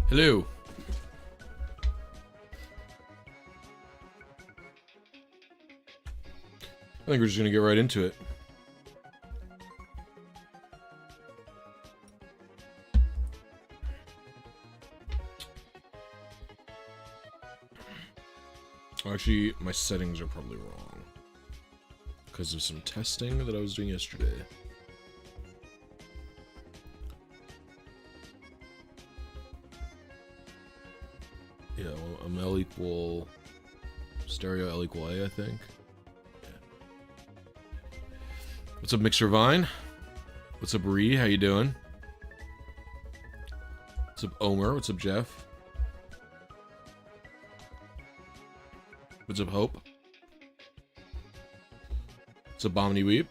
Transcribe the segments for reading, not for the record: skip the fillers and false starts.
Hello. I think we're just gonna get right into it. Actually, my settings are probably wrong because of some testing that I was doing yesterday. Yeah, well, I'm L equal stereo L equal A, I think. Yeah. What's up, Mixer Vine? What's up, Ree? How you doing? What's up, Omer? What's up, Jeff? What's up, Hope? What's up, Bomini Weep?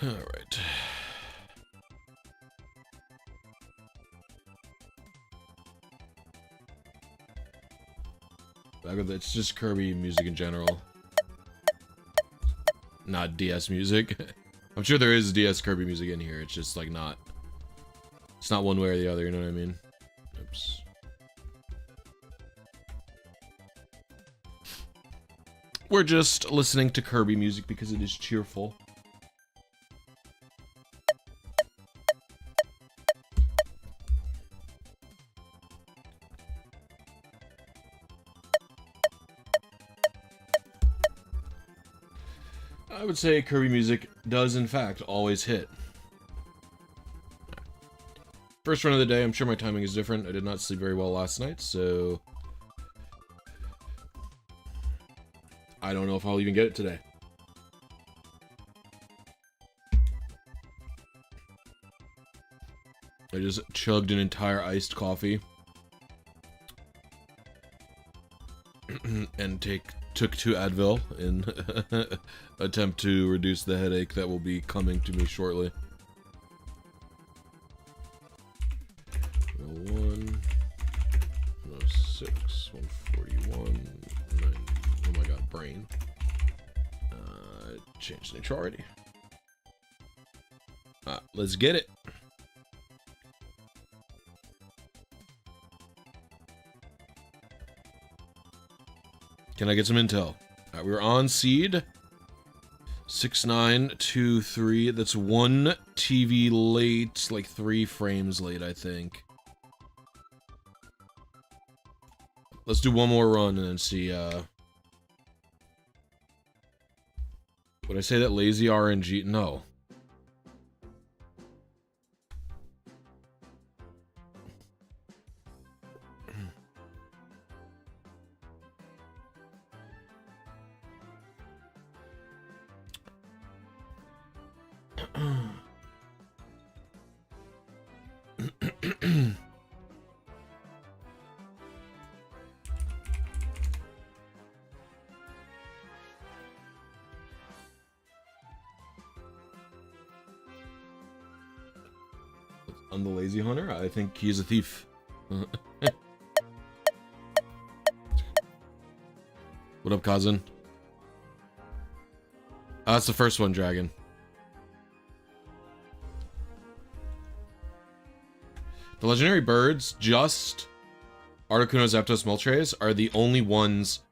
All right. It's just Kirby music in general, not DS music. I'm sure there is DS Kirby music in here. It's just like not. It's not one way or the other. You know what I mean? Oops. We're just listening to Kirby music because it is cheerful. I would say Kirby music does, in fact, always hit. First run of the day, I'm sure my timing is different. I did not sleep very well last night, so I don't know if I'll even get it today. I just chugged an entire iced coffee and took 2 Advil in attempt to reduce the headache that will be coming to me shortly. 101, 106, 141, 9, oh my god, brain. Change the neutrality. Let's get it. Can I get some intel? Alright, we're on seed. 6923. That's 1 TV late, like 3 frames late, I think. Let's do one more run and then see, would I say that lazy RNG? No. I'm the lazy hunter? I think he's a thief. What up, cousin? That's the first one, Dragon. The legendary birds, just Articuno, Zapdos, Moltres, are the only ones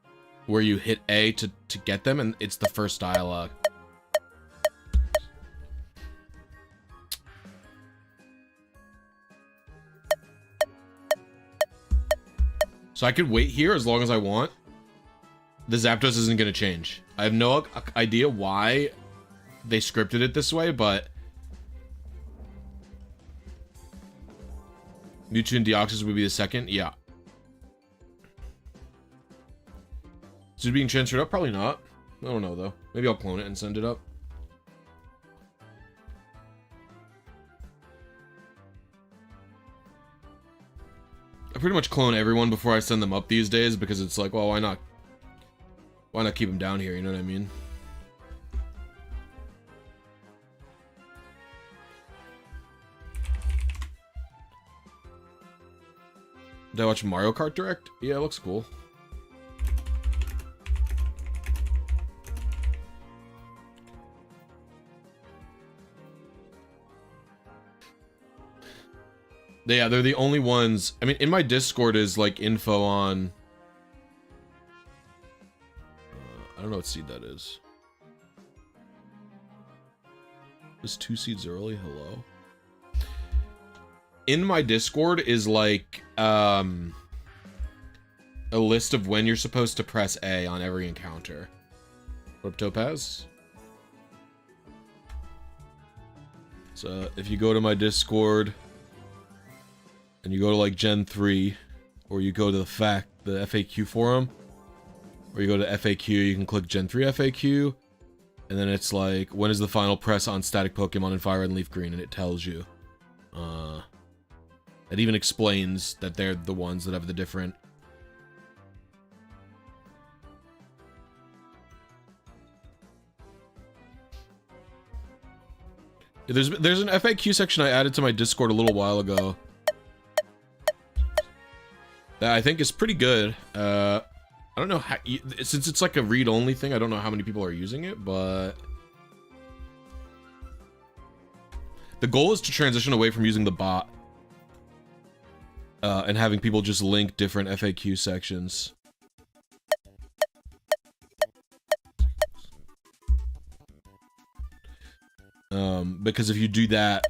where you hit A to get them, and it's the first dialogue. So I could wait here as long as I want. The Zapdos isn't going to change. I have no idea why they scripted it this way, but Mewtwo and Deoxys would be the second? Yeah. Is it being transferred up? Probably not. I don't know, though. Maybe I'll clone it and send it up. I pretty much clone everyone before I send them up these days because it's like, well, why not? Why not keep them down here? You know what I mean? Did I watch Mario Kart Direct? Yeah, it looks cool. Yeah, they're the only ones. I mean, in my Discord is like info on. I don't know what seed that is. Is 2 seeds early? Hello. In my Discord is like a list of when you're supposed to press A on every encounter. What up, Topaz? So if you go to my Discord and you go to like Gen 3, or you go to the FAQ forum, or you go to FAQ, you can click Gen 3 FAQ, and then it's like, when is the final press on static Pokemon in Fire Red and Leaf Green, and it tells you. It even explains that they're the ones that have the different. There's an FAQ section I added to my Discord a little while ago that I think is pretty good. I don't know how, since it's like a read-only thing, I don't know how many people are using it, but the goal is to transition away from using the bot and having people just link different FAQ sections. Because if you do that,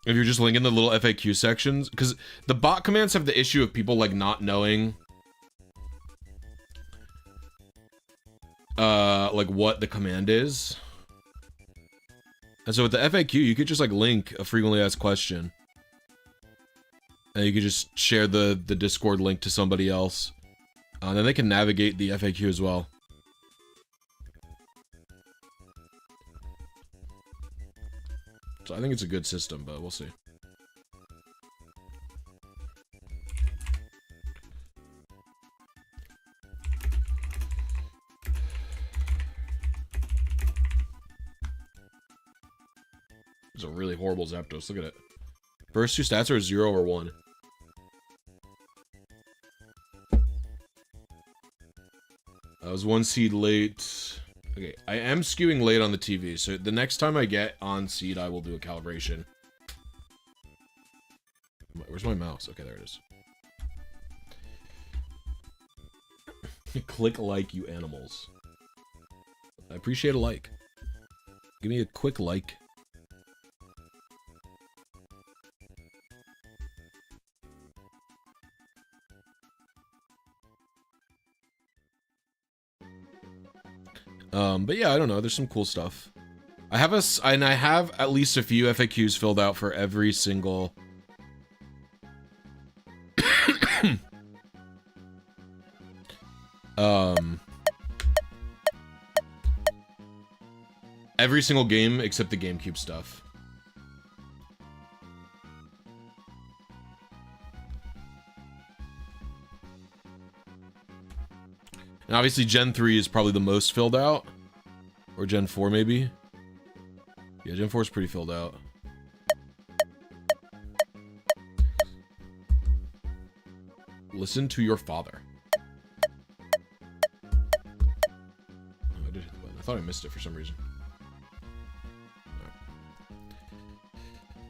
if you're just linking the little FAQ sections, because the bot commands have the issue of people like not knowing like what the command is. And so with the FAQ, you could just like link a frequently asked question. And you could just share the Discord link to somebody else. And then they can navigate the FAQ as well. So I think it's a good system, but we'll see. It's a really horrible Zapdos. Look at it. First two stats are 0 or 1. I was 1 seed late. Okay, I am skewing late on the TV, so the next time I get on seed, I will do a calibration. Where's my mouse? Okay, there it is. Click like, you animals. I appreciate a like. Give me a quick like. But yeah, I don't know. There's some cool stuff. I have at least a few FAQs filled out for every single. Every single game except the GameCube stuff. And obviously Gen 3 is probably the most filled out. Or Gen 4 maybe. Yeah, Gen 4 is pretty filled out. Listen to your father. Oh, I did hit the button. I thought I missed it for some reason.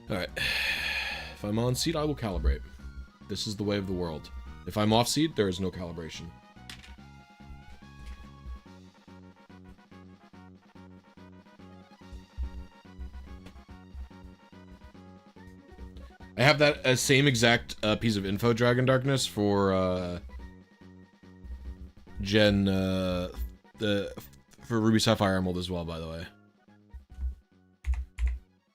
Alright. If I'm on seed, I will calibrate. This is the way of the world. If I'm off seed, there is no calibration. I have that same exact piece of info, Dragon Darkness, for for Ruby Sapphire Emerald as well, by the way.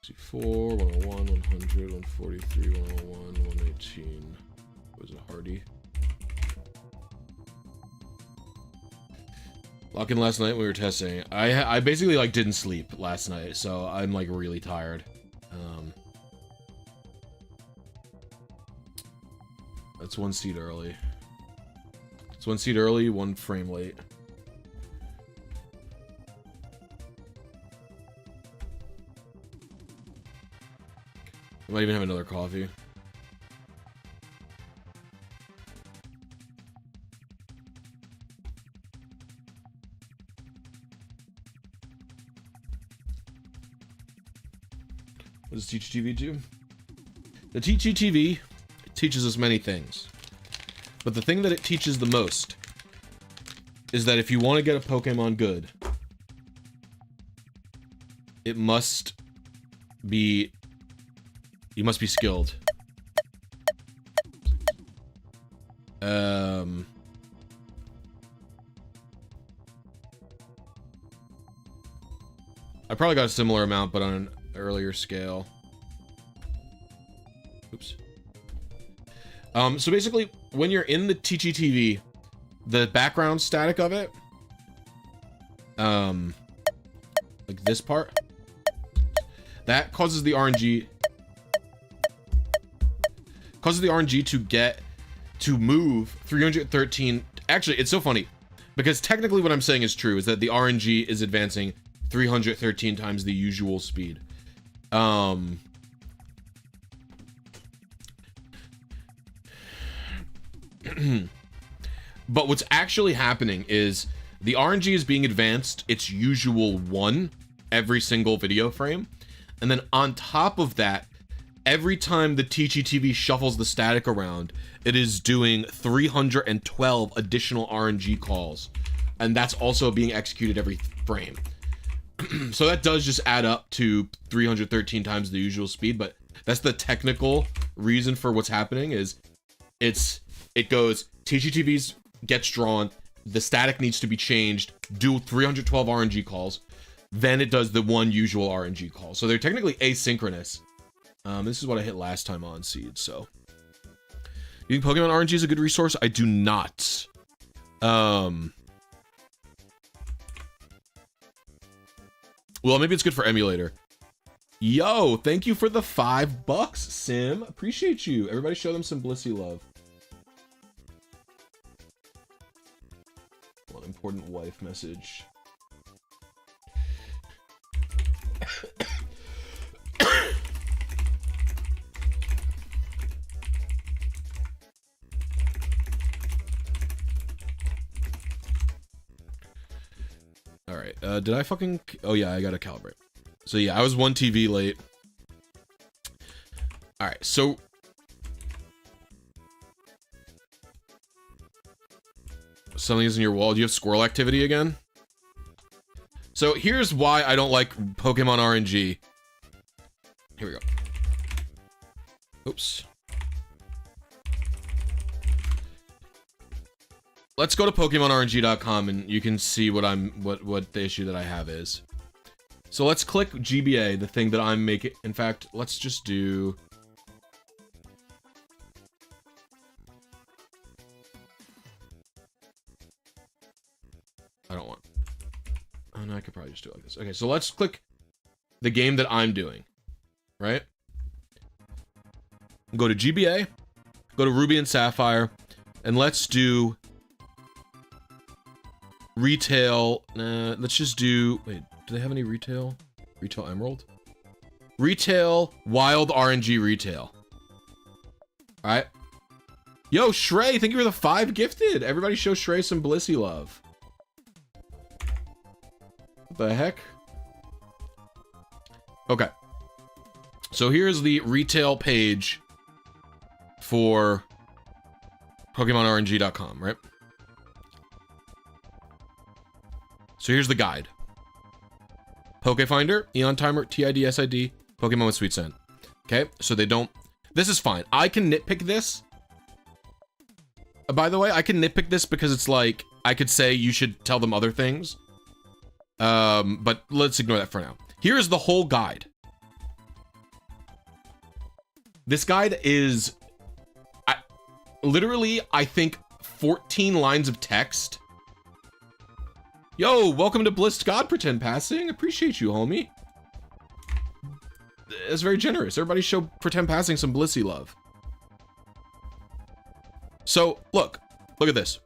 64, 101, 100, 143, 101, 118. Was it Hardy? Lock in last night when we were testing. I basically like didn't sleep last night, so I'm like really tired. That's 1 seed early. It's 1 seed early, 1 frame late. might even have another coffee. What does TeachTV do? The TeachTV teaches us many things. But the thing that it teaches the most is that if you want to get a Pokemon good, it must be... You must be skilled. I probably got a similar amount, but on an earlier scale. Oops. So basically, when you're in the TeachTV, the background static of it, like this part, that causes the RNG to move 313. Actually, it's so funny because technically what I'm saying is true, is that the RNG is advancing 313 times the usual speed. But what's actually happening is the RNG is being advanced its usual 1 every single video frame, and then on top of that, every time the TeachTV shuffles the static around, it is doing 312 additional RNG calls, and that's also being executed every frame. So that does just add up to 313 times the usual speed, but that's the technical reason for what's happening. Is it goes TeachTV's gets drawn, the static needs to be changed, do 312 RNG calls, then it does the 1 usual RNG call. So they're technically asynchronous. This is what I hit last time on Seeds, so. You think Pokemon RNG is a good resource? I do not. Well, maybe it's good for emulator. Yo, thank you for the $5, Sim. Appreciate you. Everybody show them some Blisy love. Well, important wife message. All right, did I fucking... Oh yeah, I gotta calibrate. So yeah, I was 1 TV late. All right, so... Something is in your wall. Do you have squirrel activity again? So here's why I don't like Pokemon RNG. Here we go. Oops. Let's go to PokemonRNG.com and you can see what the issue that I have is. So let's click GBA, the thing that I'm making. In fact, let's just do... I don't want... Oh no, I could probably just do it like this. Okay, so let's click the game that I'm doing, right? Go to GBA, go to Ruby and Sapphire, and let's do... Retail, let's just do, wait, do they have any retail? Retail Emerald? Retail, Wild RNG Retail. Alright. Yo, Shrey, thank you for the 5 gifted. Everybody show Shrey some Blisy love. What the heck? Okay. So here's the retail page for PokemonRNG.com, right? So here's the guide. Pokefinder, Eon Timer, TID, Pokemon with Sweet Scent. Okay, so they don't... This is fine. I can nitpick this. By the way, I can nitpick this because it's like, I could say you should tell them other things. But let's ignore that for now. Here's the whole guide. This guide is... literally, I think, 14 lines of text. Yo, welcome to Bliss God Pretend Passing. Appreciate you, homie. It's very generous. Everybody show Pretend Passing some Blisy love. So, look at this.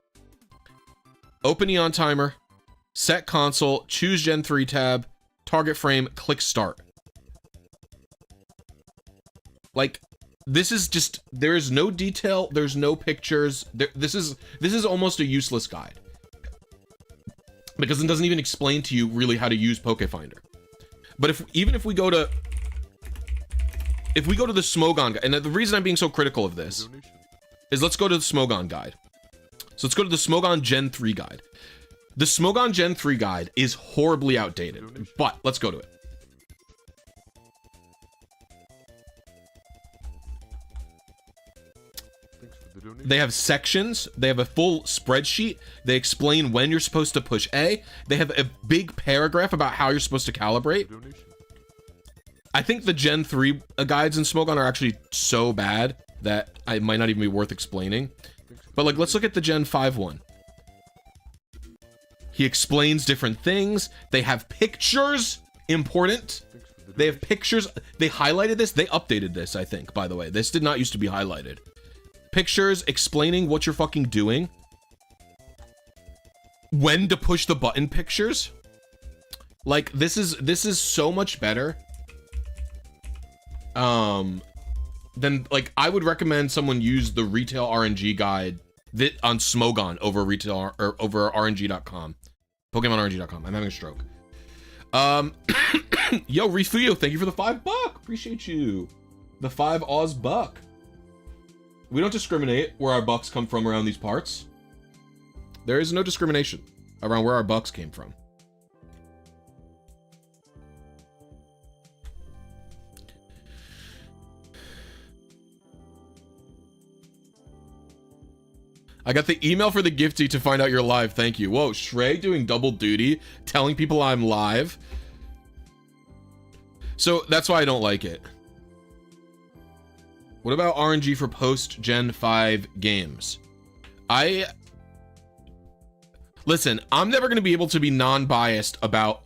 Open Eon Timer, set console, choose Gen 3 tab, target frame, click start. Like, this is just, there is no detail, there's no pictures. This is almost a useless guide. Because it doesn't even explain to you really how to use Pokefinder. But even if we go to the Smogon guide, and the reason I'm being so critical of this is, let's go to the Smogon guide. So let's go to the Smogon Gen 3 guide. The Smogon Gen 3 guide is horribly outdated, but let's go to it. They have sections, they have a full spreadsheet, they explain when you're supposed to push A, they have a big paragraph about how you're supposed to calibrate. I think the Gen 3 guides in Smogon are actually so bad that it might not even be worth explaining. But like, let's look at the Gen 5 one. He explains different things. They have pictures, important. They have pictures, they highlighted this, they updated this, I think, by the way. This did not used to be highlighted. Pictures explaining what you're fucking doing. When to push the button pictures. Like, this is so much better. Then, like, I would recommend someone use the retail RNG guide on Smogon over retail or over RNG.com. PokemonRNG.com. I'm having a stroke. Yo, Refuyo, thank you for the $5. Appreciate you. The 5 Oz buck. We don't discriminate where our bucks come from around these parts. There is no discrimination around where our bucks came from. I got the email for the gifty to find out you're live. Thank you. Whoa, Shrey doing double duty, telling people I'm live. So that's why I don't like it. What about RNG for post-Gen 5 games? Listen, I'm never going to be able to be non-biased about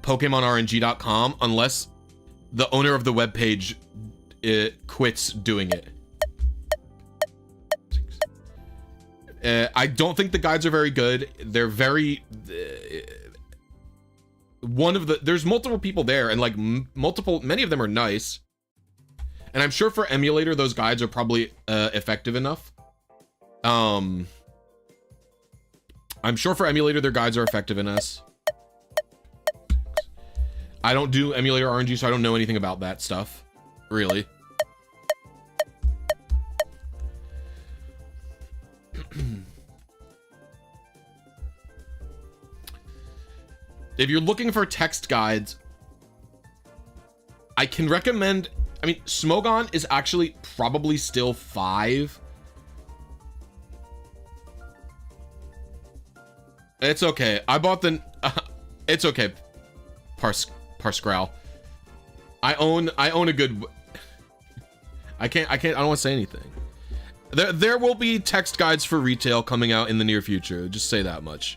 PokemonRNG.com unless the owner of the webpage quits doing it. I don't think the guides are very good. They're very... there's multiple people there, and like many of them are nice. And I'm sure for emulator, those guides are probably effective enough. I'm sure for emulator, their guides are effective enough. I don't do emulator RNG, so I don't know anything about that stuff, really. If you're looking for text guides, I can recommend... I mean, Smogon is actually probably still 5. It's okay. I bought the... it's okay. Parscral. I own a good... I don't want to say anything. There will be text guides for retail coming out in the near future. Just say that much.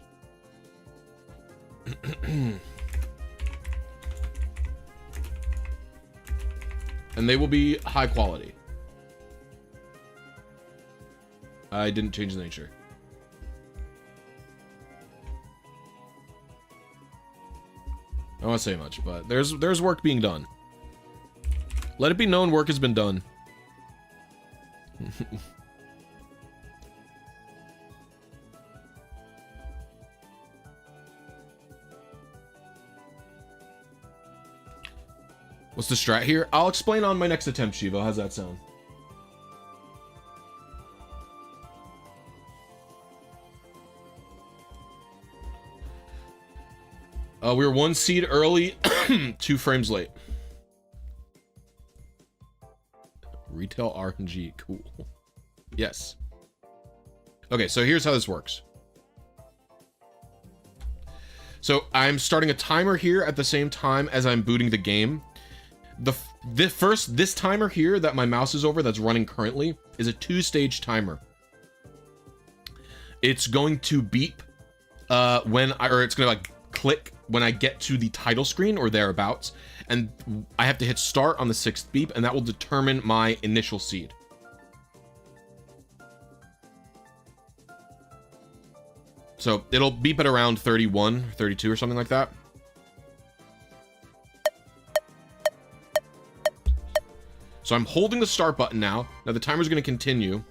And they will be high quality. I didn't change the nature. I don't want to say much, but there's work being done. Let it be known work has been done. What's the strat here? I'll explain on my next attempt, Shivo. How's that sound? We were 1 seed early, 2 frames late. Retail RNG, cool. Yes. Okay, so here's how this works. So I'm starting a timer here at the same time as I'm booting the game. This timer here that my mouse is over that's running currently is a 2-stage timer. It's going to beep it's gonna like click when I get to the title screen or thereabouts, and I have to hit start on the 6th beep, and that will determine my initial seed. So it'll beep at around 31, 32 or something like that. So I'm holding the start button now. Now the timer's going to continue.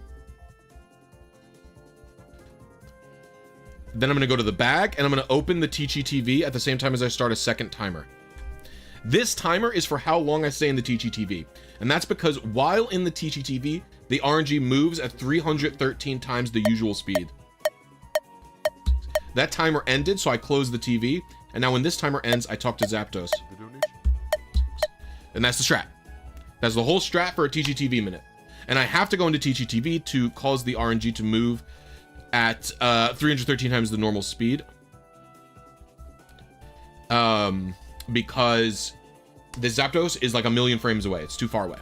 Then I'm going to go to the bag, and I'm going to open the TGTV at the same time as I start a second timer. This timer is for how long I stay in the TGTV. And that's because while in the TGTV, the RNG moves at 313 times the usual speed. That timer ended, so I closed the TV. And now when this timer ends, I talk to Zapdos. And that's the strat. That's the whole strat for a TGTV minute. And I have to go into TGTV to cause the RNG to move at 313 times the normal speed. Because the Zapdos is like 1,000,000 frames away. It's too far away.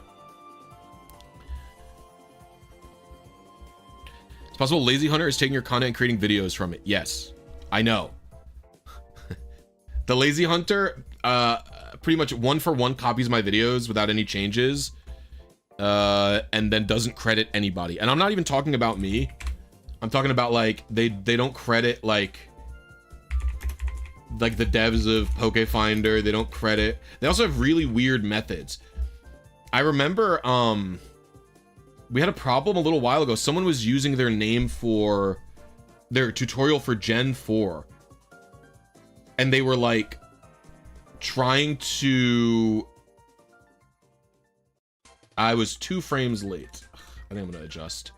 It's possible Lazy Hunter is taking your content and creating videos from it. Yes, I know. The Lazy Hunter pretty much 1-for-1 copies my videos without any changes, and then doesn't credit anybody. And I'm not even talking about me. I'm talking about like they don't credit like the devs of Pokefinder. They don't credit. They also have really weird methods. I remember we had a problem a little while ago. Someone was using their name for their tutorial for Gen 4. And they were like trying to... I was 2 frames late. I think I'm gonna adjust.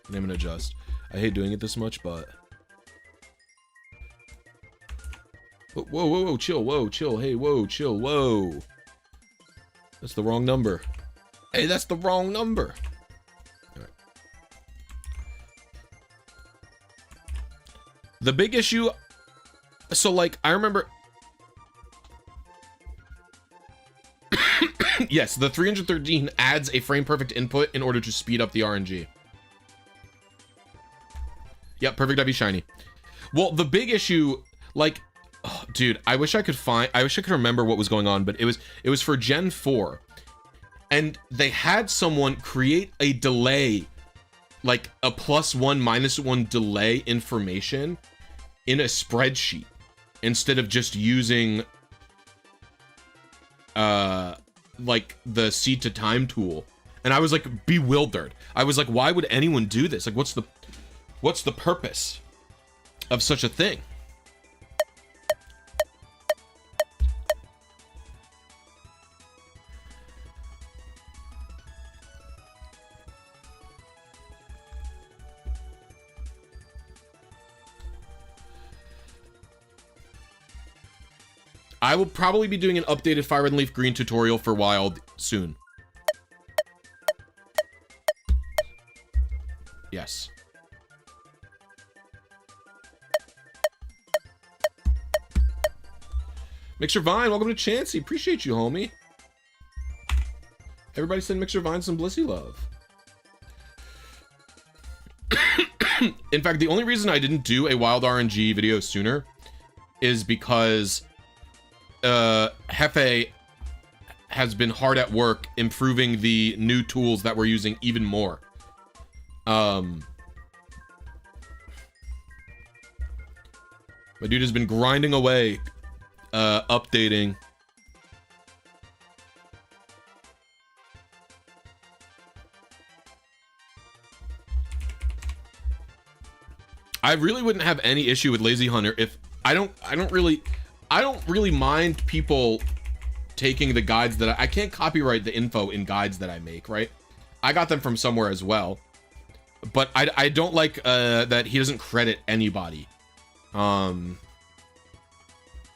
I hate doing it this much, but... Whoa, chill. Hey, whoa, chill, whoa. That's the wrong number. Hey, that's the wrong number. All right. The big issue... So, like, I remember... Yes, the 313 adds a frame-perfect input in order to speed up the RNG. Yep, perfect W shiny. Well, the big issue, like... Oh, dude, I wish I could remember what was going on, but it was for Gen 4. And they had someone create a delay, like a +1, -1 delay information in a spreadsheet instead of just using like the seed to time tool. And I was like bewildered. I was like, why would anyone do this? Like, what's the purpose of such a thing? I will probably be doing an updated Fire Red and Leaf Green tutorial for Wild soon. Yes. Mixer Vine, welcome to Chansey. Appreciate you, homie. Everybody send Mixer Vine some Blisy love. In fact, the only reason I didn't do a Wild RNG video sooner is because Hefe has been hard at work improving the new tools that we're using even more. My dude has been grinding away, updating. I really wouldn't have any issue with Lazy Hunter if I don't really mind people taking the guides that I can't copyright the info in guides that I make, right? I got them from somewhere as well, but I don't like that he doesn't credit anybody.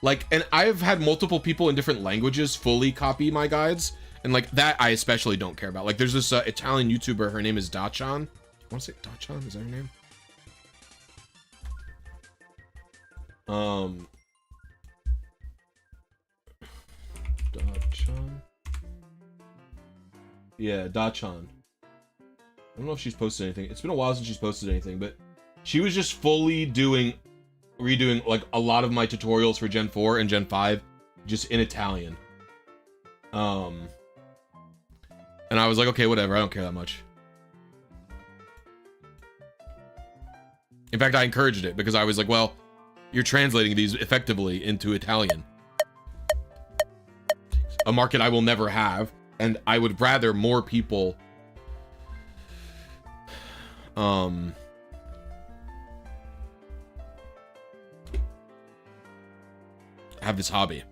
Like, and I've had multiple people in different languages fully copy my guides, and like that I especially don't care about. Like, there's this Italian YouTuber, her name is Dachan. I want to say Dachan, is that her name? Dachan. Yeah, Dachan. I don't know if she's posted anything. It's been a while since she's posted anything, but she was just fully redoing like a lot of my tutorials for Gen 4 and Gen 5 just in Italian. And I was like, okay, whatever, I don't care that much. In fact, I encouraged it because I was like, well, you're translating these effectively into Italian. A market I will never have, and I would rather more people have this hobby.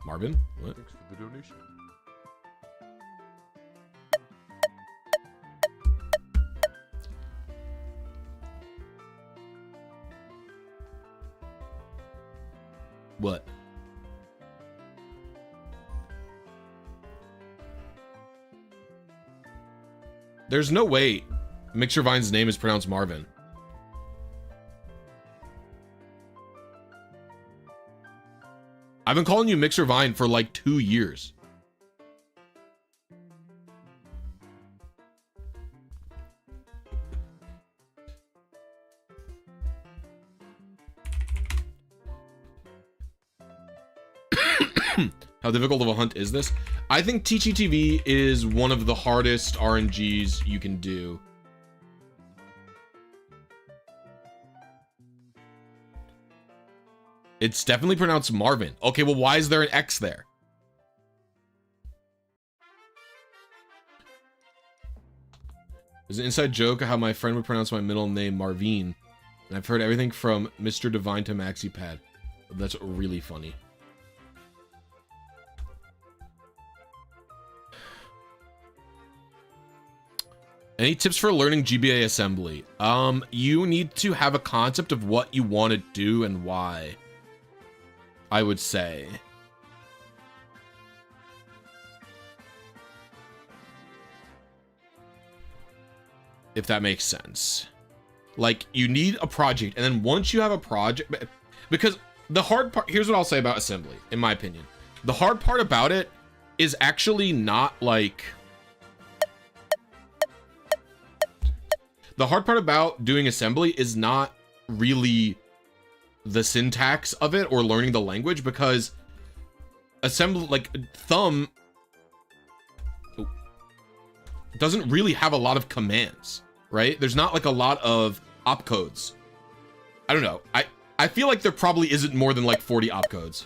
Marvin? What? Thanks for the donation. What? There's no way Mixer Vine's name is pronounced Marvin. I've been calling you Mixer Vine for like 2 years. How difficult of a hunt is this? I think TGTV is one of the hardest RNGs you can do. It's definitely pronounced Marvin. Okay, well, why is there an X there? There's an inside joke how my friend would pronounce my middle name Marvin. And I've heard everything from Mr. Divine to MaxiPad. That's really funny. Any tips for learning GBA assembly? You need to have a concept of what you want to do and why, I would say. If that makes sense. Like, you need a project, and then once you have a project, because the hard part, here's what I'll say about assembly, in my opinion. The hard part about it is actually not like... The hard part about doing assembly is not really the syntax of it or learning the language, because assembly, like thumb, doesn't really have a lot of commands, right? There's not like a lot of opcodes. I don't know. I feel like there probably isn't more than like 40 opcodes.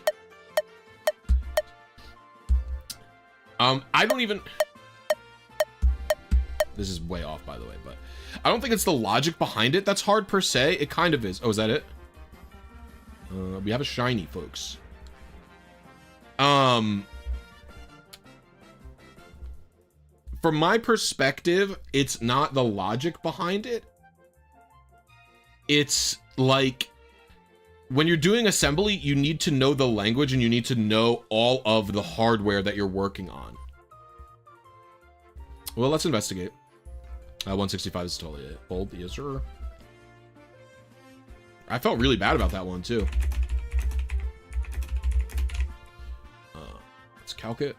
I don't even... This is way off, by the way, but I don't think it's the logic behind it that's hard per se. It kind of is. Oh, is that it? We have a shiny, folks. From my perspective, it's not the logic behind it. It's like, when you're doing assembly, you need to know the language and you need to know all of the hardware that you're working on. Well, let's investigate. 165 is totally it. Bold, yes, sir. I felt really bad about that one, too. Let's calc it.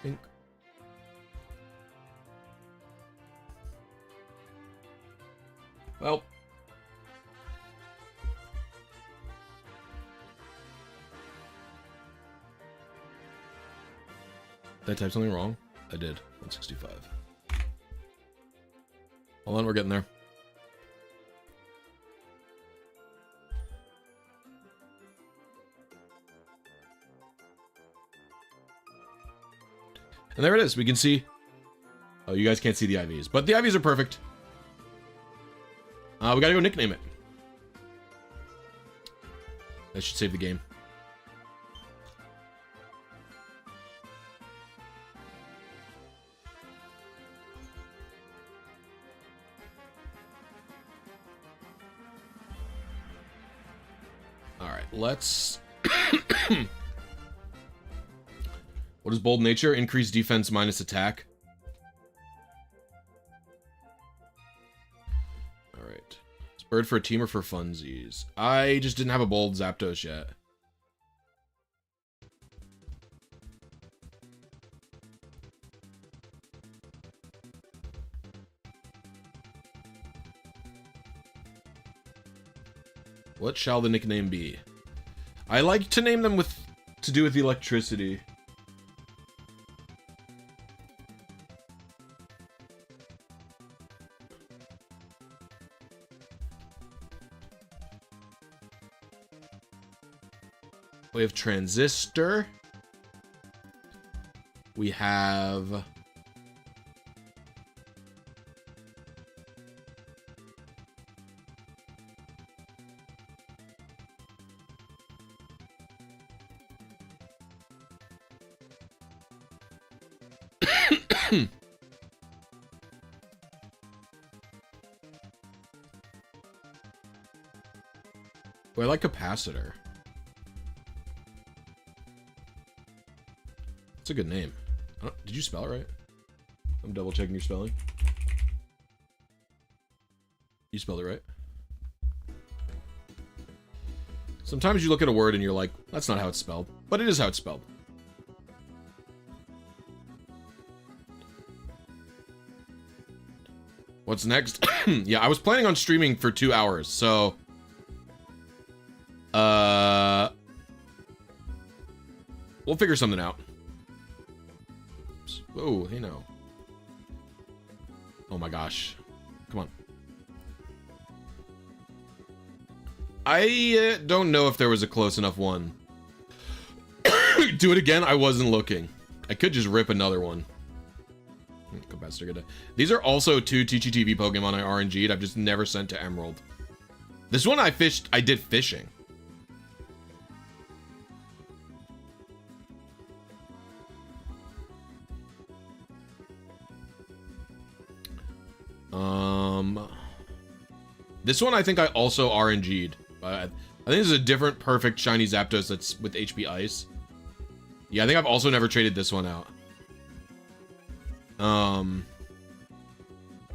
Think. Well. Did I type something wrong? I did. 165. Hold on, we're getting there. And there it is. We can see. Oh, you guys can't see the IVs, but the IVs are perfect. We gotta go nickname it. That should save the game. Let's... What is bold nature? Increase defense minus attack. Alright. It's bird for a team or for funsies? I just didn't have a bold Zapdos yet. What shall the nickname be? I like to name them with to do with the electricity. We have Transistor. We have... I like Capacitor. It's a good name. Did you spell it right? I'm double checking your spelling. You spelled it right. Sometimes you look at a word and you're like, that's not how it's spelled. But it is how it's spelled. What's next? Yeah, I was planning on streaming for 2 hours, so... we'll figure something out. Oh, hey now. Oh my gosh. Come on. I don't know if there was a close enough one. Do it again? I wasn't looking. I could just rip another one. These are also 2 TGTV Pokemon I RNG'd. I've just never sent to Emerald. This one I did fishing. This one I think I also RNG'd. I think this is a different perfect shiny Zapdos that's with HP Ice. Yeah, I think I've also never traded this one out.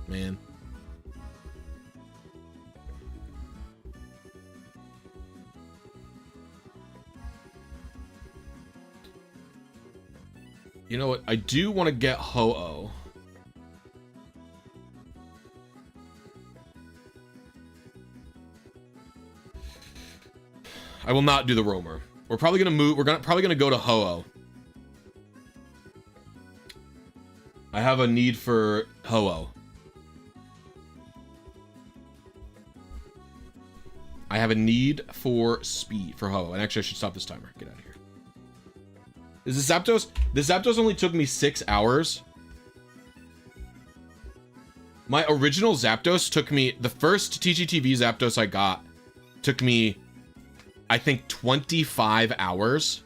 Man. You know what? I do want to get Ho-Oh. I will not do the roamer. We're probably gonna move. We're probably gonna go to Ho-Oh. I have a need for Ho-Oh. I have a need for speed for Ho-Oh. And actually, I should stop this timer. Get out of here. Is this Zapdos? This Zapdos only took me 6 hours. My original Zapdos took me... The first TGTV Zapdos I got took me... I think 25 hours.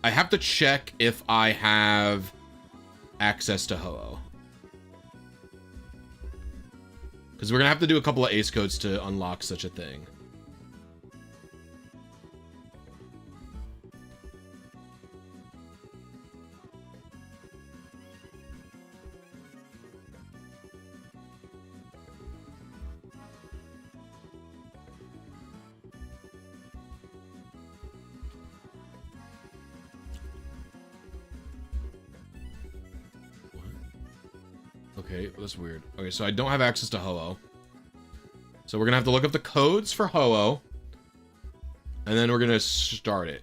I have to check if I have access to Ho-Oh. Because we're going to have to do a couple of ace codes to unlock such a thing. Okay, that's weird. Okay, so I don't have access to Ho-Oh. So we're gonna have to look up the codes for Ho-Oh. And then we're gonna start it.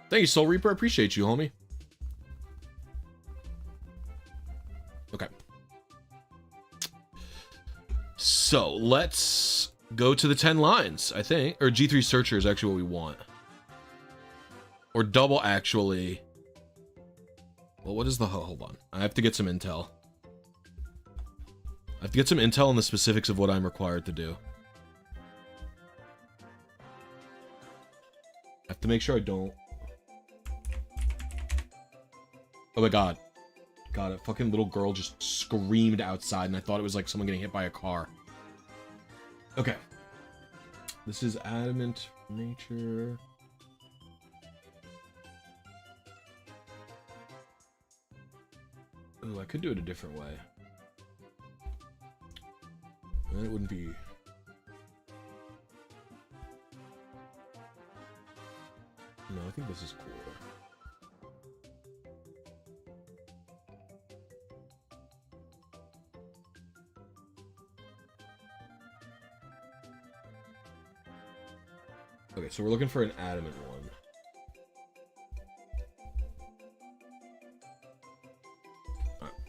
Thank you, Soul Reaper. I appreciate you, homie. Okay. So, let's go to the 10 lines, I think. Or G3 Searcher is actually what we want. Or double, actually. Well, what is the... Hold on. I have to get some intel. I have to get some intel on the specifics of what I'm required to do. I have to make sure I don't... Oh my god. God, a fucking little girl just screamed outside and I thought it was like someone getting hit by a car. Okay. This is adamant nature... Ooh, I could do it a different way. And then it wouldn't be... No, I think this is cooler. Okay, so we're looking for an adamant one.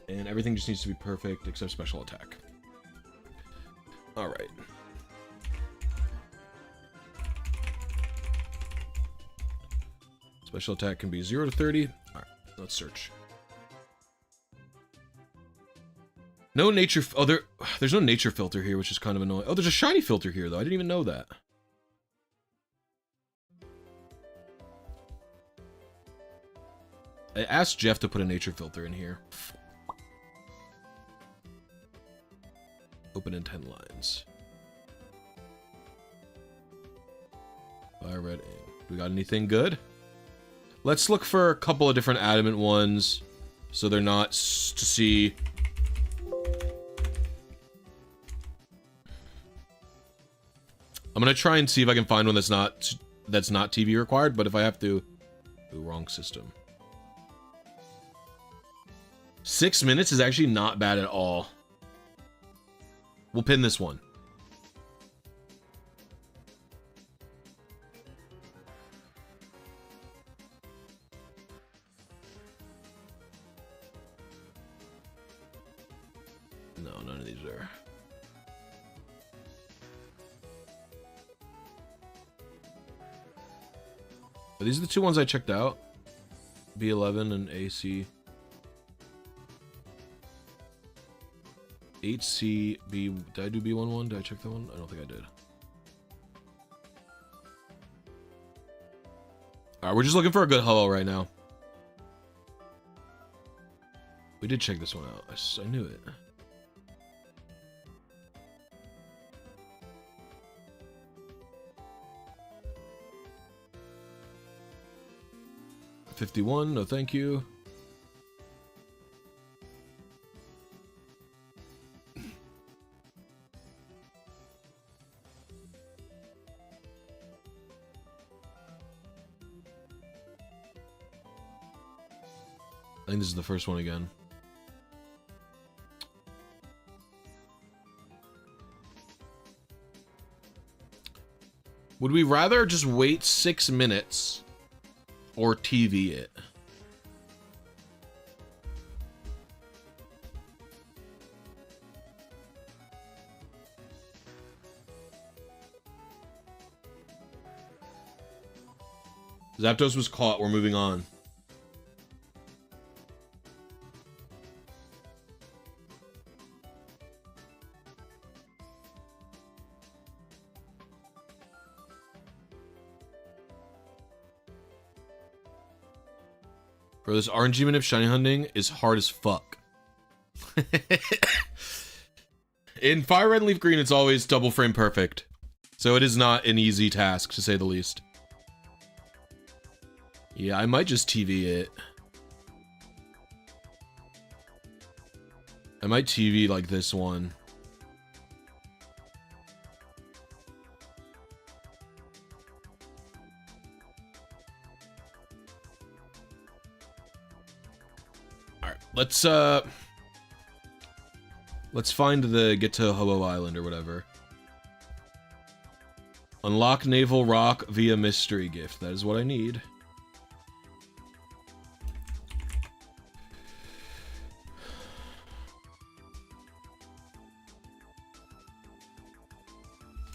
And everything just needs to be perfect except special attack. All right. Special attack can be 0 to 30. All right, let's search. No nature. Oh, there's no nature filter here, which is kind of annoying. Oh, there's a shiny filter here, though. I didn't even know that. I asked Jeff to put a nature filter in here. Open in 10 lines. Fire red aim. We got anything good? Let's look for a couple of different adamant ones, so they're not to see. I'm gonna try and see if I can find one that's not TV required, but if I have to, ooh, wrong system. 6 minutes is actually not bad at all. We'll pin this one. No, none of these are. Are these the two ones I checked out? B11 and AC. HCB. Did I do B11? Did I check that one? I don't think I did. Alright, we're just looking for a good hello right now. We did check this one out. I knew it. $51, no thank you. I think this is the first one again. Would we rather just wait 6 minutes or TV it? Zapdos was caught. We're moving on. Bro, this RNG manip shiny hunting is hard as fuck. In Fire Red and Leaf Green, it's always double frame perfect. So it is not an easy task, to say the least. Yeah, I might just TV it. I might TV like this one. Let's find the get to Hobo Island or whatever. Unlock Naval Rock via mystery gift. That is what I need.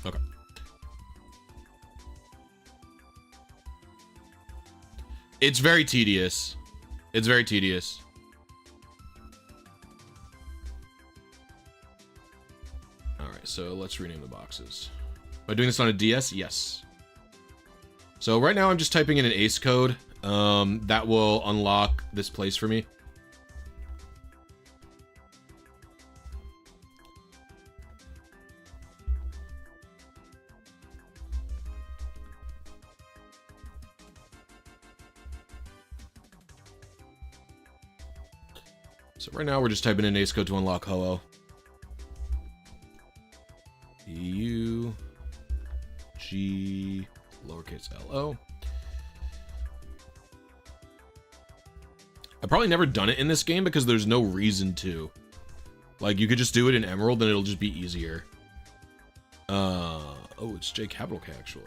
Okay. It's very tedious. It's very tedious. So let's rename the boxes. Am I doing this on a DS? Yes. So right now I'm just typing in an ACE code. That will unlock this place for me. So right now we're just typing in ACE code to unlock Ho-Oh. U-G lowercase L-O. I've probably never done it in this game because there's no reason to. Like, you could just do it in Emerald and it'll just be easier. Oh, it's J capital K, actually.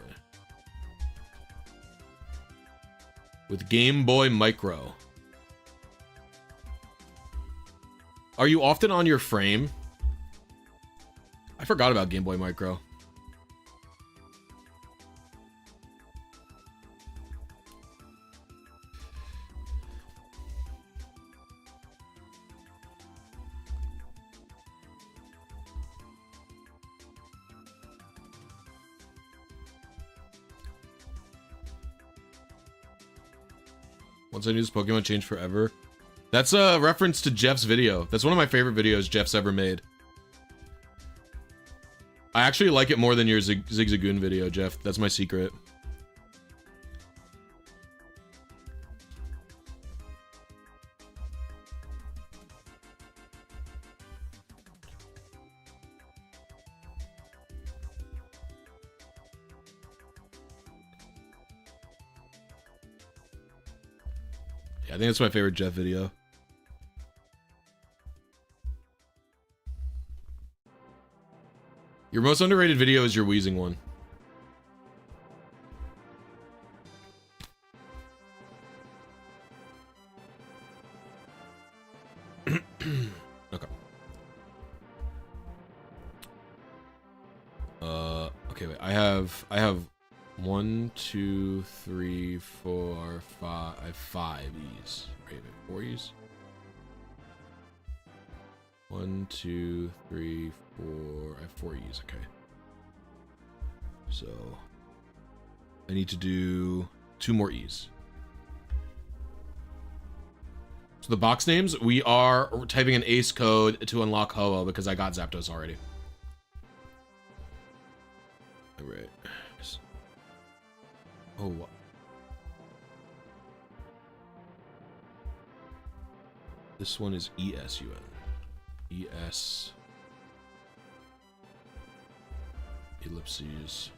With Game Boy Micro. Are you often on your frame? I forgot about Game Boy Micro. Once I knew this Pokemon changed forever. That's a reference to Jeff's video. That's one of my favorite videos Jeff's ever made. I actually like it more than your Zigzagoon video, Jeff. That's my secret. I think that's my favorite Jeff video. Your most underrated video is your wheezing one. Okay. Okay, wait. I have 1, 2, 3, 4, 5. I have 5 E's. Wait, 4 E's? 1, 2, 3, 4. I have 4 E's. Okay. So I need to do 2 more E's. So the box names, we are typing an ACE code to unlock Hooh because I got Zapdos already. All right. Oh, what? This one is ESUN. ES. Ellipses.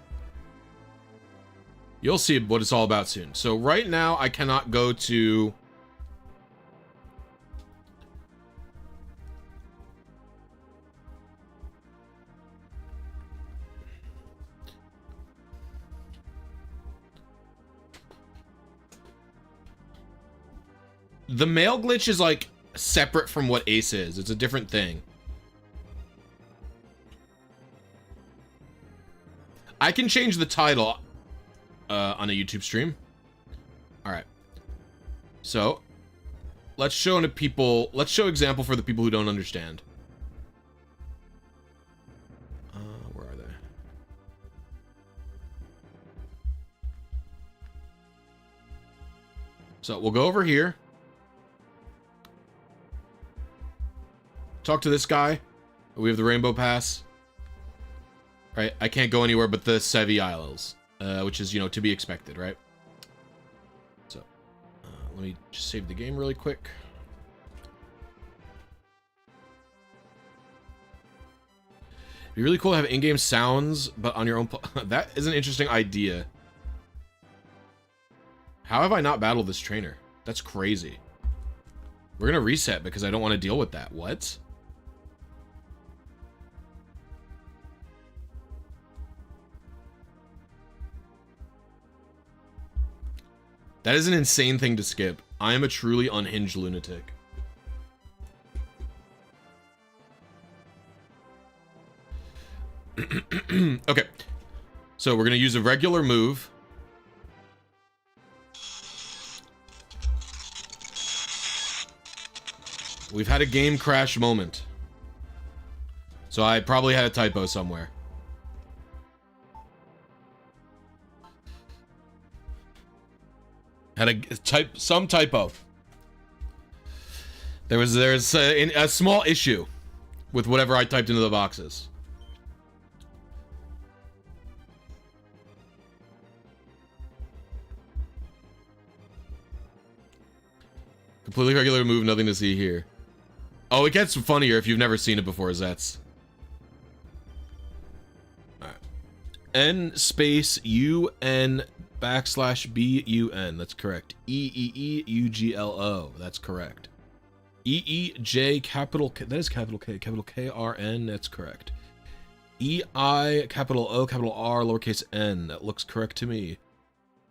You'll see what it's all about soon. So right now, I cannot go to... The mail glitch is like separate from what ACE is. It's a different thing. I can change the title on a YouTube stream. All right. So let's show example for the people who don't understand. Where are they? So we'll go over here. Talk to this guy. We have the Rainbow Pass. Right, I can't go anywhere but the Sevi Isles, which is, you know, to be expected, right? So, let me just save the game really quick. It'd be really cool to have in-game sounds, but on your own. That is an interesting idea. How have I not battled this trainer? That's crazy. We're gonna reset because I don't want to deal with that. What? That is an insane thing to skip. I am a truly unhinged lunatic. Okay. So we're going to use a regular move. We've had a game crash moment. So I probably had a typo somewhere. Had some typo. There's a small issue with whatever I typed into the boxes. Completely regular move, nothing to see here. Oh, it gets funnier if you've never seen it before, Zets. Alright. N space UN /BUN. That's correct. EEEUGLO. That's correct. EEJ capital K. That is capital K. Capital KRN. That's correct. EI capital O capital R lowercase n. That looks correct to me.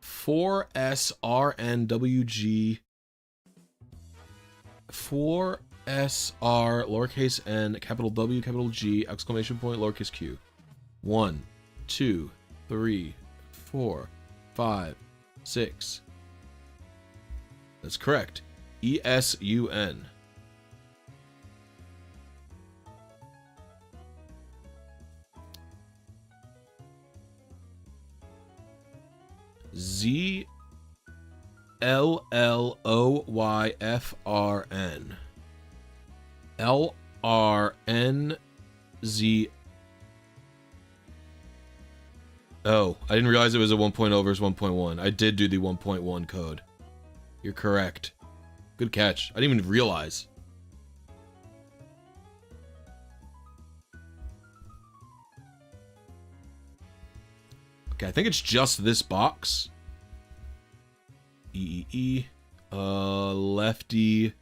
4SRNWG. 4 SR, lowercase n, capital W, capital G, exclamation point, lowercase q. 1, 2, 3, 4, 5, 6. That's correct. ESUN. ZLLOYFRN. LRNZ. Oh, I didn't realize it was a 1.0 versus 1.1. I did do the 1.1 code. You're correct. Good catch. I didn't even realize. Okay, I think it's just this box. Lefty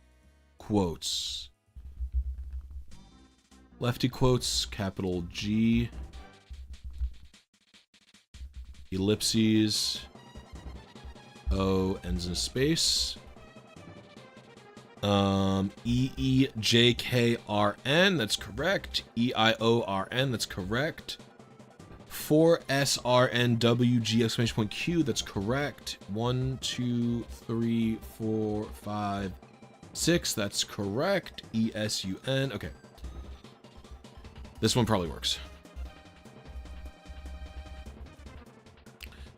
quotes. Lefty quotes, capital G. Ellipses. O ends in a space. EEJKRN, that's correct. EIORN, that's correct. 4SRNWG exclamation point Q, that's correct. 1, 2, 3, 4, 5, 6, that's correct. ESUN, okay. This one probably works.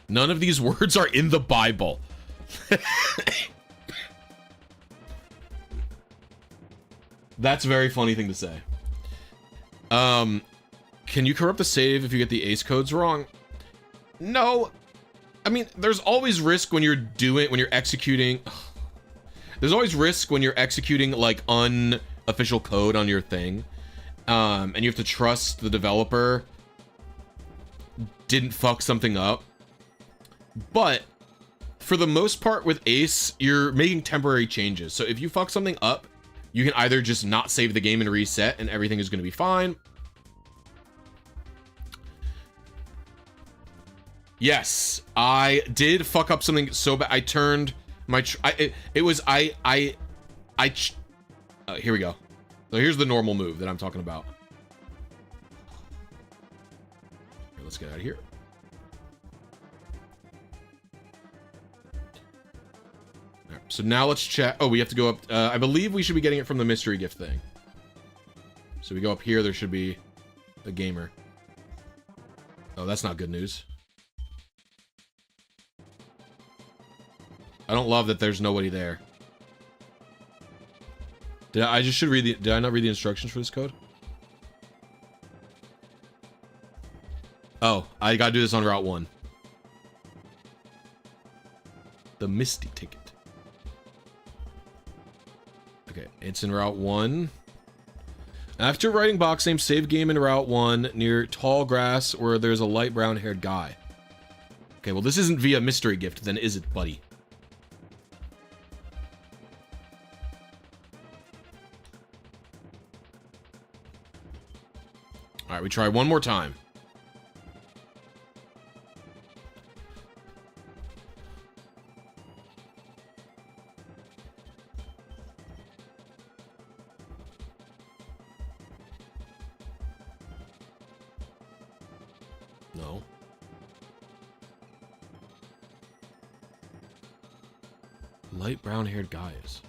None of these words are in the Bible. That's a very funny thing to say. Can you corrupt the save if you get the ACE codes wrong? No. I mean, there's always risk when you're executing. There's always risk when you're executing like unofficial code on your thing. And you have to trust the developer didn't fuck something up. But for the most part with ACE, you're making temporary changes. So if you fuck something up, you can either just not save the game and reset and everything is going to be fine. Yes, I did fuck up something so bad. I turned my here we go. So here's the normal move that I'm talking about. Here, let's get out of here. All right, so now let's check. Oh, we have to go up. I believe we should be getting it from the mystery gift thing. So we go up here. There should be a gamer. Oh, that's not good news. I don't love that there's nobody there. Did I not read the instructions for this code? Oh, I gotta do this on Route 1. The Misty ticket. Okay, it's in Route 1. After writing box name, save game in Route 1 near tall grass where there's a light brown haired guy. Okay, well this isn't via mystery gift, then is it, buddy? Alright, we try one more time. No. Light brown-haired guys.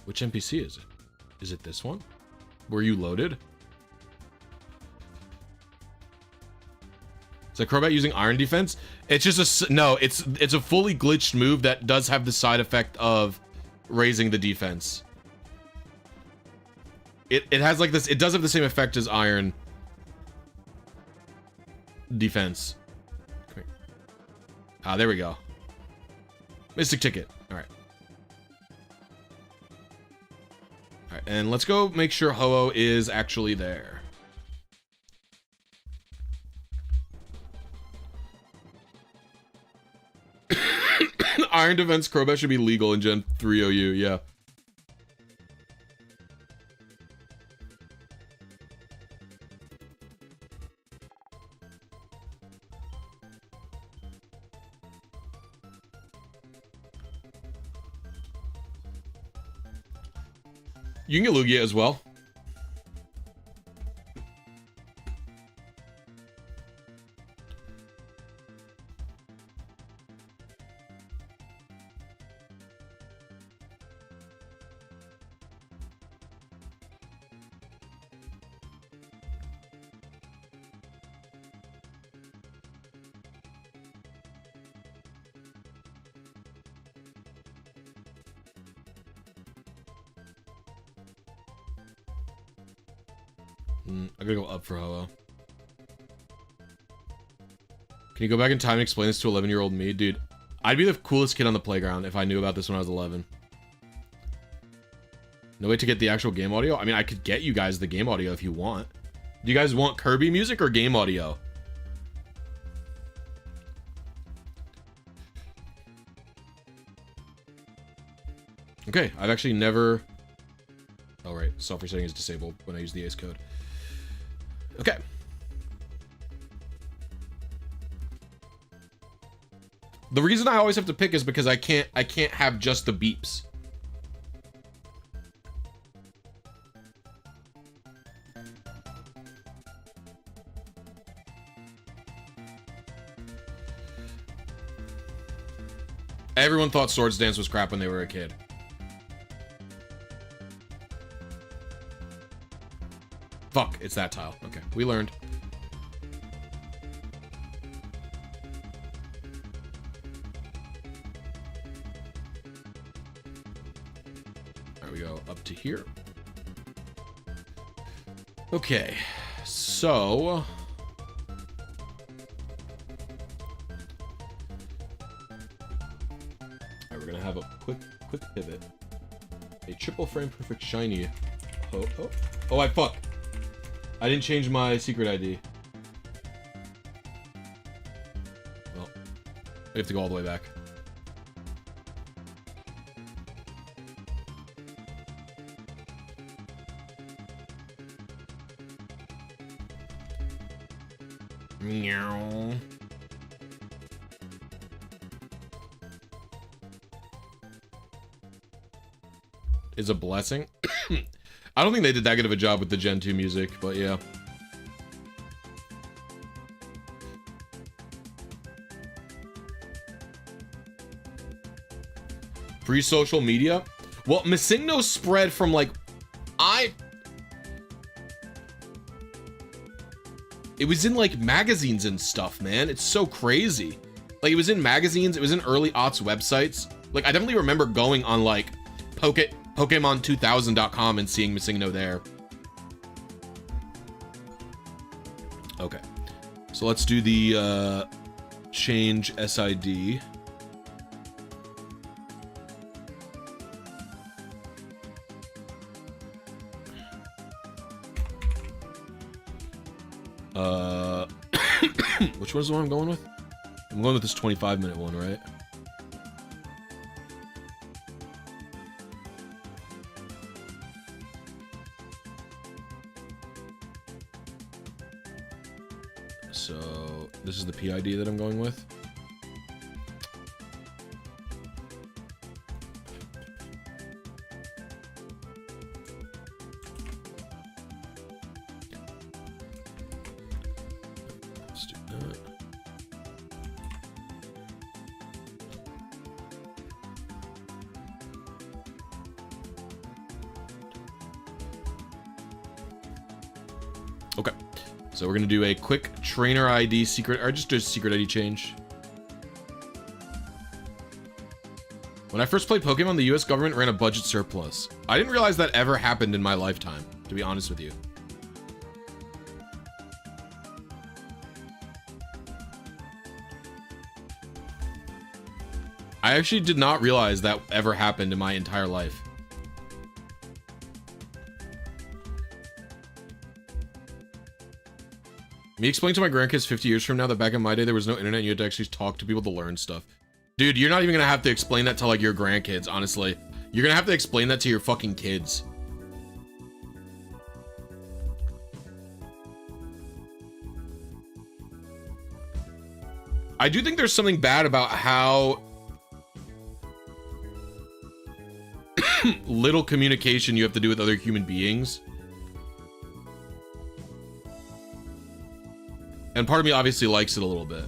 Which NPC is it? Is it this one? Were you loaded? Is that Crobat using Iron Defense? It's just a... No, it's a fully glitched move that does have the side effect of raising the defense. It has like this... It does have the same effect as Iron Defense. Ah, there we go. Mystic Ticket. Alright. Alright, and let's go make sure Ho-Oh is actually there. Iron Defense Crobat should be legal in Gen 3 OU, yeah. You can get Lugia as well. I gotta go up for Ho-Oh. Can you go back in time and explain this to 11-year-old me? Dude, I'd be the coolest kid on the playground if I knew about this when I was 11. No way to get the actual game audio? I mean, I could get you guys the game audio if you want. Do you guys want Kirby music or game audio? Okay, I've actually never... Oh, right. Software setting is disabled when I use the ACE code. Okay. The reason I always have to pick is because I can't have just the beeps. Everyone thought Swords Dance was crap when they were a kid. Fuck, it's that tile. Okay, we learned. There we go, up to here. Okay, so... Alright, we're gonna have a quick pivot. A triple frame perfect shiny. Oh, I fuck. I didn't change my secret ID. Well, we have to go all the way back. Meow. Is a blessing? I don't think they did that good of a job with the Gen 2 music, but yeah. Free social media? Well, Missingno spread from like... It was in like magazines and stuff, man. It's so crazy. Like it was in magazines, it was in early aughts websites. Like I definitely remember going on like Pokemon2000.com and seeing Missingno there. Okay. So let's do the change SID. Which one is the one I'm going with? I'm going with this 25-minute one, right? So this is the PID that I'm going with. So we're gonna do a quick trainer ID secret, or just do a secret ID change. When I first played Pokemon, the US government ran a budget surplus. I didn't realize that ever happened in my lifetime, to be honest with you. I actually did not realize that ever happened in my entire life. Me explain to my grandkids 50 years from now that back in my day there was no internet and you had to actually talk to people to learn stuff. Dude, you're not even gonna have to explain that to like your grandkids, honestly. You're gonna have to explain that to your fucking kids. I do think there's something bad about how little communication you have to do with other human beings. And part of me obviously likes it a little bit.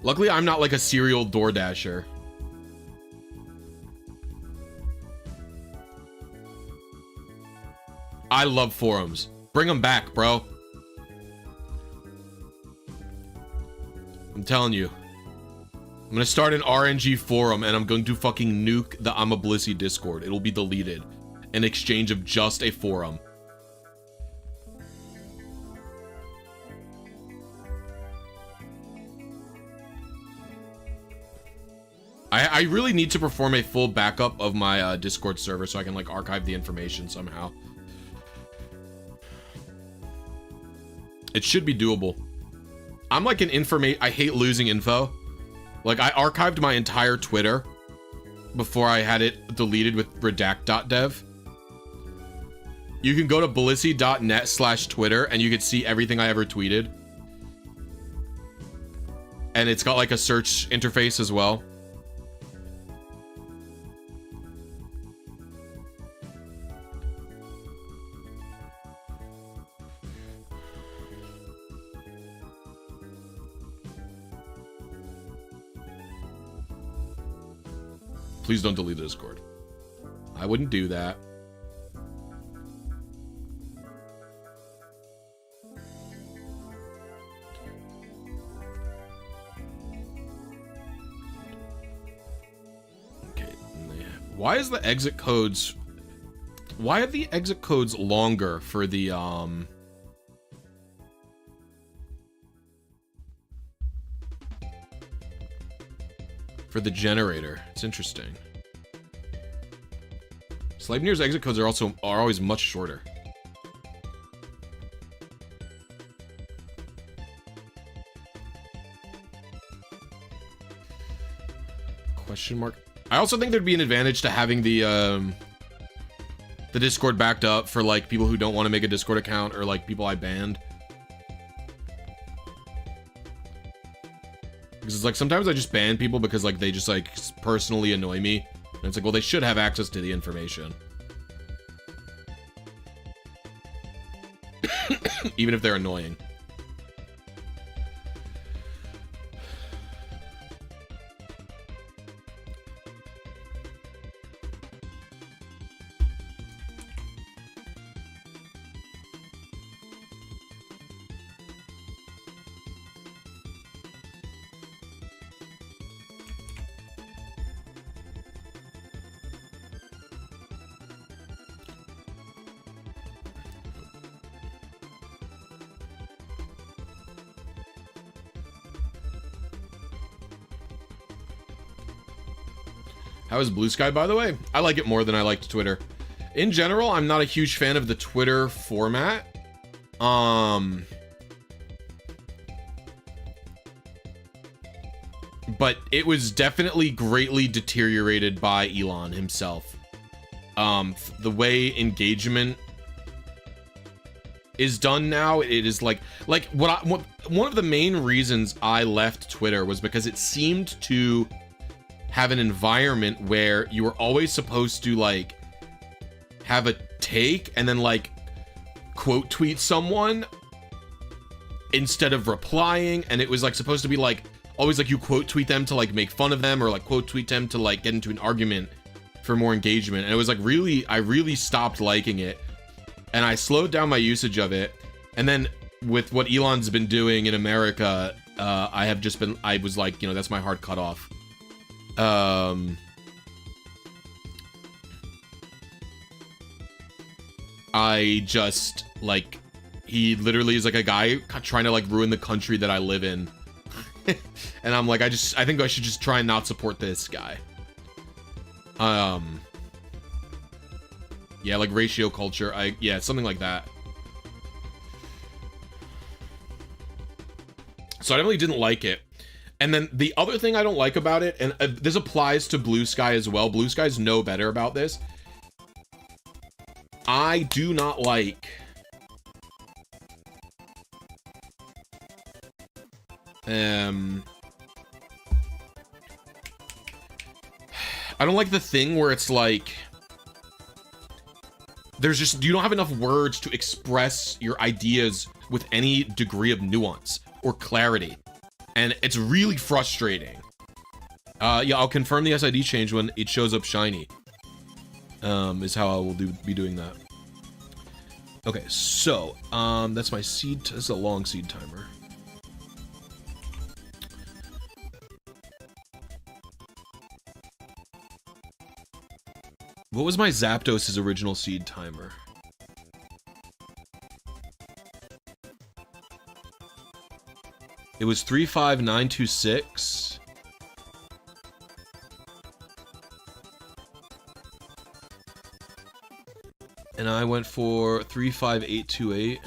Luckily, I'm not like a serial DoorDasher. I love forums. Bring them back, bro. I'm telling you. I'm gonna start an RNG forum and I'm going to fucking nuke the I'm a Blisy Discord. It'll be deleted in exchange of just a forum. I really need to perform a full backup of my Discord server so I can like archive the information somehow. It should be doable. I'm like an I hate losing info. Like I archived my entire Twitter before I had it deleted with redact.dev. You can go to blisy.net/Twitter and you can see everything I ever tweeted. And it's got like a search interface as well. Please don't delete the Discord. I wouldn't do that. Okay. Why is the exit codes... Why are the exit codes longer for the, for the generator? It's interesting. Sleipnir's exit codes are always much shorter. Question mark. I also think there'd be an advantage to having the Discord backed up for like people who don't want to make a Discord account or like people I banned. Because it's like sometimes I just ban people because like they just like personally annoy me. And it's like, well, they should have access to the information. Even if they're annoying. How is Blue Sky, by the way? I like it more than I liked Twitter. In general, I'm not a huge fan of the Twitter format. But it was definitely greatly deteriorated by Elon himself. The way engagement is done now, it is like one of the main reasons I left Twitter was because it seemed to have an environment where you were always supposed to like have a take and then like quote tweet someone instead of replying, and it was like supposed to be like always like you quote tweet them to like make fun of them or like quote tweet them to like get into an argument for more engagement. And it was like I really stopped liking it, and I slowed down my usage of it. And then with what Elon's been doing in America, I was like, you know, that's my hard cutoff. I just like, he literally is like a guy trying to like ruin the country that I live in. And I'm like, I think I should just try and not support this guy. Yeah, like ratio culture. Yeah, something like that. So I really didn't like it. And then the other thing I don't like about it, and this applies to Blue Sky as well. Blue Skies know better about this. I do not like I I don't like the thing where it's like, there's just, you don't have enough words to express your ideas with any degree of nuance or clarity. And it's really frustrating. Yeah, I'll confirm the SID change when it shows up shiny. Is how I will be doing that. Okay, so, that's my seed, this is a long seed timer. What was my Zapdos' original seed timer? It was 35926. And I went for 35828.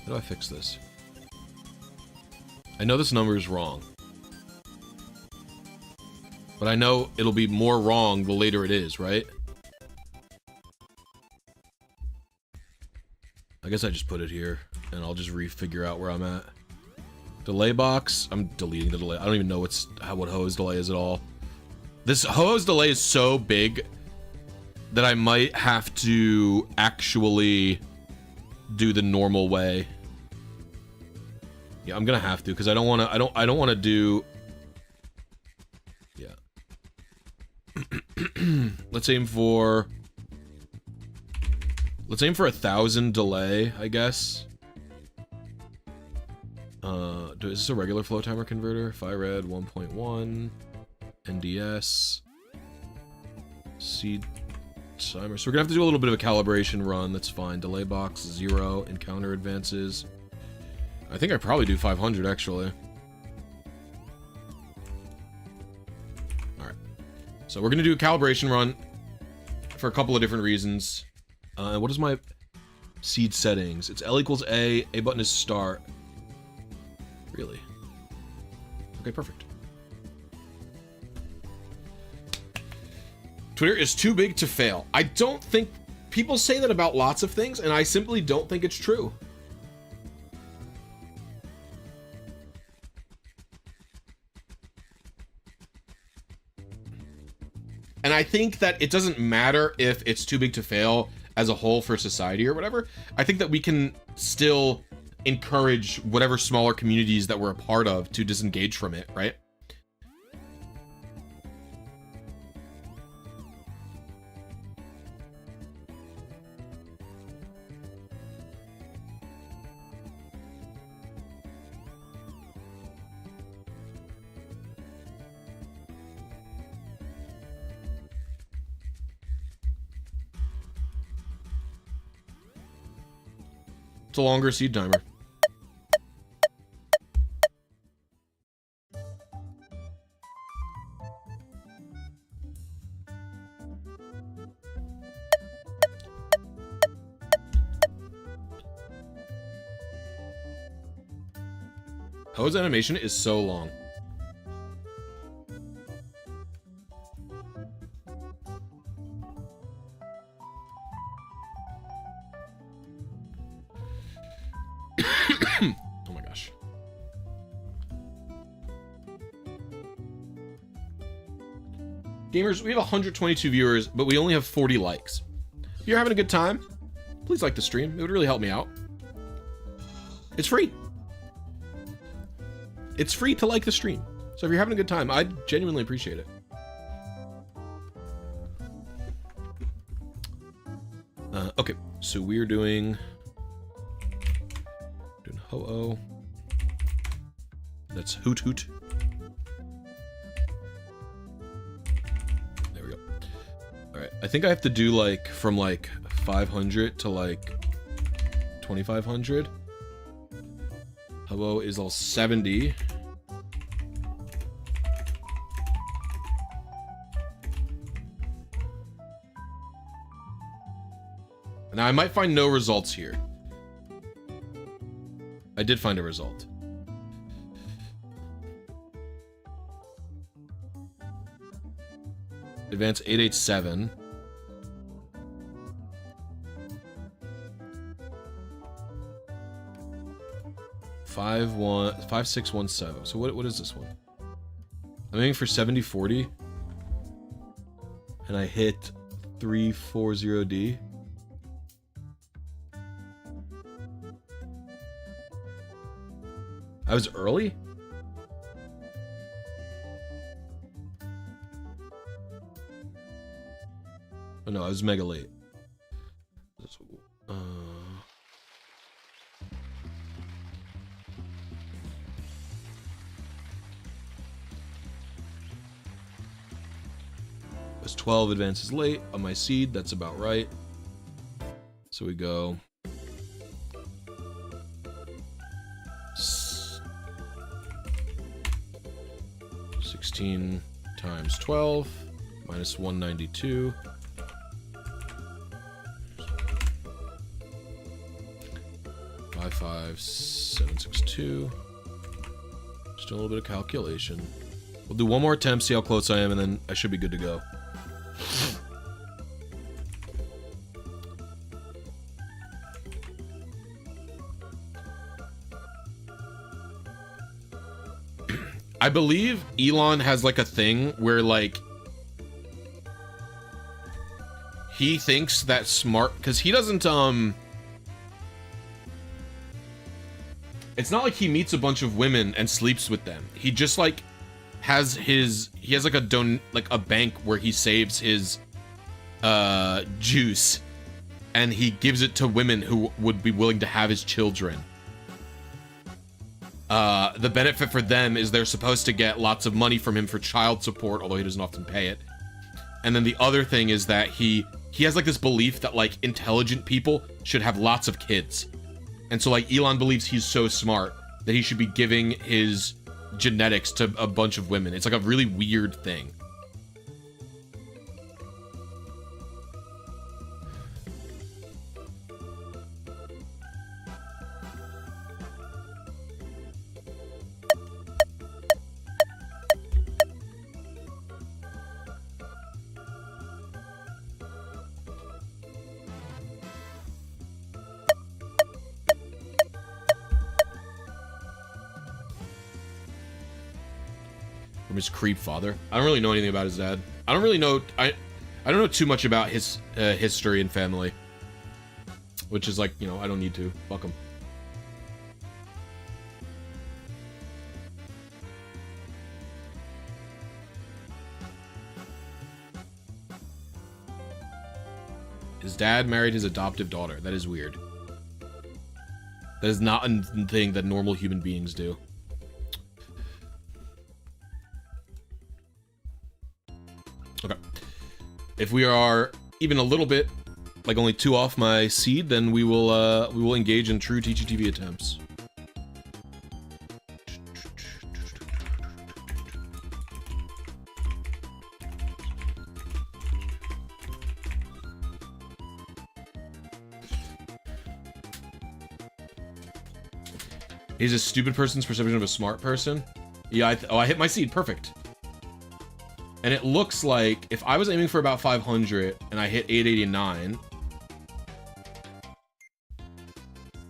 How do I fix this? I know this number is wrong. But I know it'll be more wrong the later it is, right? I guess I just put it here, and I'll just refigure out where I'm at. Delay box. I'm deleting the delay. I don't even know what Hooh's delay is at all. This Hooh's delay is so big that I might have to actually do the normal way. Yeah, I'm gonna have to because I don't want to. I don't want to do. Yeah. Let's aim for 1,000 delay, I guess. Is this a regular Flowtimer converter? FiRed 1.1, NDS, seed timer. So we're gonna have to do a little bit of a calibration run. That's fine. Delay box 0, encounter advances. I think I probably do 500 actually. All right. So we're gonna do a calibration run for a couple of different reasons. What is my seed settings? It's L equals A button is start. Really? Okay, perfect. Twitter is too big to fail. I don't think... People say that about lots of things, and I simply don't think it's true. And I think that it doesn't matter if it's too big to fail as a whole for society or whatever. I think that we can still encourage whatever smaller communities that we're a part of to disengage from it, right? It's a longer seed timer. Hooh's animation is so long. Oh my gosh. Gamers, we have 122 viewers, but we only have 40 likes. If you're having a good time, please like the stream. It would really help me out. It's free. It's free to like the stream. So if you're having a good time, I'd genuinely appreciate it. Okay, so we're doing Hooh. That's Hoot Hoot. There we go. All right, I think I have to do like from like 500 to like 2,500. Hooh is all 70. Now I might find no results here. I did find a result. Advance 887. 5617. So what is this one? I'm aiming for 7040. And I hit 340D. I was early? Oh no, I was mega late. I was 12 advances late on my seed, that's about right. So we go 16 times 12 minus 192. 55762. Just doing a little bit of calculation. We'll do one more attempt, see how close I am, and then I should be good to go. I believe Elon has like a thing where like he thinks that smart, because he doesn't it's not like he meets a bunch of women and sleeps with them. He just like has like a bank where he saves his juice and he gives it to women who would be willing to have his children. The benefit for them is they're supposed to get lots of money from him for child support, although he doesn't often pay it. And then the other thing is that he has like this belief that like intelligent people should have lots of kids. And so like Elon believes he's so smart that he should be giving his genetics to a bunch of women. It's like a really weird thing. His creep father. I don't really know anything about his dad. I don't really know. I don't know too much about his history and family, which is like, you know, I don't need to. Fuck him. His dad married his adoptive daughter. That is weird. That is not a thing that normal human beings do. Okay. If we are even a little bit, like only 2 off my seed, then we will engage in true TGTV attempts. He's a stupid person's perception of a smart person. Yeah, I hit my seed. Perfect. And it looks like if I was aiming for about 500 and I hit 889,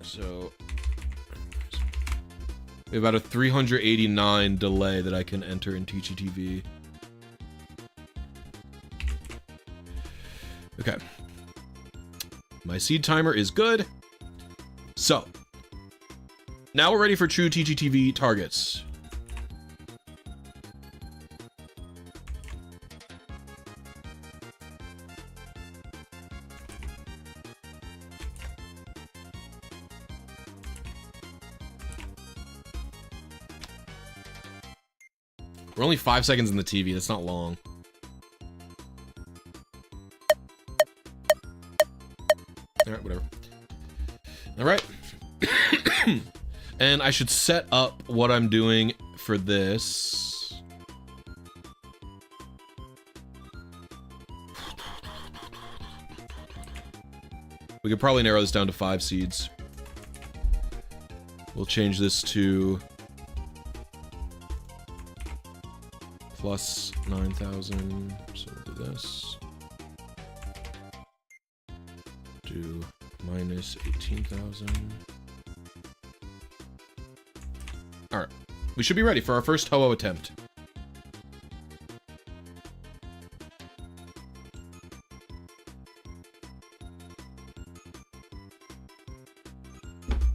so we have about a 389 delay that I can enter in TGTV. Okay. My seed timer is good. So now we're ready for true TGTV targets. We're only 5 seconds in the TV. That's not long. All right, whatever. All right. And I should set up what I'm doing for this. We could probably narrow this down to 5 seeds. We'll change this to plus 9,000, so we'll do this. Do minus 18,000. Alright. We should be ready for our first Ho-Oh attempt.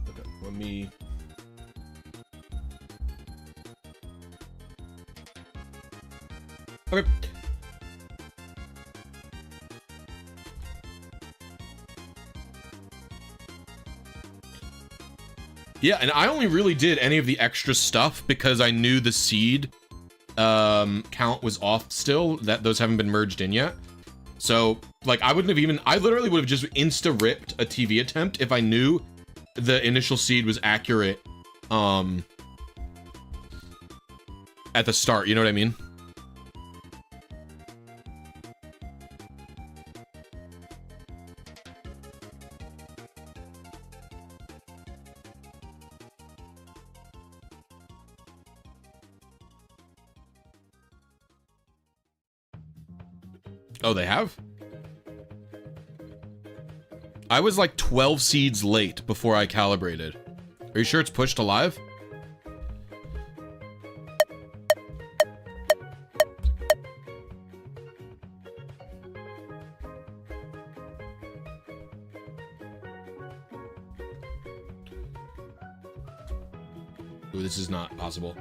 Okay, let me... Okay. Yeah, and I only really did any of the extra stuff because I knew the seed count was off still, that those haven't been merged in yet. So, like, I wouldn't have even, I literally would have just insta-ripped a TV attempt if I knew the initial seed was accurate at the start, you know what I mean? Oh, they have? I was like 12 seeds late before I calibrated. Are you sure it's pushed to live? Ooh, this is not possible.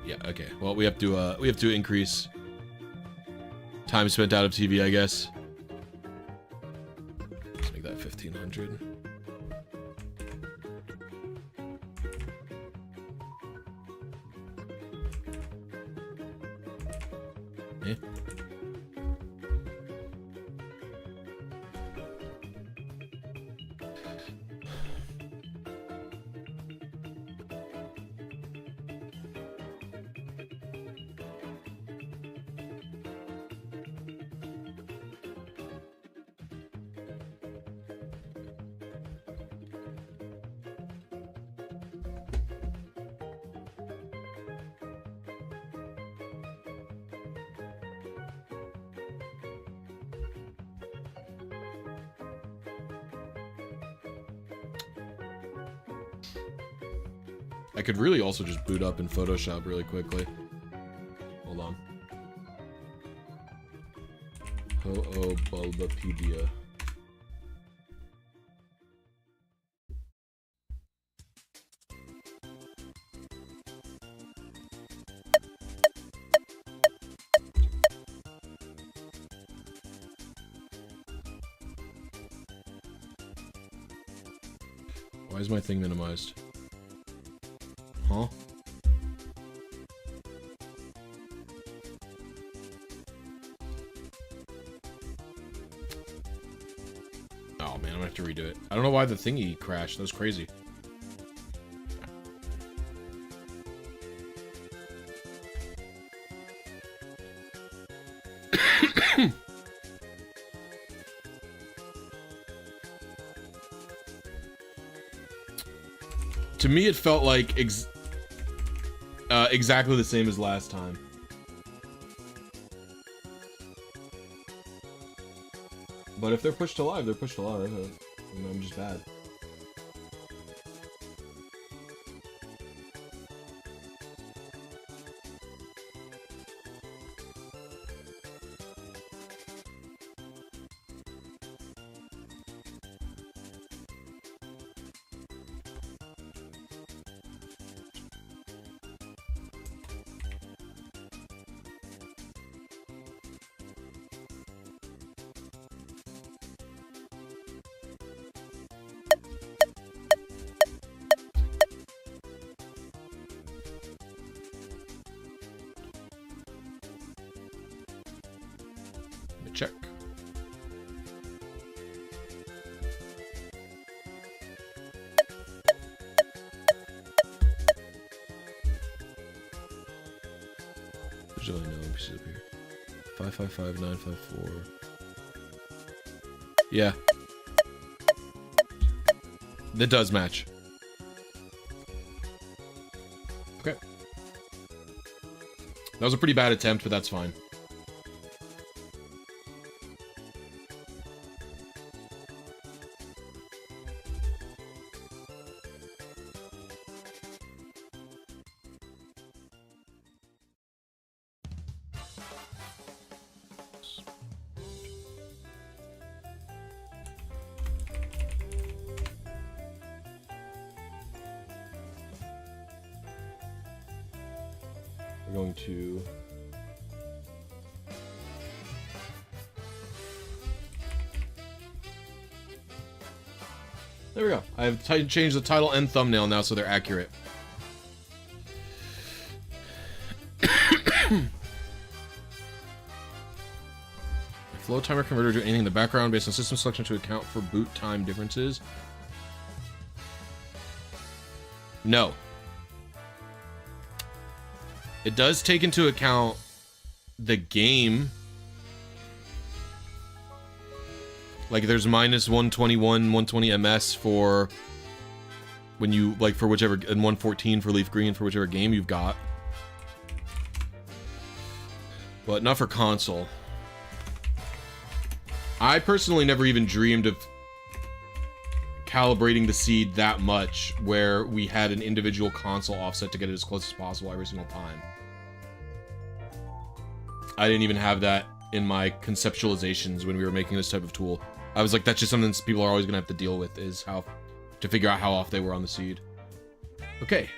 Yeah, okay. Well, we have to increase time spent out of TV, I guess. Let's make that 1500. Yeah. I could really also just boot up in Photoshop really quickly. Hold on. Ho-Oh Bulbapedia. Why is my thing minimized? Huh? Oh man, I'm gonna have to redo it. I don't know why the thingy crashed. That was crazy. To me, it felt like exactly the same as last time. But if they're pushed to live, they're pushed to live. I'm just bad. Check. There's only no NPCs up here. 555954. Yeah. That does match. Okay. That was a pretty bad attempt, but that's fine. We're going to... There we go. I've changed the title and thumbnail now so they're accurate. Flowtimer Converter do anything in the background based on system selection to account for boot time differences? No. It does take into account the game. Like there's minus 121, 120 MS for when you, like for whichever, and 114 for leaf green for whichever game you've got. But not for console. I personally never even dreamed of calibrating the seed that much where we had an individual console offset to get it as close as possible every single time. I didn't even have that in my conceptualizations when we were making this type of tool. I was like, that's just something that people are always going to have to deal with, is how to figure out how off they were on the seed. Okay.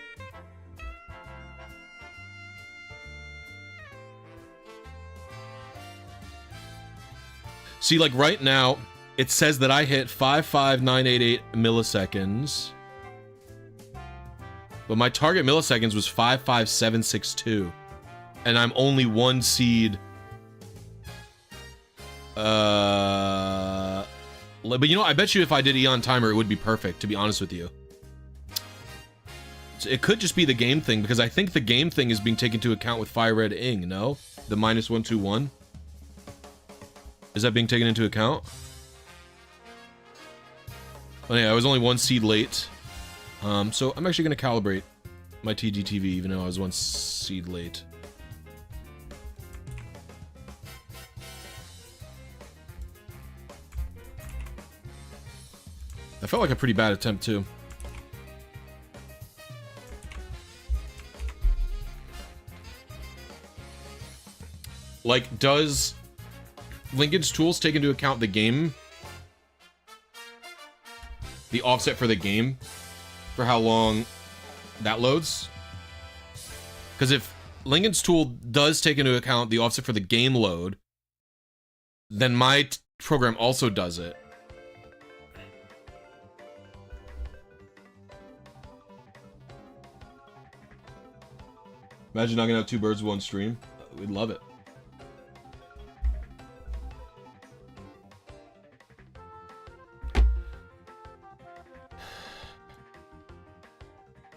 See, like right now, it says that I hit 55988 milliseconds. But my target milliseconds was 55762. And I'm only one seed. But you know, I bet you if I did Eon Timer, it would be perfect, to be honest with you. So it could just be the game thing, because I think the game thing is being taken into account with Fire Red Ing, no? The minus 121. Is that being taken into account? Oh yeah, I was only one seed late. So I'm actually going to calibrate my TGTV, even though I was one seed late. That felt like a pretty bad attempt, too. Like, does Lincoln's Tools take into account the game? The offset for the game? For how long that loads? Because if Lincoln's Tool does take into account the offset for the game load, then my program also does it. Imagine knocking out two birds with one stream. We'd love it.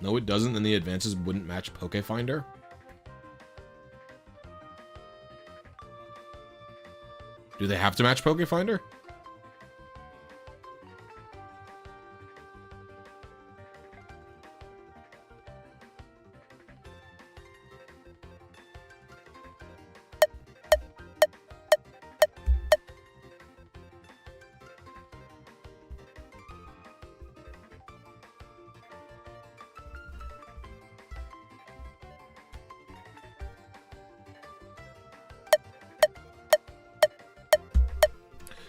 No, it doesn't, then the advances wouldn't match Pokefinder. Do they have to match Pokefinder?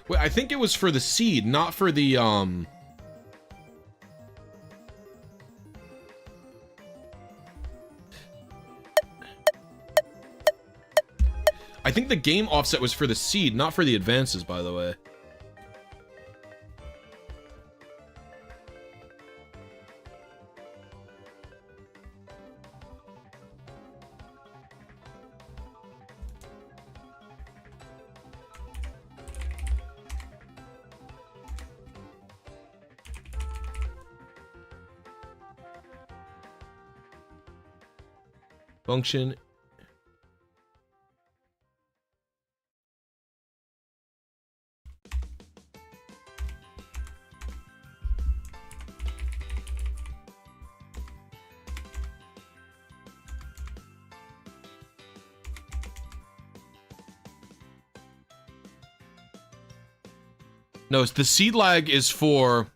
Wait, I think it was for the seed, not for the, I think the game offset was for the seed, not for the advances, by the way. Function. No, the seed lag is for...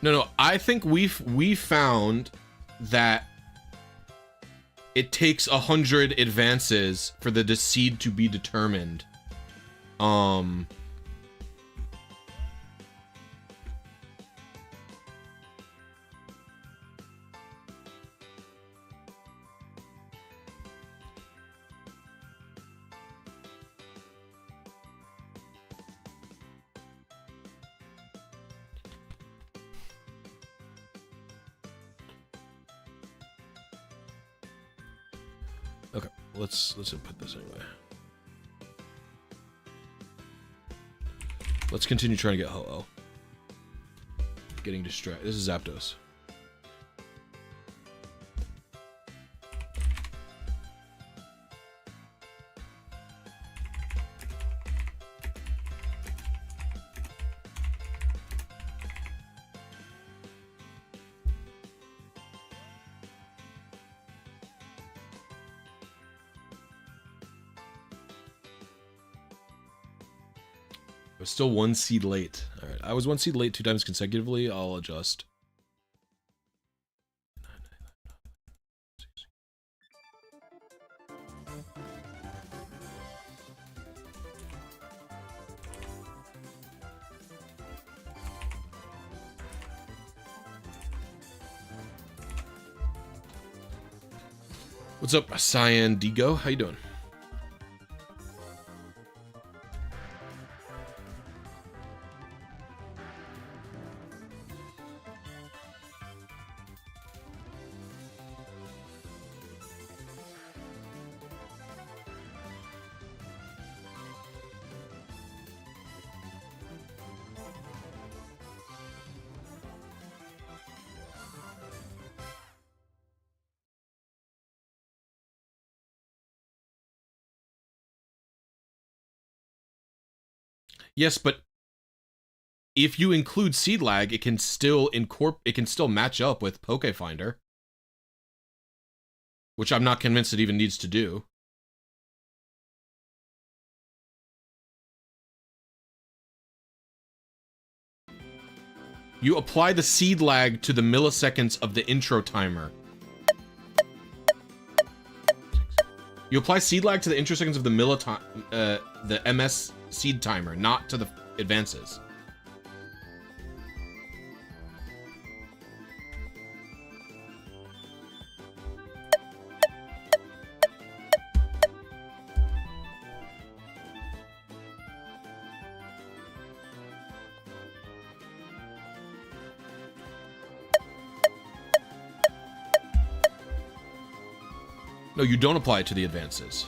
No, I think we found that it takes 100 advances for the seed to be determined. Okay, let's input this anyway. Let's continue trying to get Hooh. Getting distracted. This is Zapdos. Still 1 seed late. All right, I was 1 seed late 2 times consecutively. I'll adjust. What's up, Cyan Digo? How you doing? Yes, but if you include seed lag, it can still match up with Pokefinder, which I'm not convinced it even needs to do. You apply the seed lag to the milliseconds of the intro timer. You apply seed lag to the intro seconds of the MS seed timer, not to the advances. No, you don't apply it to the advances.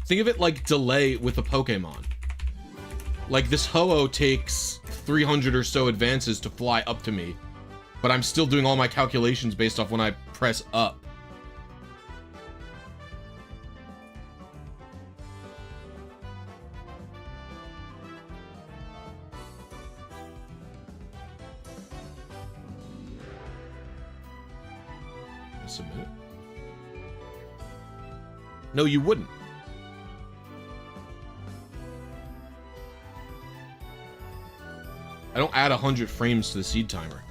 Think of it like delay with a Pokemon. Like, this Hooh takes 300 or so advances to fly up to me, but I'm still doing all my calculations based off when I press up. Submit it. No, you wouldn't. I don't add 100 frames to the seed timer.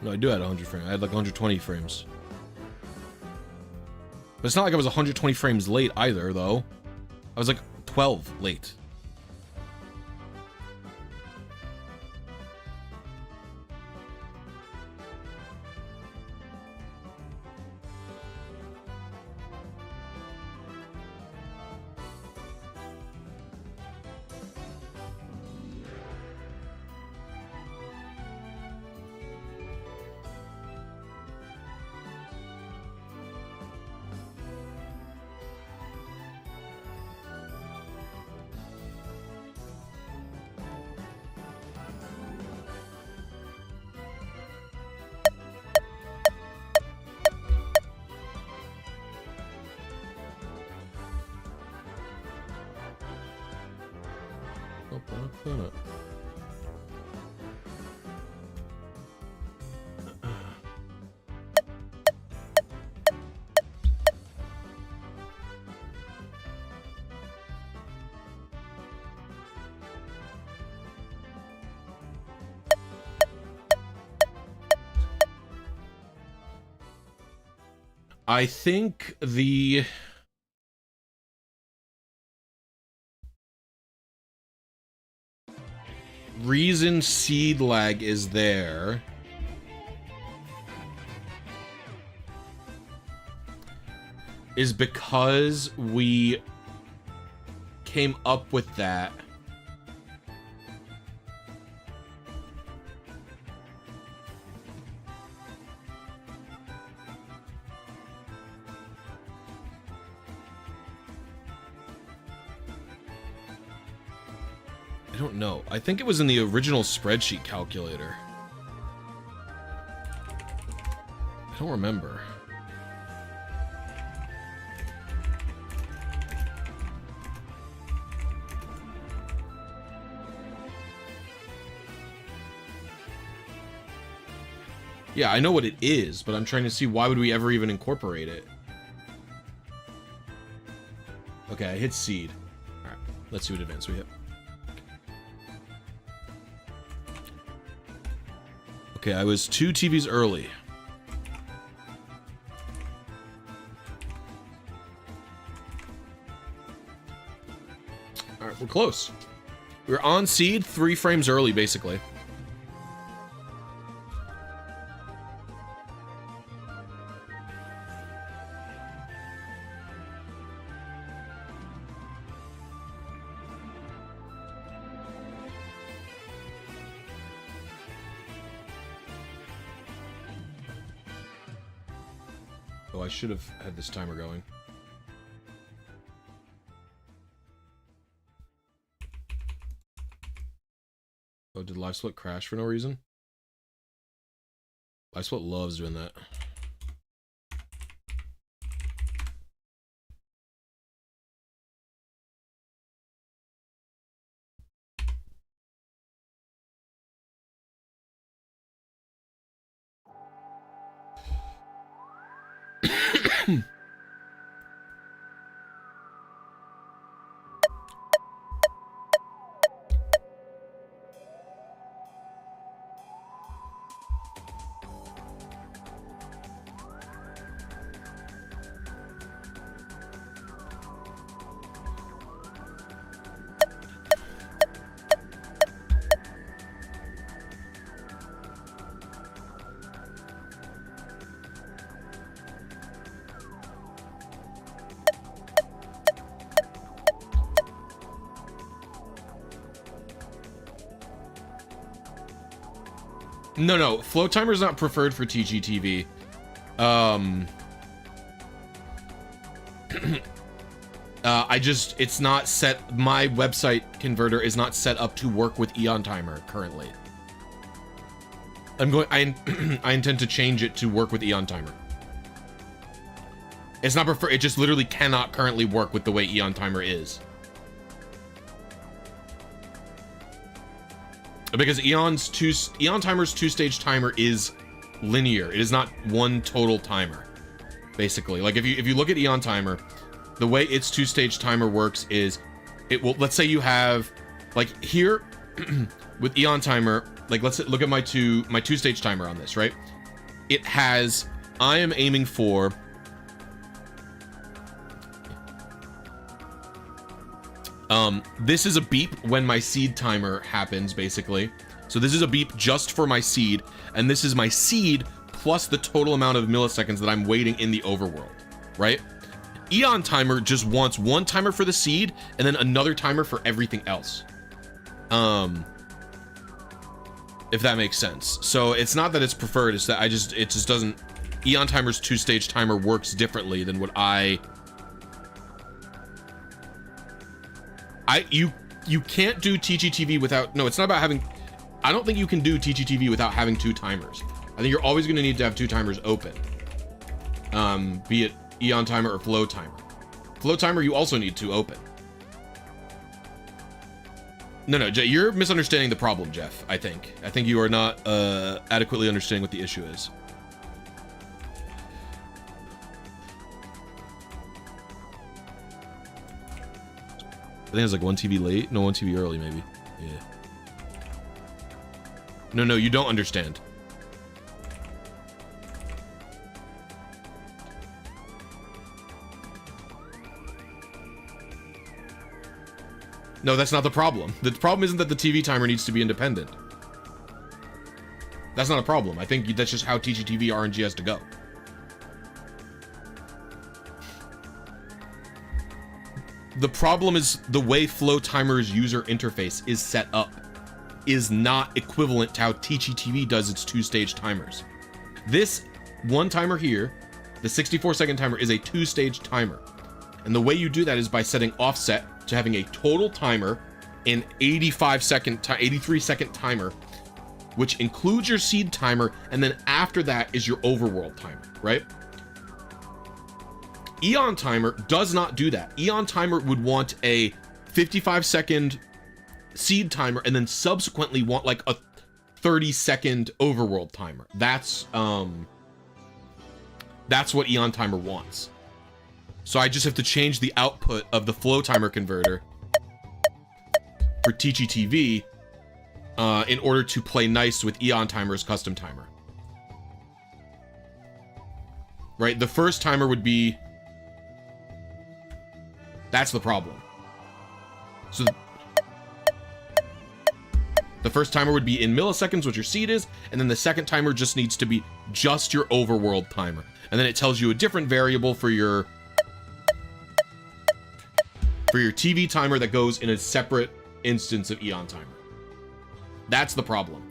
No, I do add 100 frames. I had like 120 frames. But it's not like I was 120 frames late either, though. I was like 12 late. going on? I think the reason seed lag is there is because we came up with that I don't know. I think it was in the original spreadsheet calculator. I don't remember. Yeah, I know what it is, but I'm trying to see why would we ever even incorporate it. Okay, I hit seed. Alright, let's see what advance we hit. Okay, I was 2 TVs early. Alright, we're close. We're on seed 3 frames early, basically. Oh, I should have had this timer going. Oh, did live split crash for no reason? Live split loves doing that. No, Flowtimer is not preferred for TGTV. It's not set, my website converter is not set up to work with Eon Timer currently. I intend to change it to work with Eon Timer. It's not preferred, it just literally cannot currently work with the way Eon Timer is. Because Eon Timer's 2-stage timer is linear. It is not one total timer, basically. Like if you look at Eon Timer, the way its 2-stage timer works is it will, let's say you have like here with Eon Timer, like let's look at my 2-stage timer on this, right? It has, I am aiming for this is a beep when my seed timer happens, basically. So this is a beep just for my seed, and this is my seed plus the total amount of milliseconds that I'm waiting in the overworld, right? Eon Timer just wants one timer for the seed and then another timer for everything else. If that makes sense. So it's not that it's preferred, it's that it just doesn't, Eon Timer's 2-stage timer works differently than what you can't do TGTV without, no, it's not about having, I don't think you can do TGTV without having 2 timers. I think you're always going to need to have 2 timers open. Be it Eon Timer or Flowtimer. Flowtimer you also need 2 open. No, you're misunderstanding the problem, Jeff, I think. I think you are not adequately understanding what the issue is. I think it's like 1 TV late. No, 1 TV early, maybe. Yeah. No, you don't understand. No, that's not the problem. The problem isn't that the TV timer needs to be independent. That's not a problem. I think that's just how TGTV RNG has to go. The problem is the way Flowtimer's user interface is set up is not equivalent to how TGTV does its 2-stage timers. This one timer here, the 64-second timer, is a 2-stage timer. And the way you do that is by setting offset to having a total timer, an 83-second timer, which includes your seed timer, and then after that is your overworld timer, right? Eon Timer does not do that. Eon Timer would want a 55-second seed timer and then subsequently want like a 30-second overworld timer. That's what Eon Timer wants. So I just have to change the output of the Flowtimer Converter for TGTV in order to play nice with Eon Timer's custom timer. Right? The first timer would be... That's the problem. So the first timer would be in milliseconds, what your seed is, and then the second timer just needs to be just your overworld timer. And then it tells you a different variable for your TV timer that goes in a separate instance of Eon Timer. That's the problem.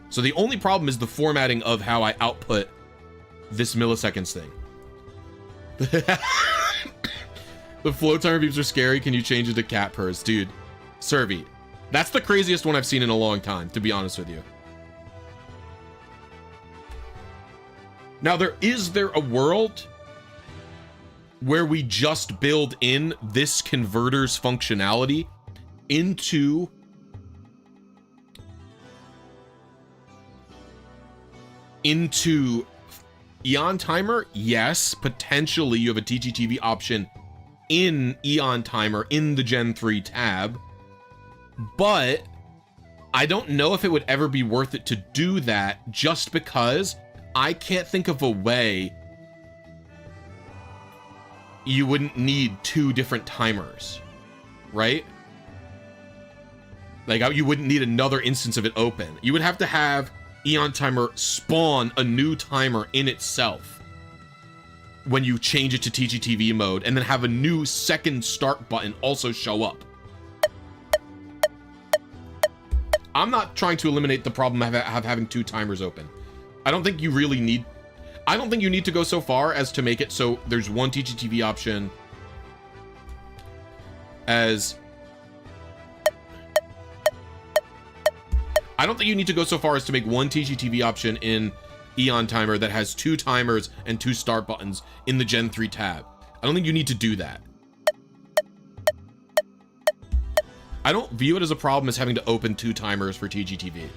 So the only problem is the formatting of how I output this milliseconds thing. The Flowtimer beeps are scary. Can you change it to cat purrs? Dude, Servy. That's the craziest one I've seen in a long time, to be honest with you. Now, is there a world where we just build in this converter's functionality into Eon Timer? Yes, potentially you have a TGTV option in Eon Timer in the Gen 3 tab, but I don't know if it would ever be worth it to do that, just because I can't think of a way you wouldn't need 2 different timers, right? Like, you wouldn't need another instance of it open. You would have to have Eon Timer spawn a new timer in itself when you change it to TGTV mode, and then have a new second start button also show up. I'm not trying to eliminate the problem of having 2 timers open. I don't think you need to go so far as to make it so there's one TGTV option as... I don't think you need to go so far as to make one TGTV option in Eon Timer that has 2 timers and 2 start buttons in the Gen 3 tab. I don't think you need to do that. I don't view it as a problem as having to open 2 timers for TGTV.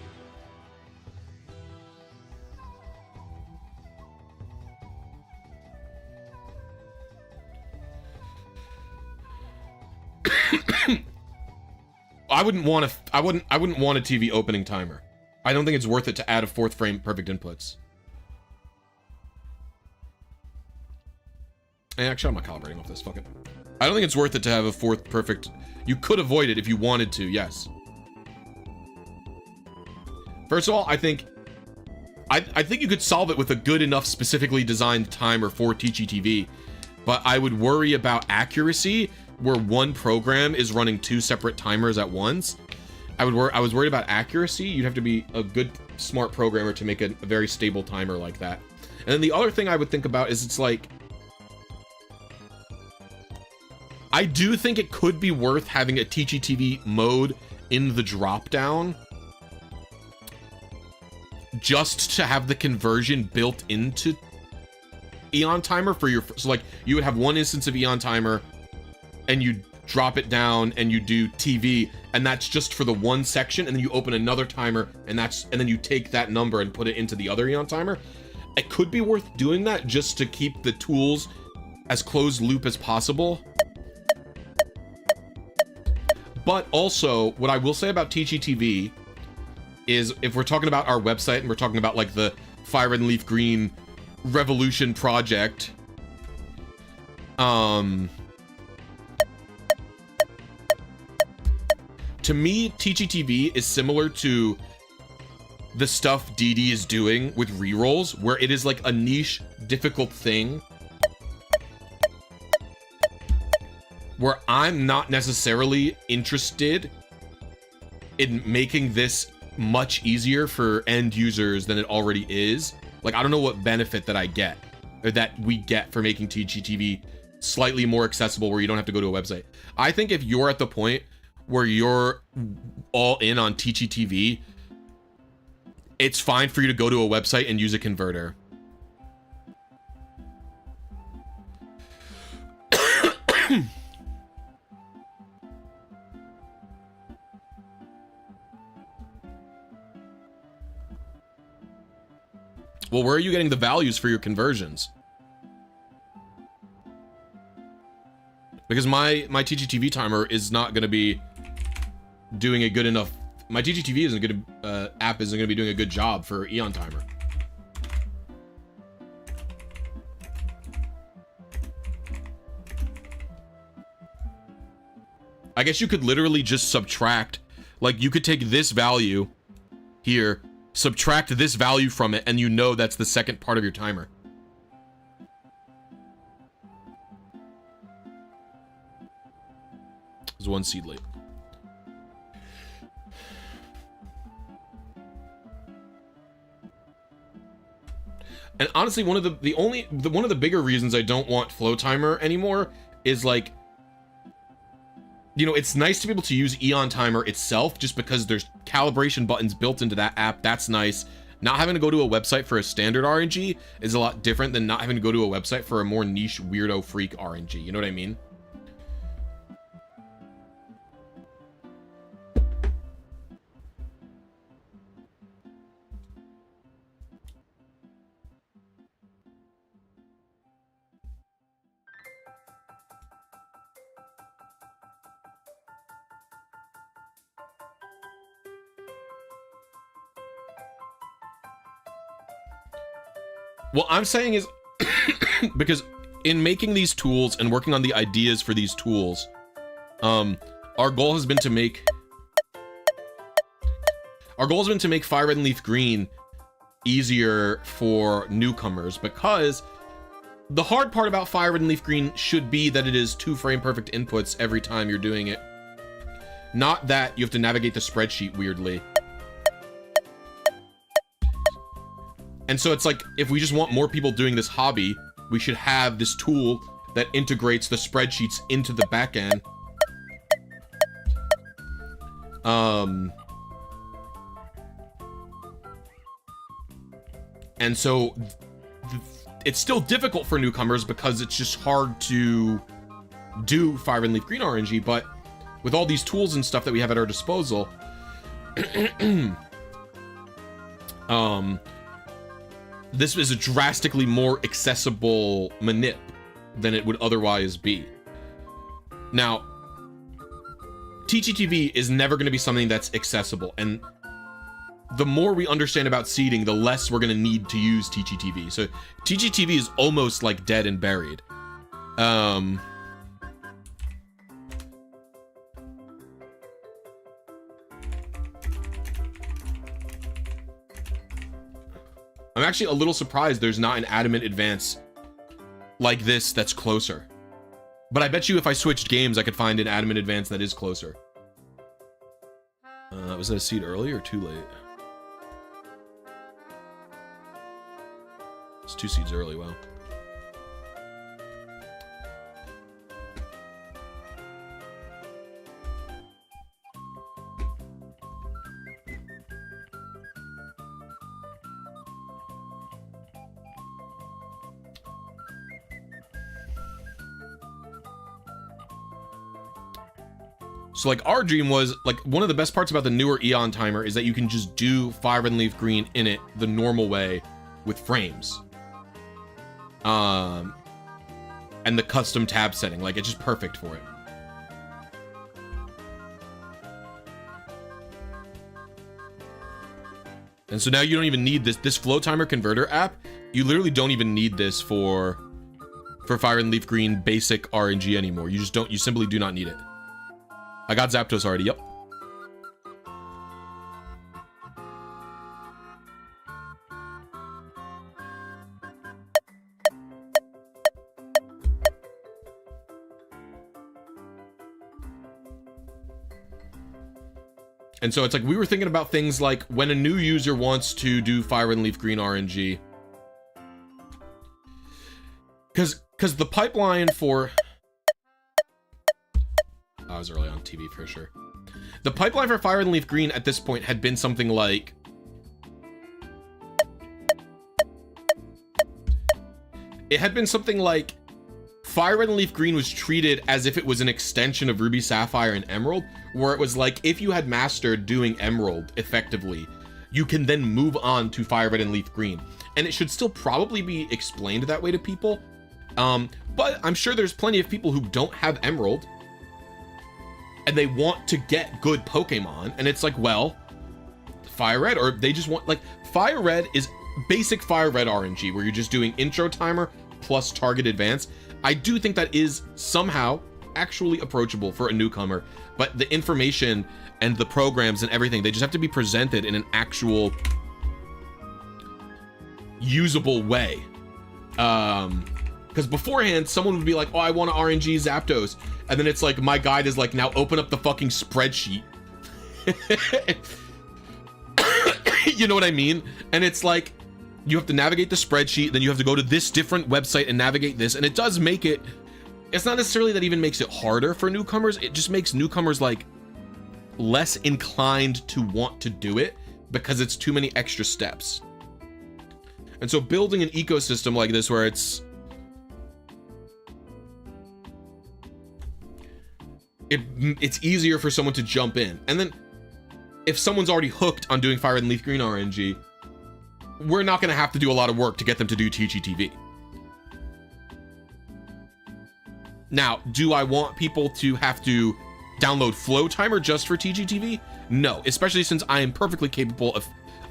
I wouldn't want a TV opening timer. I don't think it's worth it to add a 4th frame perfect inputs. Actually, I'm not calibrating off this. Fuck it. I don't think it's worth it to have a 4th perfect. You could avoid it if you wanted to, yes. First of all, I think you could solve it with a good enough specifically designed timer for TGTV, but I would worry about accuracy where one program is running 2 separate timers at once. I was worried about accuracy. You'd have to be a good, smart programmer to make a very stable timer like that. And then the other thing I would think about is it's like, I do think it could be worth having a TGTV mode in the dropdown just to have the conversion built into Eon Timer for your... So like, you would have one instance of Eon Timer and you drop it down and you do TV, and that's just for the one section, and then you open another timer, and then you take that number and put it into the other Eon timer. It could be worth doing that just to keep the tools as closed loop as possible. But also, what I will say about TGTV is, if we're talking about our website and we're talking about like the Fire Red and Leaf Green Revolution project, to me, TGTV is similar to the stuff DD is doing with rerolls, where it is like a niche, difficult thing, where I'm not necessarily interested in making this much easier for end users than it already is. Like, I don't know what benefit that I get, or that we get for making TGTV slightly more accessible, where you don't have to go to a website. I think if you're at the point where you're all in on TGTV, it's fine for you to go to a website and use a converter. Well, where are you getting the values for your conversions? Because my TGTV timer is not going to be doing a good enough. My TGTV isn't going to app isn't going to be doing a good job for Eon Timer. I guess you could literally just subtract, like you could take this value here, subtract this value from it, and you know that's the second part of your timer. There's one seed late. And honestly, one of the bigger reasons I don't want Flowtimer anymore is, like, you know, it's nice to be able to use Eon Timer itself just because there's calibration buttons built into that app. That's nice. Not having to go to a website for a standard RNG is a lot different than not having to go to a website for a more niche, weirdo freak RNG. You know what I mean? What I'm saying is, because in making these tools and working on the ideas for these tools, our goal has been to make Fire Red and Leaf Green easier for newcomers, because the hard part about Fire Red and Leaf Green should be that it is 2 frame perfect inputs every time you're doing it. Not that you have to navigate the spreadsheet weirdly. And so it's like, if we just want more people doing this hobby, we should have this tool that integrates the spreadsheets into the backend. And so it's still difficult for newcomers because it's just hard to do Fire and Leaf Green RNG, but with all these tools and stuff that we have at our disposal, this is a drastically more accessible manip than it would otherwise be. Now, TGTV is never going to be something that's accessible, and the more we understand about seeding, the less we're going to need to use TGTV. So TGTV is almost like dead and buried. I'm actually a little surprised there's not an Adamant Advance like this that's closer. But I bet you if I switched games, I could find an Adamant Advance that is closer. Was that a seed early or too late? It's 2 seeds early, wow. So like our dream was like one of the best parts about the newer Eon Timer is that you can just do Fire Red and Leaf Green in it the normal way with frames. And the custom tab setting, like it's just perfect for it. And so now you don't even need this Flowtimer Converter app. You literally don't even need this for Fire and Leaf Green basic RNG anymore. You simply do not need it. I got Zapdos already, yep. And so it's like we were thinking about things like when a new user wants to do Fire and Leaf Green RNG. Because the pipeline for... I was early on TV for sure. The pipeline for Fire and Leaf Green at this point had been something like... It had been something like Fire Red and Leaf Green was treated as if it was an extension of Ruby, Sapphire, and Emerald, where it was like, if you had mastered doing Emerald effectively, you can then move on to Fire Red and Leaf Green. And it should still probably be explained that way to people. But I'm sure there's plenty of people who don't have Emerald, and they want to get good Pokemon, and it's like, well, Fire Red, or they just want, like, Fire Red is basic Fire Red RNG, where you're just doing intro timer plus target advance. I do think that is somehow actually approachable for a newcomer, but the information and the programs and everything, they just have to be presented in an actual usable way. Because beforehand, someone would be like, oh, I want to RNG Zapdos. And then it's like, my guide is like, now open up the fucking spreadsheet. You know what I mean? And it's like, you have to navigate the spreadsheet, then you have to go to this different website and navigate this. And it does make it, it's not necessarily that even makes it harder for newcomers. It just makes newcomers like less inclined to want to do it because it's too many extra steps. And so building an ecosystem like this where it's easier for someone to jump in. And then if someone's already hooked on doing Fire and Leaf Green RNG, we're not going to have to do a lot of work to get them to do TGTV. Now, do I want people to have to download Flowtimer just for TGTV? No, especially since I am perfectly capable of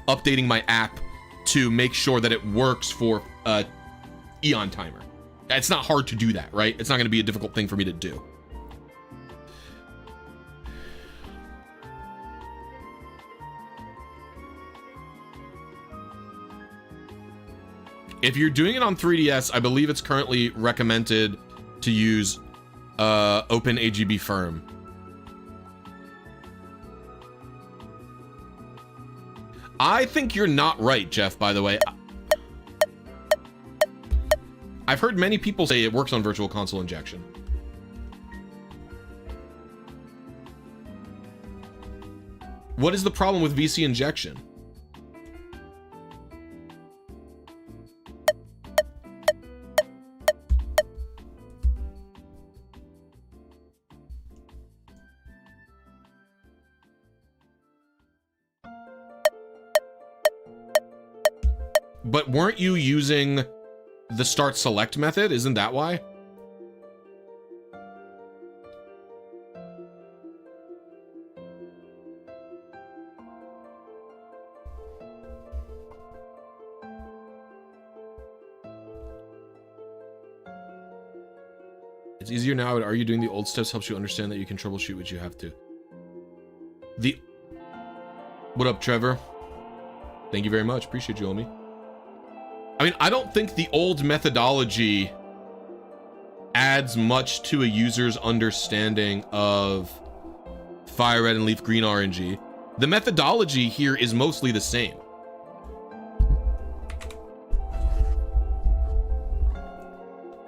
updating my app to make sure that it works for Eon Timer. It's not hard to do that, right? It's not going to be a difficult thing for me to do. If you're doing it on 3DS, I believe it's currently recommended to use OpenAGB Firm. I think you're not right, Jeff, by the way. I've heard many people say it works on Virtual Console Injection. What is the problem with VC injection? But weren't you using the start select method? Isn't that why? It's easier now, but are you doing the old steps helps you understand that you can troubleshoot what you have to? What up, Trevor? Thank you very much. Appreciate you, homie. I mean, I don't think the old methodology adds much to a user's understanding of Fire Red and Leaf Green RNG. The methodology here is mostly the same.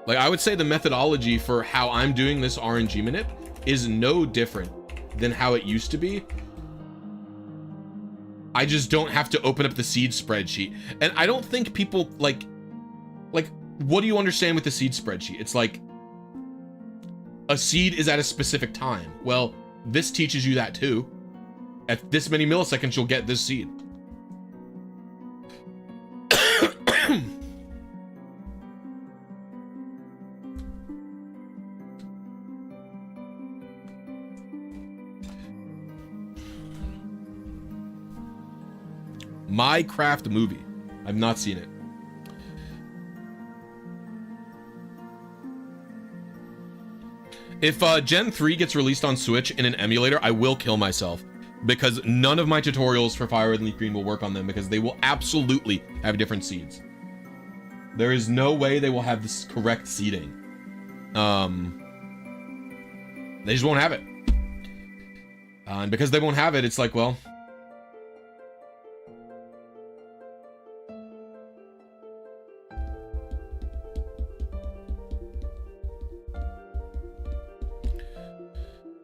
Like, I would say the methodology for how I'm doing this RNG manip is no different than how it used to be. I just don't have to open up the seed spreadsheet. And I don't think people like, what do you understand with the seed spreadsheet? It's like a seed is at a specific time. Well, this teaches you that too. At this many milliseconds, you'll get this seed. Minecraft movie. I've not seen it. If Gen 3 gets released on Switch in an emulator, I will kill myself, because none of my tutorials for Fire Red and Leaf Green will work on them, because they will absolutely have different seeds. There is no way they will have this correct seeding. They just won't have it. And because they won't have it, it's like, well...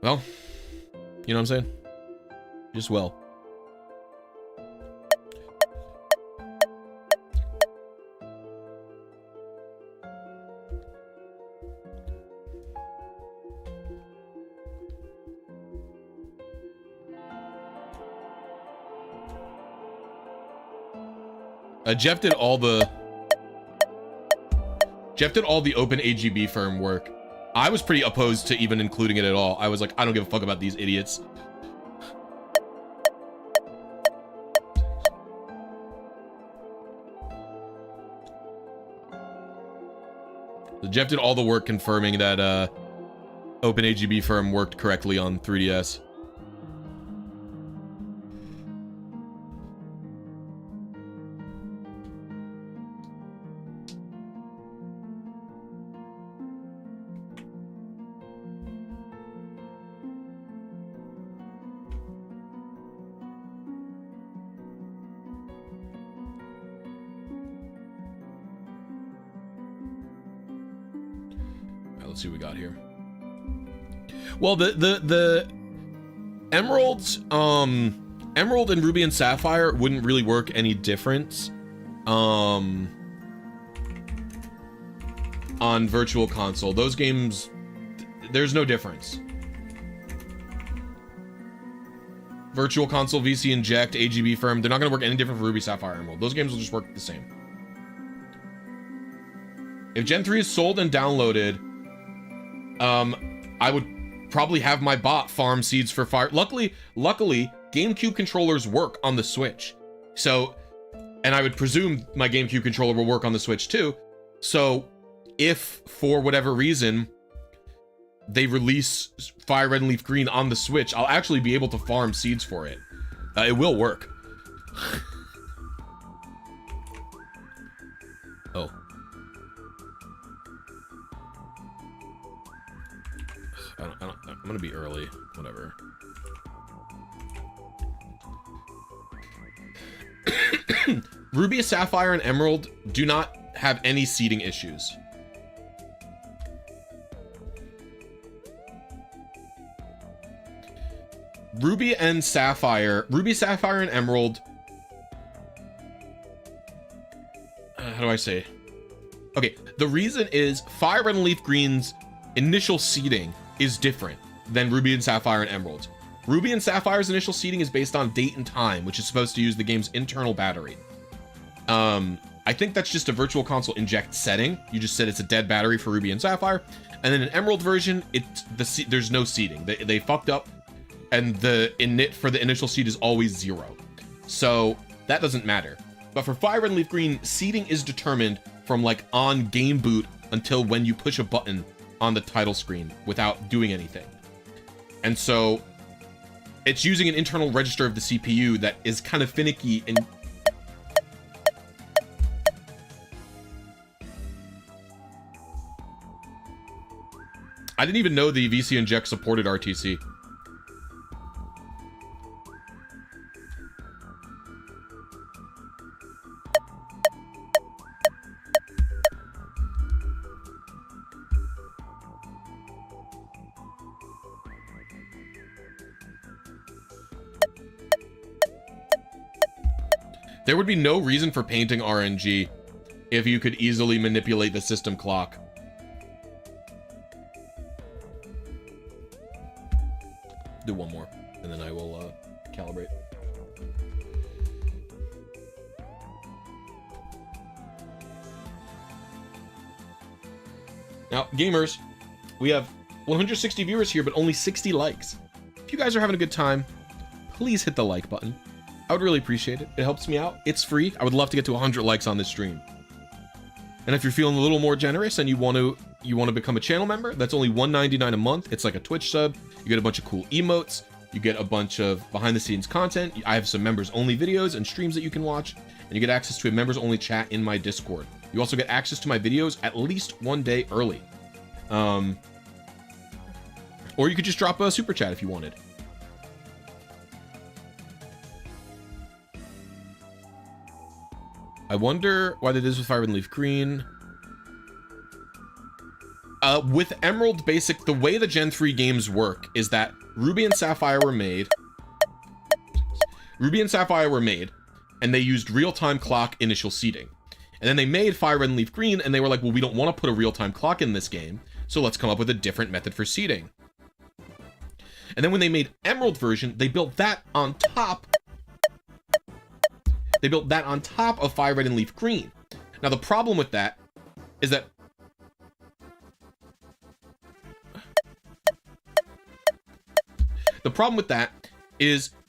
Well, you know what I'm saying? Just well. Jeff did all the open AGB firm work. I was pretty opposed to even including it at all. I was like, I don't give a fuck about these idiots. So Jeff did all the work confirming that OpenAGB firm worked correctly on 3DS. Let's see what we got here. Well, the emeralds, emerald and ruby and sapphire wouldn't really work any difference on virtual console. Those games, there's no difference. Virtual console, VC inject, AGB firm, they're not going to work any different for ruby, sapphire, emerald. Those games will just work the same. If Gen 3 is sold and downloaded, I would probably have my bot farm seeds for fire. Luckily, GameCube controllers work on the Switch. So, and I would presume my GameCube controller will work on the Switch too. So, if for whatever reason they release Fire Red and Leaf Green on the Switch, I'll actually be able to farm seeds for it. It will work. Oh. I'm gonna be early, whatever. Ruby, Sapphire, and Emerald do not have any seeding issues. Ruby, Sapphire, and Emerald. How do I say? Okay, the reason is Fire Red and Leaf Green's initial seeding is different than Ruby and Sapphire and Emerald. Ruby and Sapphire's initial seeding is based on date and time, which is supposed to use the game's internal battery. I think that's just a virtual console inject setting. You just said it's a dead battery for Ruby and Sapphire, and then in Emerald version, there's no seeding. They fucked up, and the init for the initial seed is always 0. So that doesn't matter. But for Fire Red and Leaf Green, seeding is determined from like on game boot until when you push a button on the title screen without doing anything. And so it's using an internal register of the CPU that is kind of finicky and I didn't even know the VC Inject supported RTC. There would be no reason for painting RNG if you could easily manipulate the system clock. do one more, and then I will calibrate. Now, gamers, we have 160 viewers here, but only 60 likes. If you guys are having a good time, please hit the like button. I would really appreciate it. It helps me out. It's free. I would love to get to 100 likes on this stream. And if you're feeling a little more generous and you want to become a channel member, that's only $1.99 a month. It's like a Twitch sub. You get a bunch of cool emotes. You get a bunch of behind the scenes content. I have some members only videos and streams that you can watch, and you get access to a members only chat in my Discord. You also get access to my videos at least one day early. Or you could just drop a super chat if you wanted. I wonder why they did this with Fire and Leaf Green. With Emerald Basic, the way the Gen 3 games work is that Ruby and Sapphire were made. And they used real-time clock initial seeding. And then they made Fire and Leaf Green, and they were like, well, we don't want to put a real-time clock in this game, so let's come up with a different method for seeding. And then when they made Emerald version, they built that on top. They built that on top of Fire Red and Leaf Green. Now the problem with that is that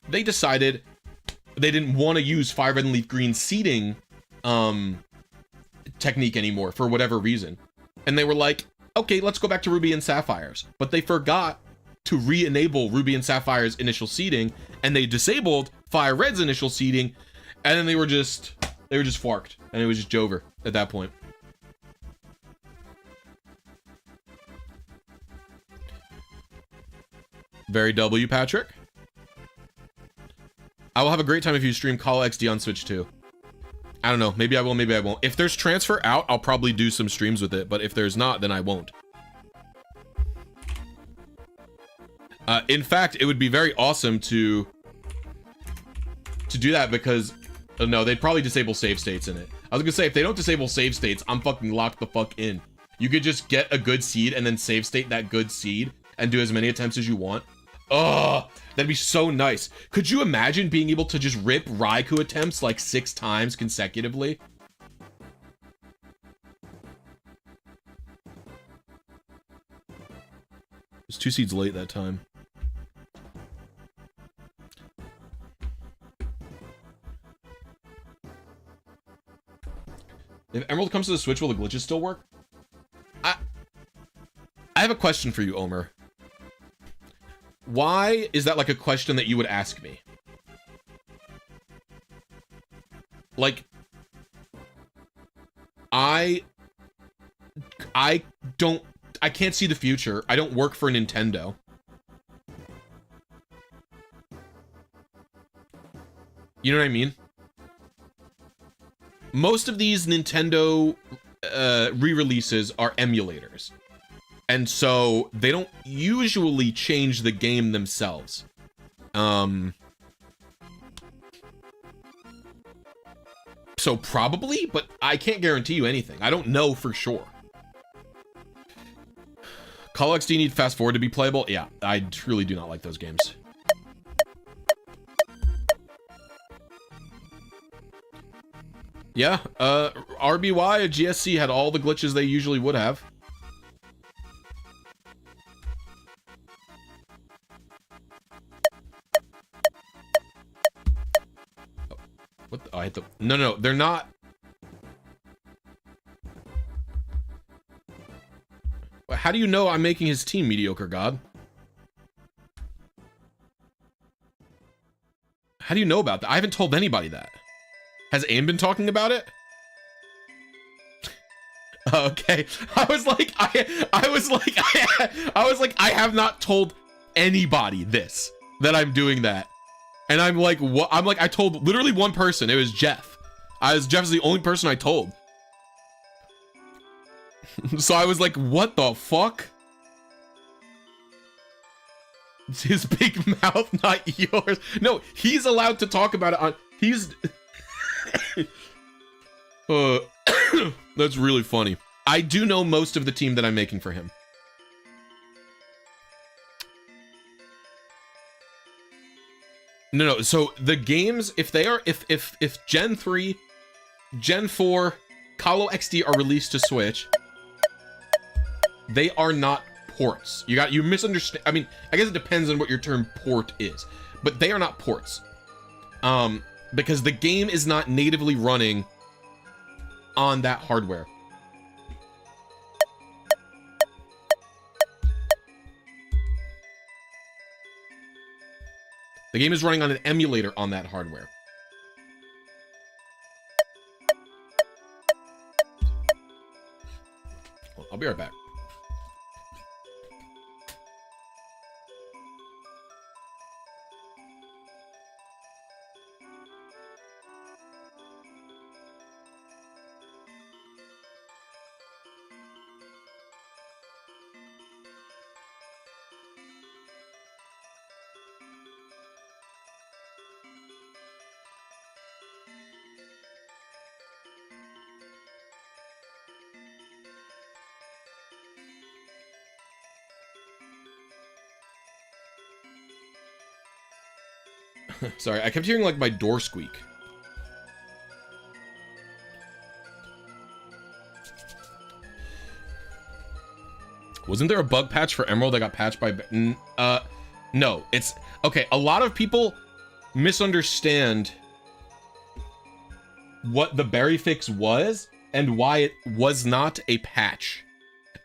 they decided they didn't want to use Fire Red and Leaf Green seeding technique anymore for whatever reason. And they were like, okay, let's go back to Ruby and Sapphire's. But they forgot to re-enable Ruby and Sapphire's initial seeding, and they disabled Fire Red's initial seeding, and then they were just farked, and it was just Jover at that point. Very W, Patrick. I will have a great time if you stream Colo XD on Switch too. I don't know, maybe I will, maybe I won't. If there's transfer out, I'll probably do some streams with it, but if there's not, then I won't. In fact, it would be very awesome to do that because, no, they'd probably disable save states in it. I was gonna say, if they don't disable save states, I'm fucking locked the fuck in. You could just get a good seed and then save state that good seed and do as many attempts as you want. Oh, that'd be so nice. Could you imagine being able to just rip Raikou attempts like 6 times consecutively? It was 2 seeds late that time. If Emerald comes to the Switch, will the glitches still work? I have a question for you, Omer. Why is that like a question that you would ask me? Like, I can't see the future. I don't work for Nintendo. You know what I mean? Most of these Nintendo re-releases are emulators. And so they don't usually change the game themselves. So probably, but I can't guarantee you anything. I don't know for sure. Colo XD need fast forward to be playable? Yeah, I truly do not like those games. Yeah, RBY and GSC had all the glitches they usually would have. What the, oh, I hit the, no, they're not. How do you know I'm making his team mediocre, God? How do you know about that? I haven't told anybody that. Has AIM been talking about it? Okay. I was like, I have not told anybody this, that I'm doing that. And I'm like, what? I'm like, I told literally one person. It was Jeff. Jeff's the only person I told. So I was like, what the fuck? It's his big mouth, not yours. No, he's allowed to talk about it on, he's... That's really funny. I do know most of the team that I'm making for him. No. So the games, if they are, if Gen 3, Gen 4, Colo XD are released to Switch, they are not ports. You misunderstand. I mean, I guess it depends on what your term port is, but they are not ports. Because the game is not natively running on that hardware. The game is running on an emulator on that hardware. Well, I'll be right back. Sorry, I kept hearing like my door squeak. Wasn't there a bug patch for Emerald that got patched by... no, it's... Okay, a lot of people misunderstand what the berry fix was and why it was not a patch.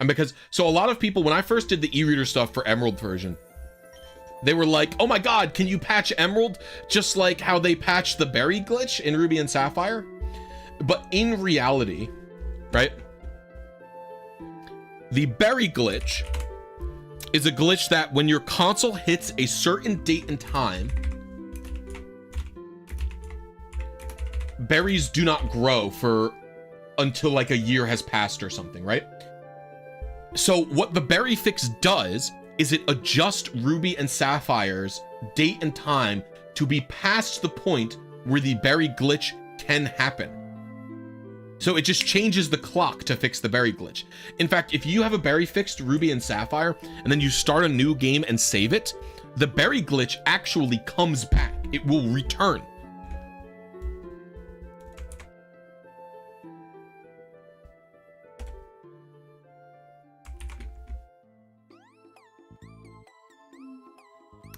And because... So a lot of people, when I first did the e-reader stuff for Emerald version, they were like, oh my god, can you patch Emerald just like how they patched the berry glitch in Ruby and Sapphire? But in reality, right? The berry glitch is a glitch that when your console hits a certain date and time, berries do not grow for until like a year has passed or something, right? So what the berry fix does is it adjusts Ruby and Sapphire's date and time to be past the point where the berry glitch can happen. So it just changes the clock to fix the berry glitch. In fact, if you have a berry fixed Ruby and Sapphire, and then you start a new game and save it, the berry glitch actually comes back. It will return.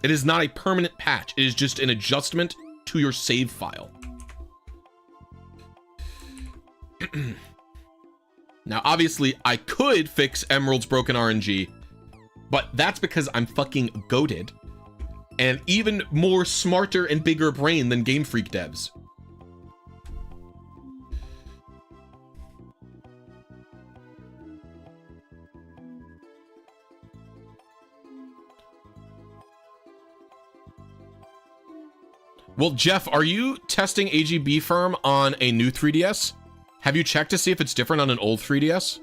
It is not a permanent patch. It is just an adjustment to your save file. Now, obviously, I could fix Emerald's broken RNG, but that's because I'm fucking goated and even more smarter and bigger brain than Game Freak devs. Well, Jeff, are you testing AGB Firm on a new 3DS? Have you checked to see if it's different on an old 3DS?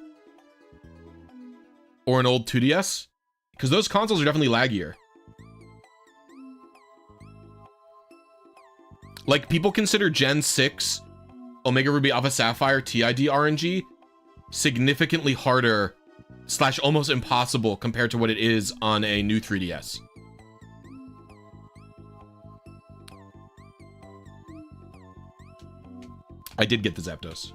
Or an old 2DS? Because those consoles are definitely laggier. Like, people consider Gen 6 Omega Ruby Alpha Sapphire TID RNG significantly harder / almost impossible compared to what it is on a new 3DS. I did get the Zapdos.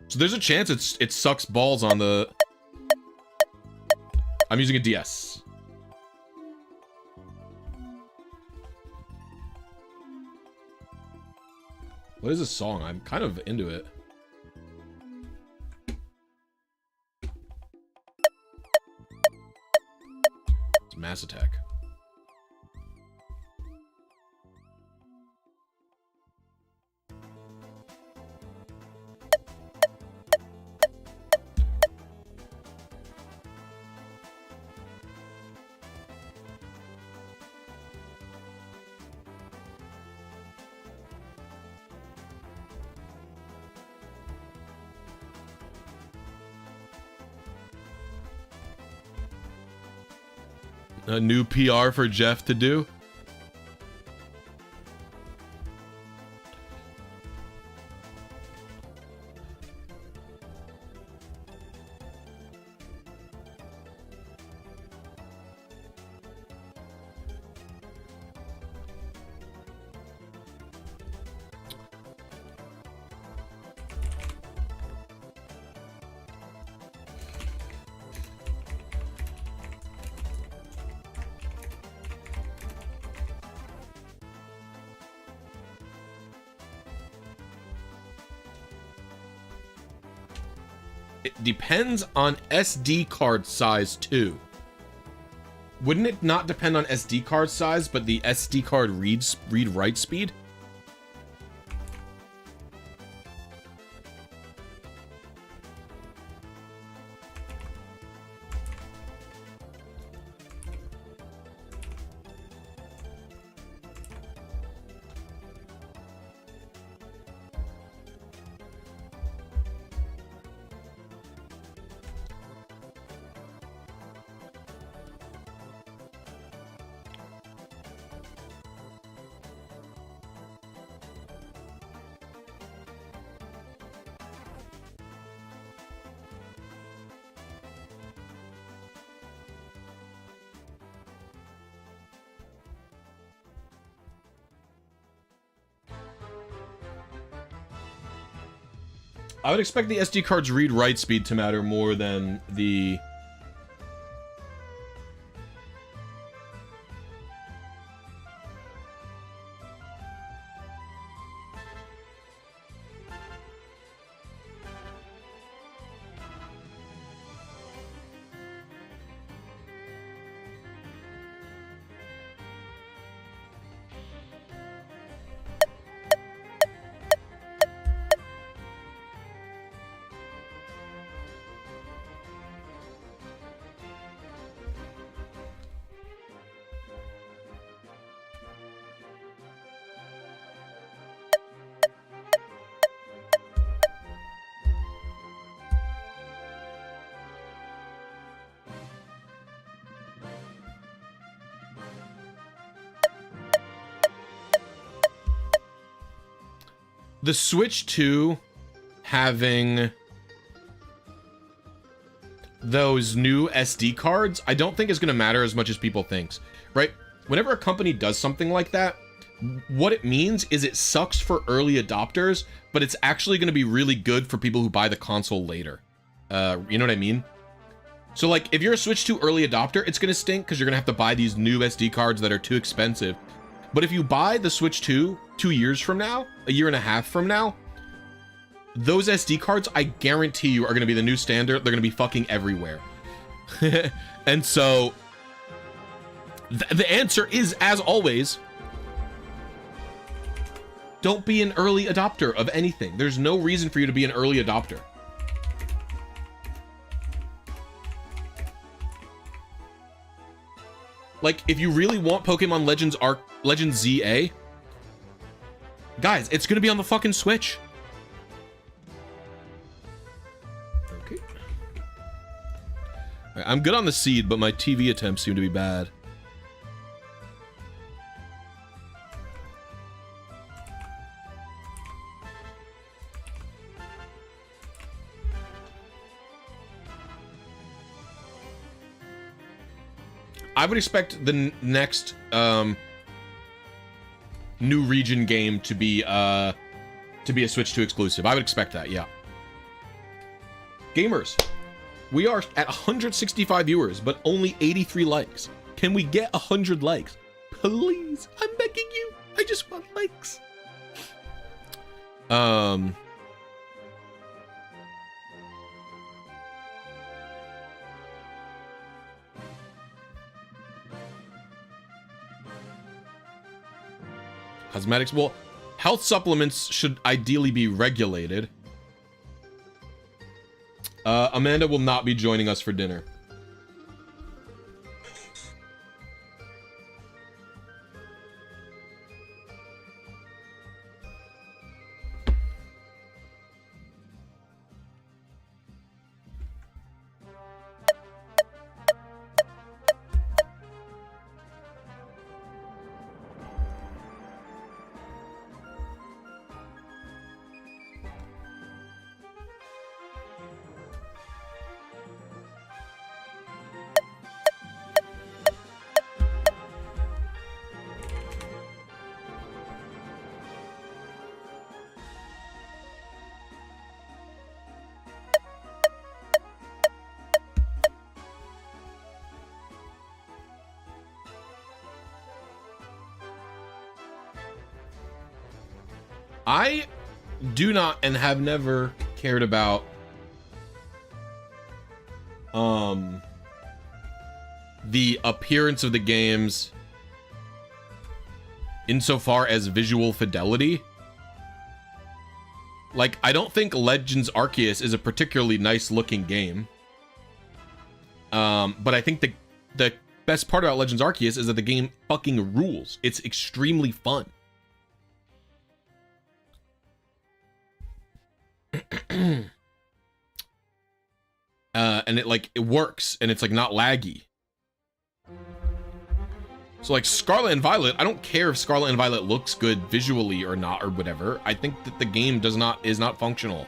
So there's a chance it sucks balls on the... I'm using a DS. What is this song? I'm kind of into it. It's Mass Attack. A new PR for Jeff to do. It depends on SD card size too. Wouldn't it not depend on SD card size, but the SD card read-write speed? I would expect the SD card's read-write speed to matter more than the... The Switch 2 having those new SD cards, I don't think is going to matter as much as people think, right? Whenever a company does something like that, what it means is it sucks for early adopters, but it's actually going to be really good for people who buy the console later. You know what I mean? So like, if you're a Switch 2 early adopter, it's going to stink because you're going to have to buy these new SD cards that are too expensive. But if you buy the Switch 2 2 years from now, a year and a half from now, those SD cards, I guarantee you, are going to be the new standard. They're going to be fucking everywhere. And so, the answer is, as always, don't be an early adopter of anything. There's no reason for you to be an early adopter. Like, if you really want Pokemon Legends ZA, guys, it's gonna be on the fucking Switch. Okay. All right, I'm good on the seed, but my TV attempts seem to be bad. I would expect the next new region game to be a Switch 2 exclusive. I would expect that, yeah. Gamers, we are at 165 viewers, but only 83 likes. Can we get 100 likes? Please, I'm begging you. I just want likes. Cosmetics, well, health supplements should ideally be regulated. Amanda will not be joining us for dinner. I do not and have never cared about the appearance of the games insofar as visual fidelity. Like, I don't think Legends Arceus is a particularly nice looking game. But I think the best part about Legends Arceus is that the game fucking rules. It's extremely fun. And it works, and it's like not laggy. So like Scarlet and Violet, I don't care if Scarlet and Violet looks good visually or not or whatever. I think that the game is not functional.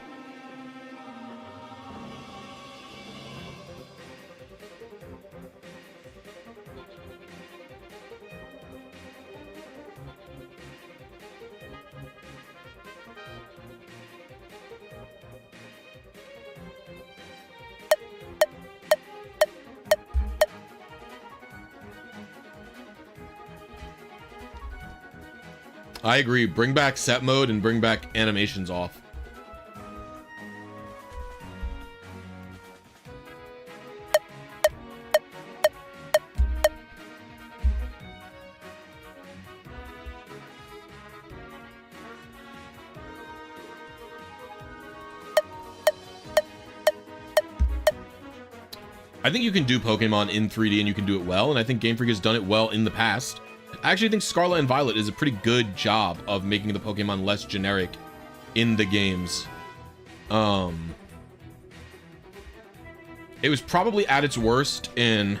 I agree. Bring back set mode and bring back animations off. I think you can do Pokemon in 3D and you can do it well, and I think Game Freak has done it well in the past. I actually think Scarlet and Violet is a pretty good job of making the Pokemon less generic in the games. It was probably at its worst in...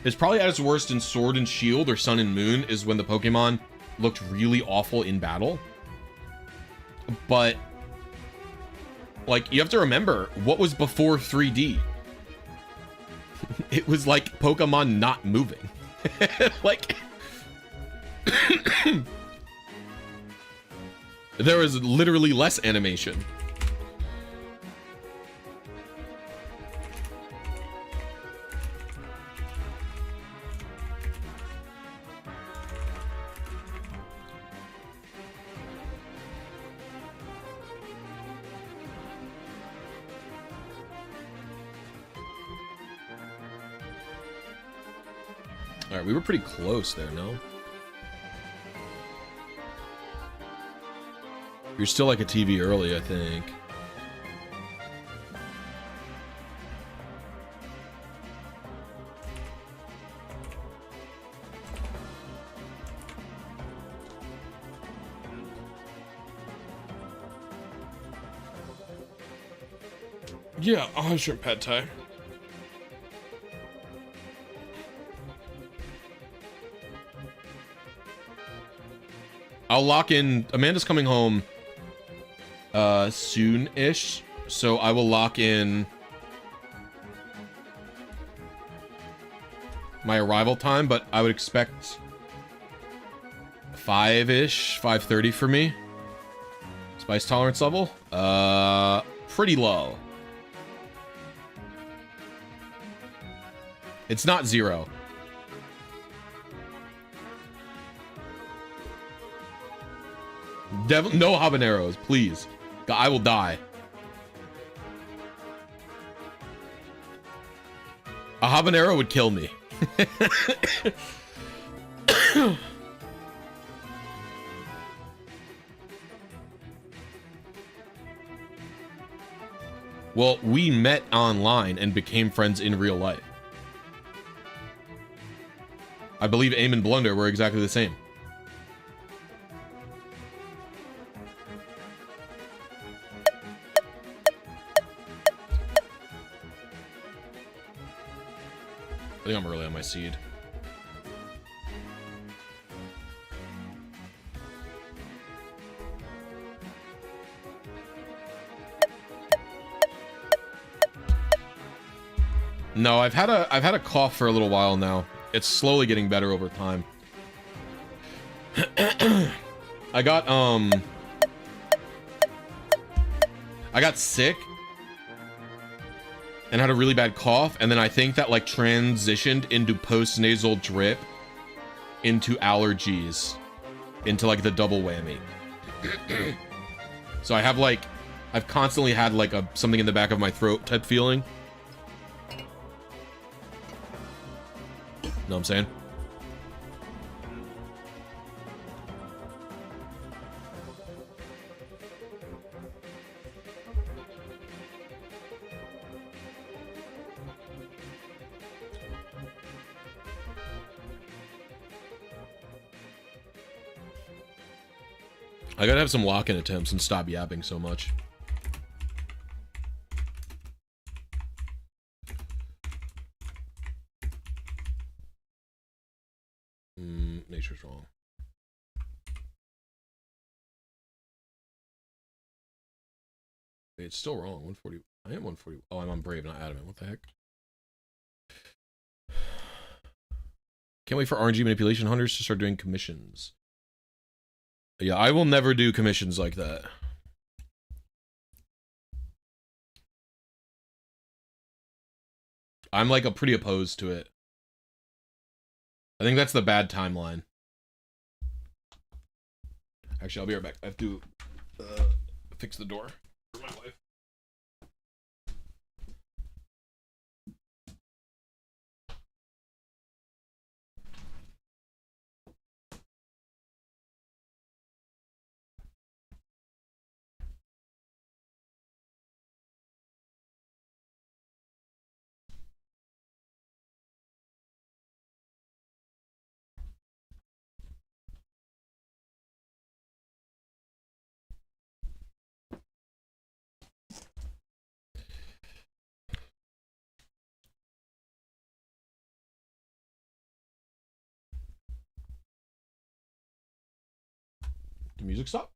It's probably at its worst in Sword and Shield or Sun and Moon is when the Pokemon looked really awful in battle. But, like, you have to remember, what was before 3D? It was like Pokemon not moving. Like there was literally less animation. All right, we were pretty close there, no? You're still like a TV early, I think. Yeah, I'll have shrimp pad thai. I'll lock in. Amanda's coming home soon-ish, so I will lock in my arrival time, but I would expect 5-ish, 5:30 for me. Spice tolerance level? Pretty low. It's not 0. No habaneros, please. I will die. A habanero would kill me. Well, we met online and became friends in real life. I believe Aim and Blunder were exactly the same. I think I'm early on my seed. No, I've had a cough for a little while now. It's slowly getting better over time. I got sick and had a really bad cough, and then I think that like transitioned into post-nasal drip into allergies, into like the double whammy. So I have like, I've constantly had like something in the back of my throat type feeling. what I'm saying? I gotta have some lock-in attempts and stop yapping so much. Nature's wrong. Wait, it's still wrong. 140. I am 140. Oh, I'm on Brave, not Adamant. What the heck? Can't wait for RNG manipulation hunters to start doing commissions. Yeah, I will never do commissions like that. I'm like pretty opposed to it. I think that's the bad timeline. Actually, I'll be right back. I have to fix the door for my wife. The music stop.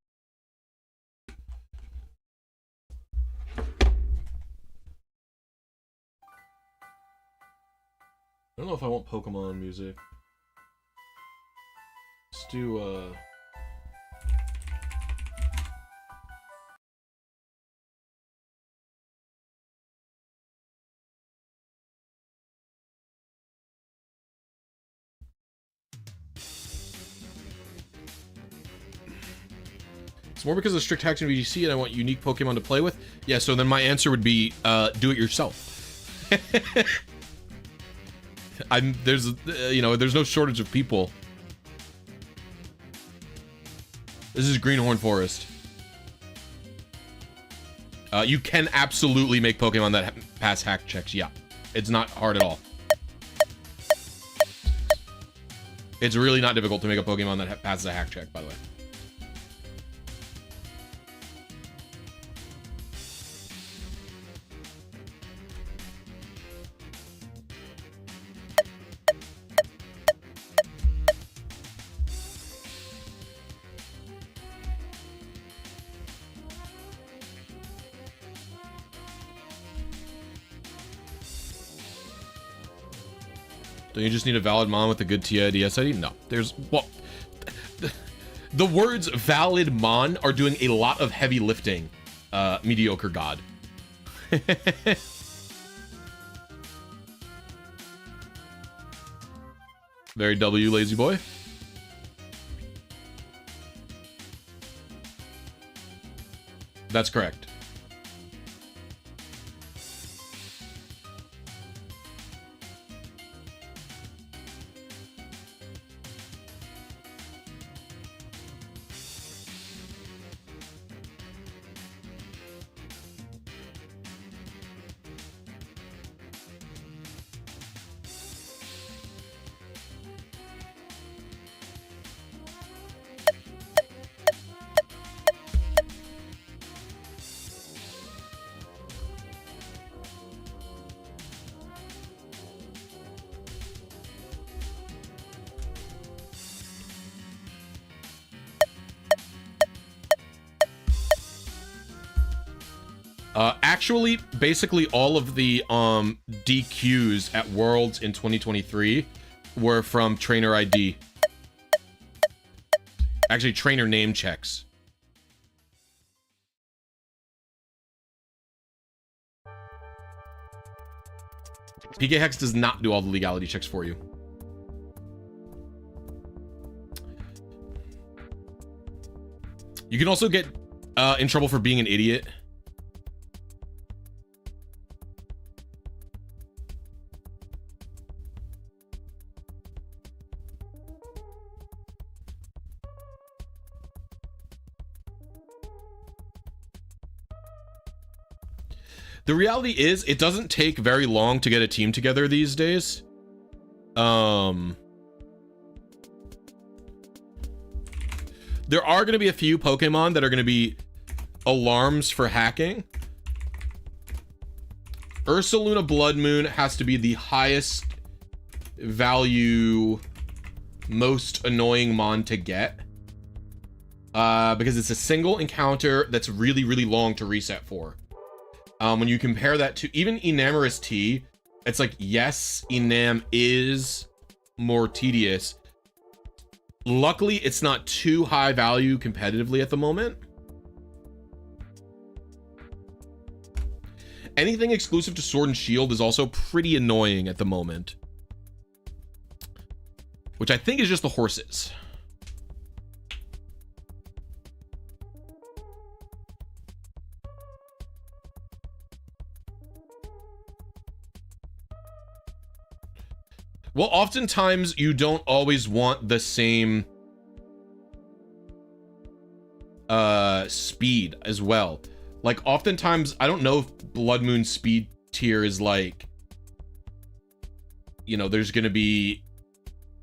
I don't know if I want Pokemon music. Let's do it's more because of strict hacks in VGC and I want unique Pokemon to play with. Yeah, so then my answer would be do it yourself. There's you know, there's no shortage of people. This is Greenhorn Forest. You can absolutely make Pokemon that pass hack checks. Yeah, it's not hard at all. It's really not difficult to make a Pokemon that passes a hack check, by the way. Don't you just need a valid mon with a good TIDS ID? No. There's, well, the words valid mon are doing a lot of heavy lifting, mediocre god. Very W, lazy boy. That's correct. Actually, basically all of the DQs at Worlds in 2023 were from trainer ID. Actually, trainer name checks. PK Hex does not do all the legality checks for you. You can also get in trouble for being an idiot. The reality is, it doesn't take very long to get a team together these days. There are going to be a few Pokemon that are going to be alarms for hacking. Ursaluna Blood Moon has to be the highest value, most annoying mon to get. Because it's a single encounter that's really, really long to reset for. When you compare that to even Enamorous Tea, it's like, yes, Enam is more tedious. Luckily, it's not too high value competitively at the moment. Anything exclusive to Sword and Shield is also pretty annoying at the moment. Which I think is just the horses. Well, oftentimes you don't always want the same speed as well. Like, oftentimes, I don't know if Blood Moon speed tier is like, you know, there's gonna be,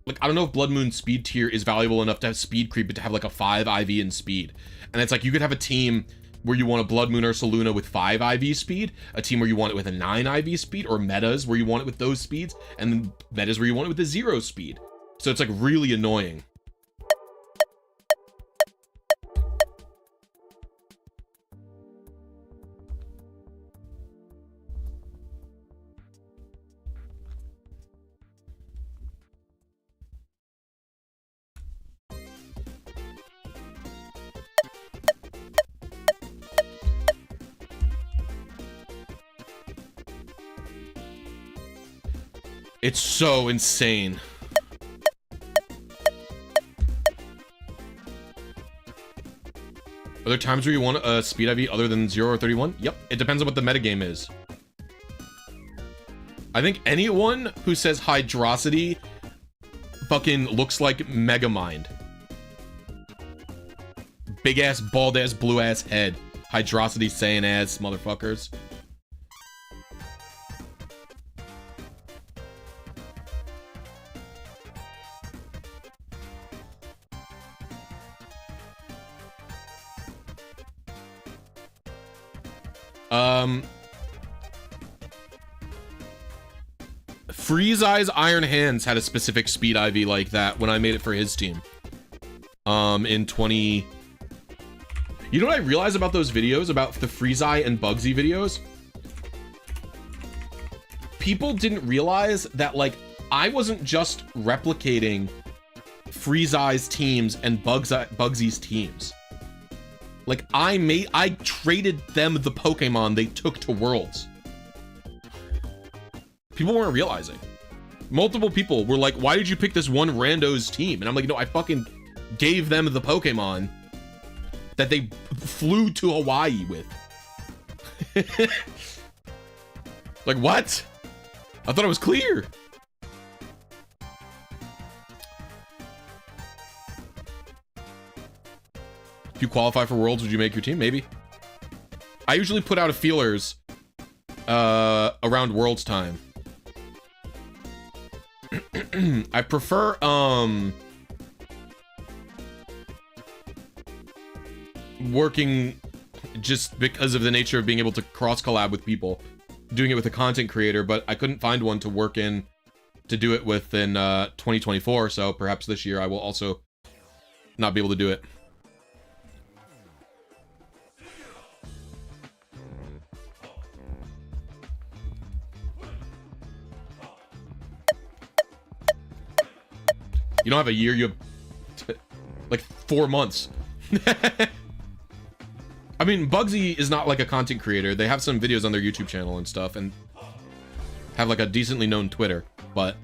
like, I don't know if Blood Moon speed tier is valuable enough to have speed creep, but to have like a 5 IV in speed. And it's like, you could have a team where you want a Blood Moon Ursaluna with 5 IV speed, a team where you want it with a 9 IV speed, or metas where you want it with those speeds, and then metas where you want it with the 0 speed. So it's like really annoying. It's so insane. Are there times where you want a speed IV other than 0 or 31? Yep, it depends on what the metagame is. I think anyone who says Hydrosity fucking looks like Megamind. Big ass, bald ass, blue ass head. Hydrosity saying ass motherfuckers. Freeze Eye's Iron Hands had a specific speed IV like that when I made it for his team. In 20... You know what I realized about those videos, about the Freeze Eye and Bugsy videos? People didn't realize that, like, I wasn't just replicating Freeze Eye's teams and Bugsy's teams. Like, I traded them the Pokemon they took to Worlds. People weren't realizing. Multiple people were like, why did you pick this one rando's team? And I'm like, no, I fucking gave them the Pokemon that they flew to Hawaii with. Like, what? I thought it was clear. If you qualify for Worlds, would you make your team? Maybe. I usually put out a feelers around Worlds time. I prefer working just because of the nature of being able to cross collab with people, doing it with a content creator, but I couldn't find one to work in to do it with in 2024, so perhaps this year I will also not be able to do it. You don't have a year, you have like 4 months. I mean, Bugsy is not like a content creator. They have some videos on their YouTube channel and stuff and have like a decently known Twitter, but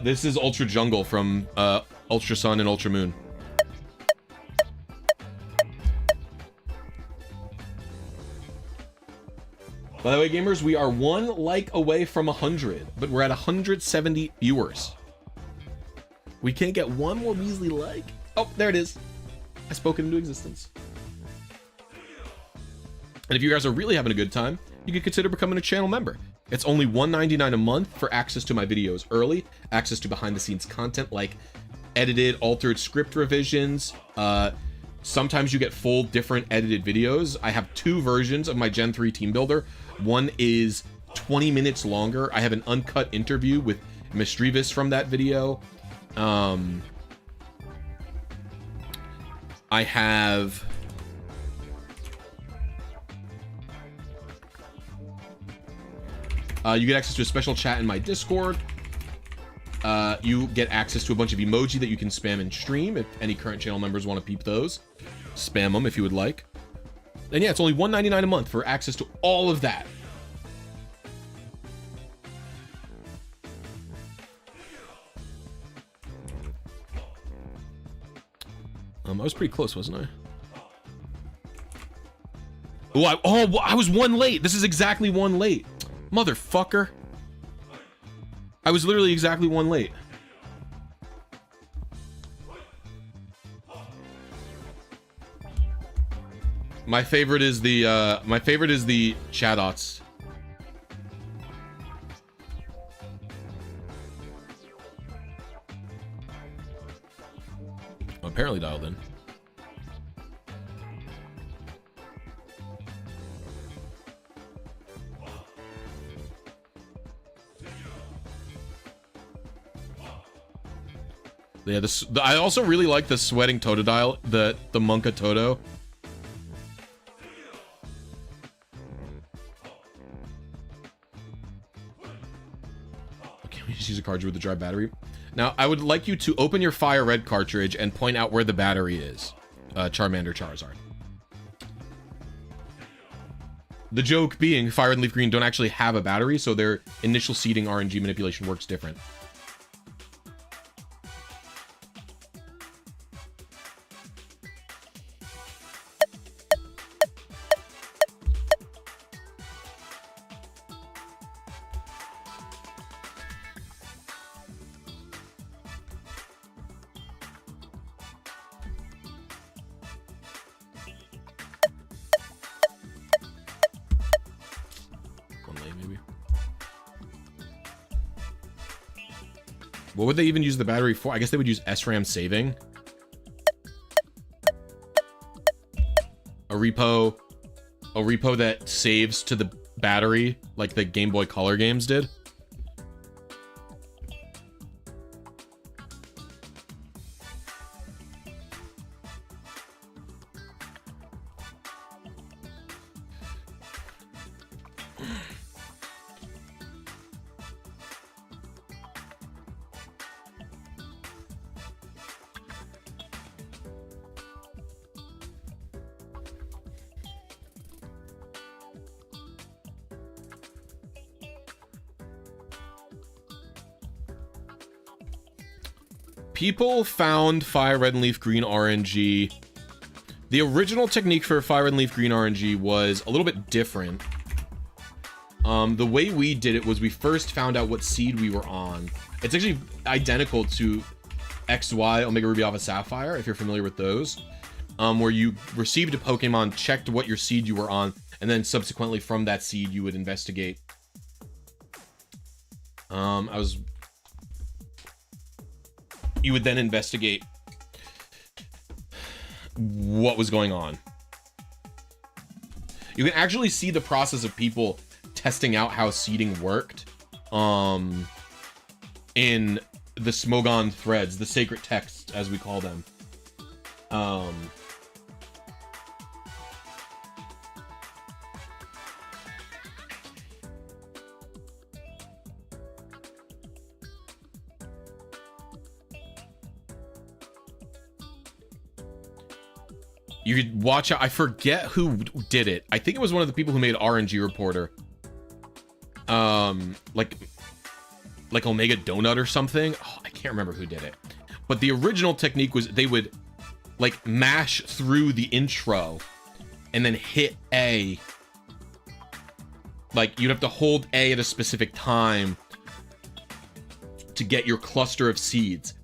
this is Ultra Jungle from Ultra Sun and Ultra Moon. By the way, gamers, we are 1 like away from 100, but we're at 170 viewers. We can't get one more measly like. Oh, there it is. I spoke it into existence. And if you guys are really having a good time, you could consider becoming a channel member. It's only $1.99 a month for access to my videos early, access to behind the scenes content like edited, altered script revisions. Sometimes you get full different edited videos. I have 2 versions of my Gen 3 team builder. One is 20 minutes longer. I have an uncut interview with Misdreavus from that video. I have you get access to a special chat in my Discord. You get access to a bunch of emoji that you can spam in stream. If any current channel members want to peep those, spam them if you would like. And yeah, it's only $1.99 a month for access to all of that. I was pretty close, wasn't I? Oh, I was 1 late. This is exactly 1 late. Motherfucker. I was literally exactly 1 late. My favorite is the Chadots. Apparently dialed in. Yeah, I also really like the sweating Totodile, the Monka Toto. Okay, we just use a cartridge with a dry battery. Now, I would like you to open your Fire Red cartridge and point out where the battery is. Charmander, Charizard. The joke being, Fire Red and Leaf Green don't actually have a battery, so their initial seeding RNG manipulation works different. What would they even use the battery for? I guess they would use SRAM saving. A repo that saves to the battery like the Game Boy Color games did. People found Fire Red and Leaf Green RNG. The original technique for Fire Red and Leaf Green RNG was a little bit different. The way we did it was we first found out what seed we were on. It's actually identical to XY Omega Ruby Alpha Sapphire, if you're familiar with those, where you received a Pokemon, checked what your seed you were on, and then subsequently from that seed you would investigate. You would then investigate what was going on. You can actually see the process of people testing out how seeding worked in the Smogon threads, the sacred texts as we call them. You could watch out. I forget who did it. I think it was one of the people who made RNG Reporter. Like Omega Donut or something. Oh, I can't remember who did it. But the original technique was they would like mash through the intro and then hit A. Like you'd have to hold A at a specific time to get your cluster of seeds.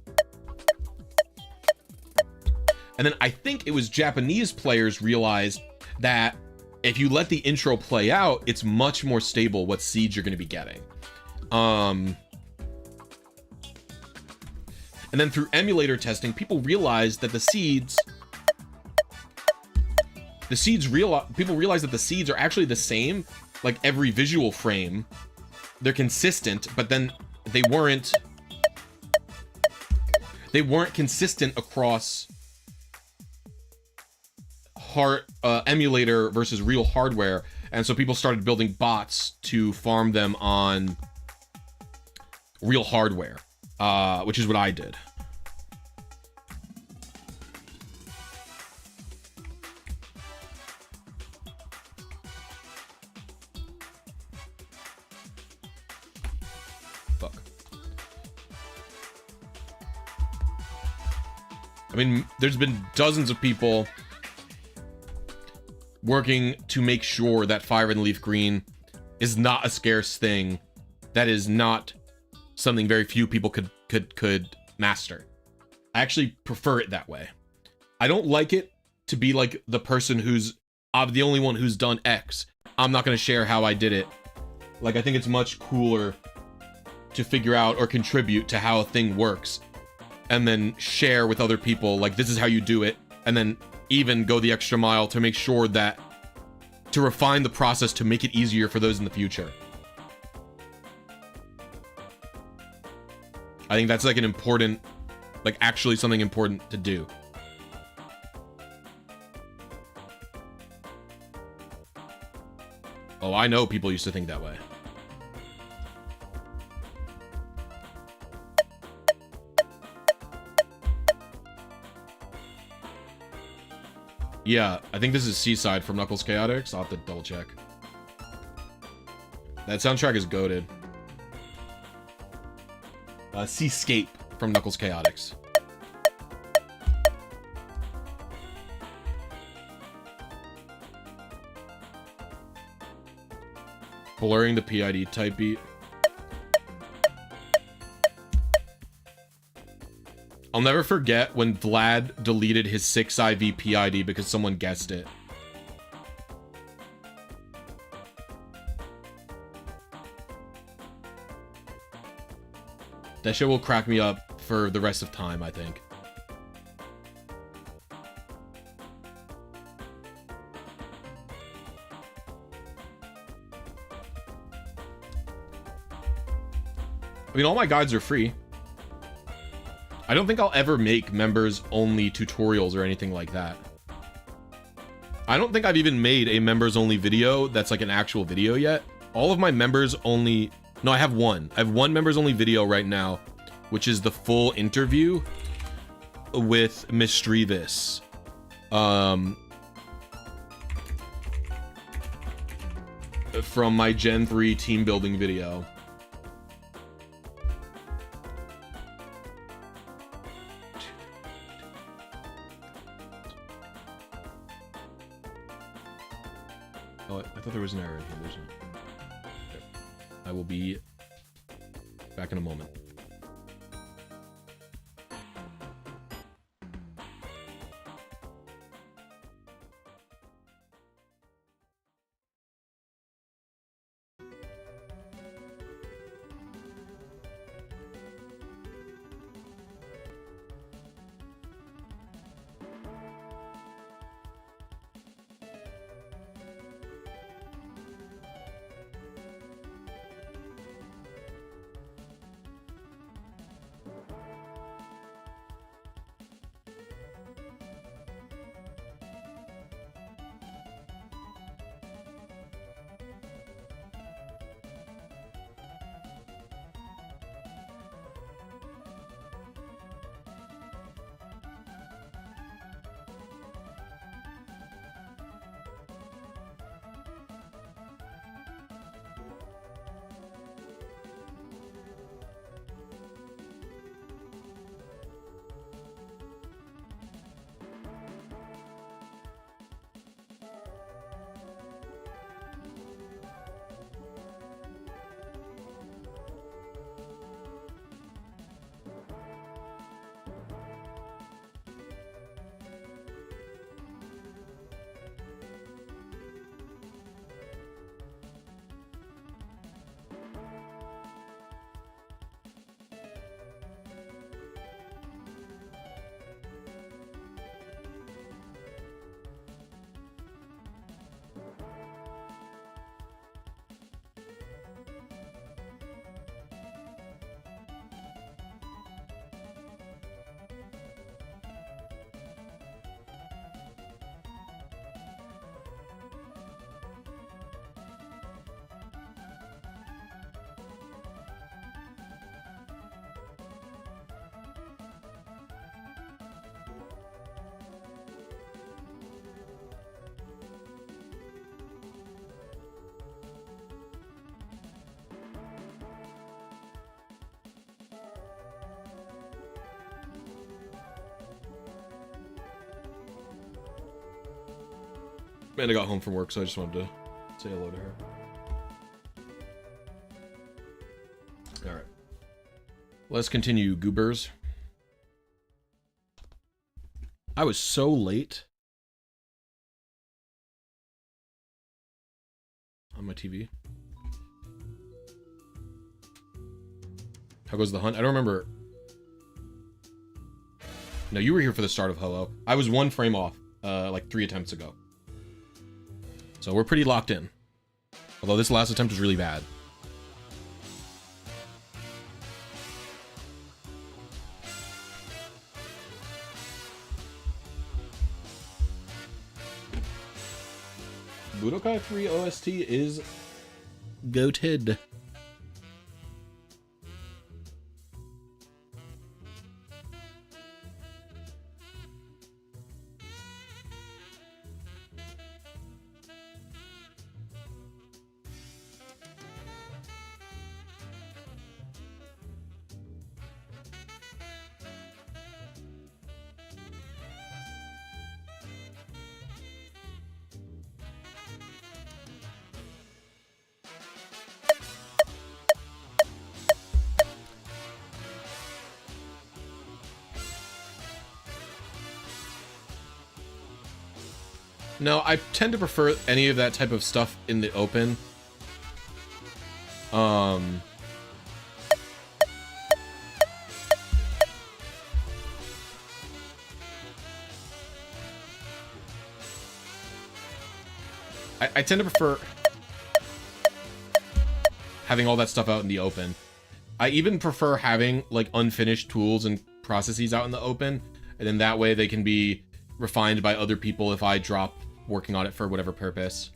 And then I think it was Japanese players realized that if you let the intro play out, it's much more stable what seeds you're going to be getting. And then through emulator testing, people realized that people realized that the seeds are actually the same, like every visual frame. They're consistent, but then they weren't consistent across emulator versus real hardware, and so people started building bots to farm them on real hardware, which is what I did. Fuck. I mean, there's been dozens of people working to make sure that Fire and Leaf Green is not a scarce thing. That is not something very few people could master. I actually prefer it that way. I don't like it to be like the person who's the only one who's done X. I'm not going to share how I did it. Like, I think it's much cooler to figure out or contribute to how a thing works and then share with other people, like, this is how you do it, and then even go the extra mile to make sure that to refine the process to make it easier for those in the future. I think that's like an important, like actually something important to do. Oh, I know people used to think that way. Yeah, I think this is Seaside from Knuckles Chaotix. I'll have to double check. That soundtrack is goated. Seascape from Knuckles Chaotix. Blurring the PID type beat. I'll never forget when Vlad deleted his 6IV PID because someone guessed it. That shit will crack me up for the rest of time, I think. I mean, all my guides are free. I don't think I'll ever make members-only tutorials or anything like that. I don't think I've even made a members-only video that's like an actual video yet. All of my members-only... No, I have one. I have one members-only video right now, which is the full interview with Mistrevis. From my Gen 3 team building video. Oh, I thought there was an error in here. There's not. Okay. I will be back in a moment. Amanda got home from work, so I just wanted to say hello to her. Alright. Let's continue, goobers. I was so late on my TV. How goes the hunt? I don't remember. No, you were here for the start of Ho-Oh. I was 1 frame off, like 3 attempts ago. So we're pretty locked in. Although this last attempt was really bad. Budokai 3 OST is goated. No, I tend to prefer any of that type of stuff in the open. I tend to prefer having all that stuff out in the open. I even prefer having like unfinished tools and processes out in the open, and then that way they can be refined by other people if I drop working on it for whatever purpose.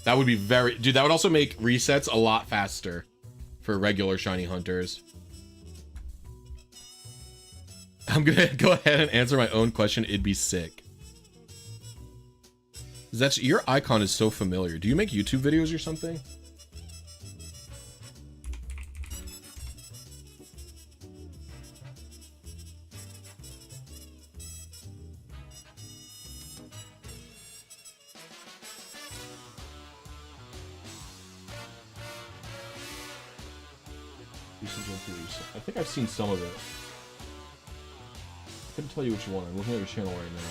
That would be very... Dude, that would also make resets a lot faster for regular shiny hunters. I'm gonna go ahead and answer my own question. It'd be sick. That's... Your icon is so familiar. Do you make YouTube videos or something? I think I've seen some of it. I couldn't tell you which one. I'm looking at your channel right now.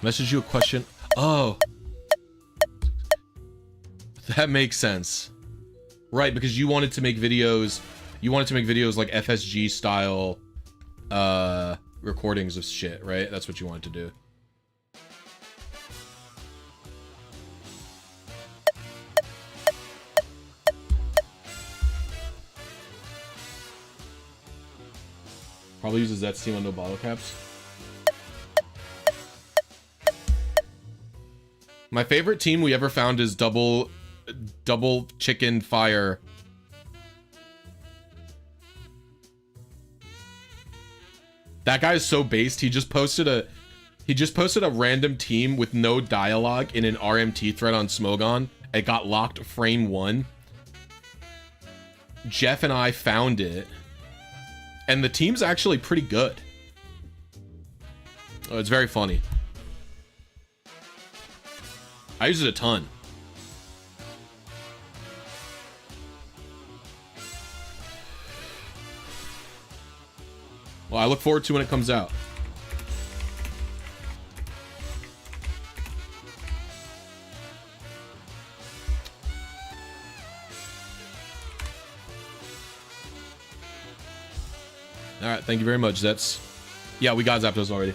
Message you a question. Oh. That makes sense. Right, because you wanted to make videos, like FSG style recordings of shit, right? That's what you wanted to do. Probably uses that steam on no bottle caps. My favorite team we ever found is double chicken fire. That guy is so based. He just posted a random team with no dialogue in an RMT thread on Smogon. It got locked frame 1. Jeff and I found it, and the team's actually pretty good. Oh, it's very funny. I use it a ton. Well, I look forward to when it comes out. All right, thank you very much. Yeah, we got Zapdos already.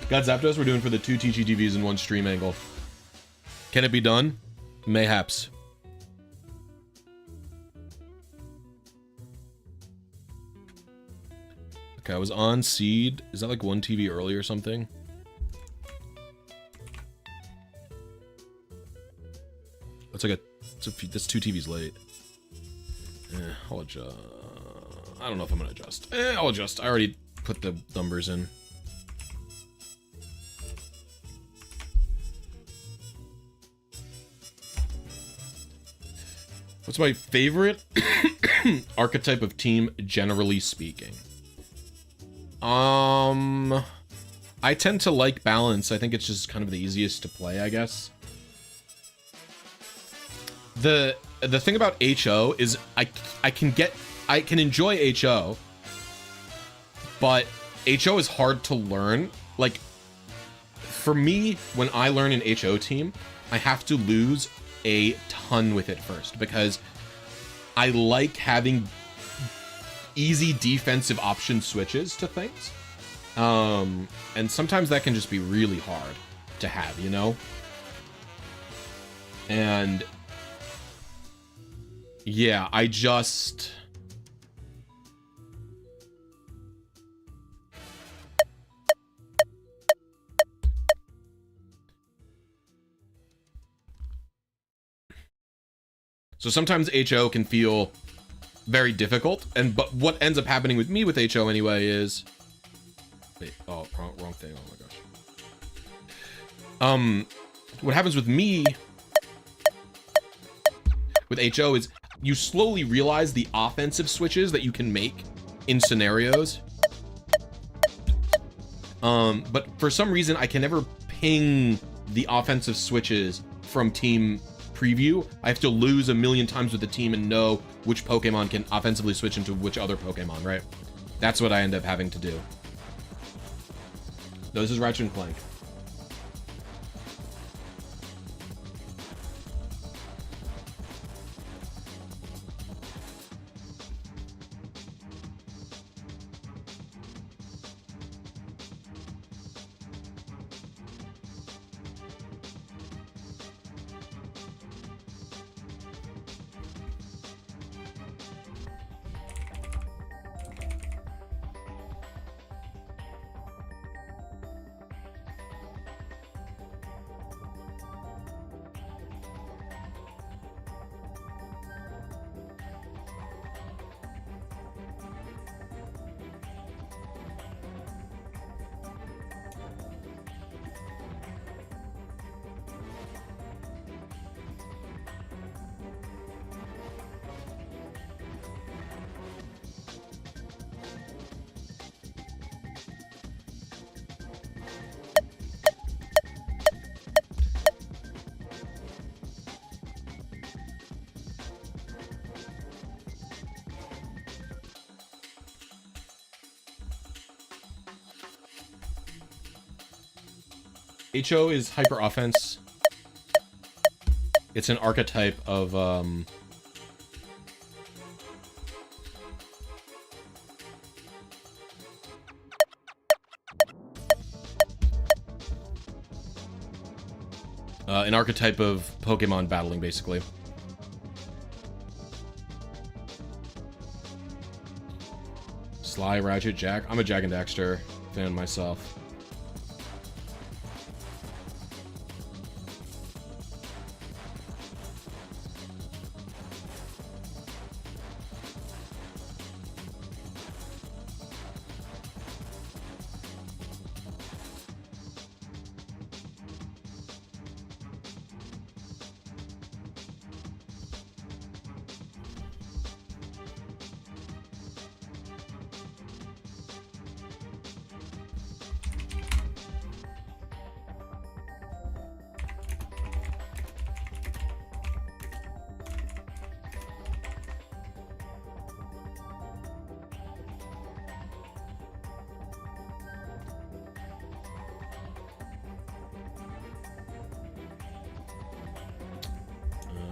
Got Zapdos. We're doing for the 2 TGTVs in 1 stream angle. Can it be done? Mayhaps. Okay, I was on Seed. Is that like 1 TV early or something? That's like that's 2 TVs late. I'll adjust. I don't know if I'm gonna adjust. I'll adjust. I already put the numbers in. What's my favorite archetype of team, generally speaking? I tend to like balance. I think it's just kind of the easiest to play, I guess. The thing about HO is I can enjoy HO, but HO is hard to learn. Like, for me, when I learn an HO team, I have to lose a ton with it first, because I like having easy defensive option switches to things. And sometimes that can just be really hard to have, you know? And yeah, I just... So sometimes HO can feel very difficult, but what ends up happening with me with HO anyway is... Wait, oh, wrong thing, oh my gosh. What happens with me with HO is you slowly realize the offensive switches that you can make in scenarios. But for some reason, I can never ping the offensive switches from team preview. I have to lose a million times with the team and know which Pokemon can offensively switch into which other Pokemon, right? That's what I end up having to do. No, this is Ratchet and Clank. HO is hyper offense. It's an archetype of an archetype of Pokemon battling, basically. Sly, Ratchet, Jack. I'm a Jack and Daxter fan myself.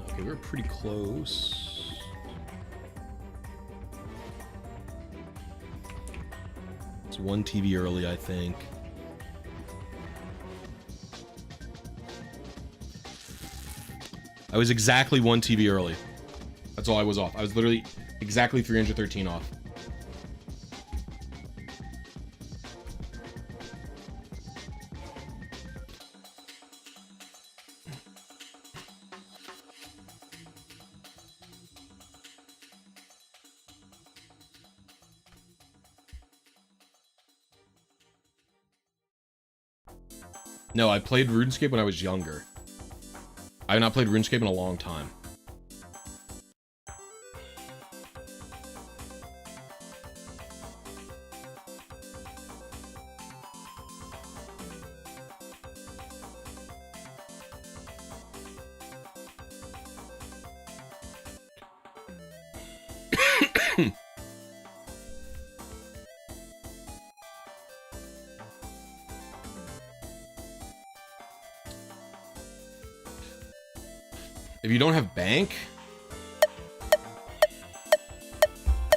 Okay, we're pretty close. It's one TV early, I think. I was exactly one TV early. That's all I was off. I was literally exactly 313 off. No, I played RuneScape when I was younger. I have not played RuneScape in a long time. If you don't have Bank,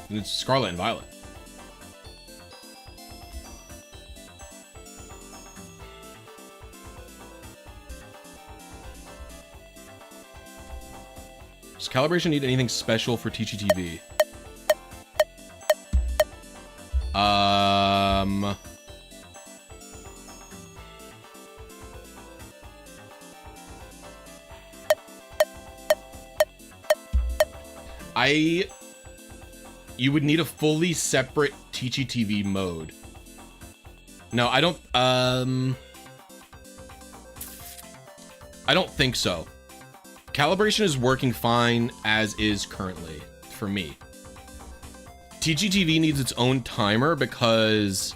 then it's Scarlet and Violet. Does calibration need anything special for TGTV? You would need a fully separate TGTV mode. No, I don't think so. Calibration is working fine as is currently for me. TGTV needs its own timer because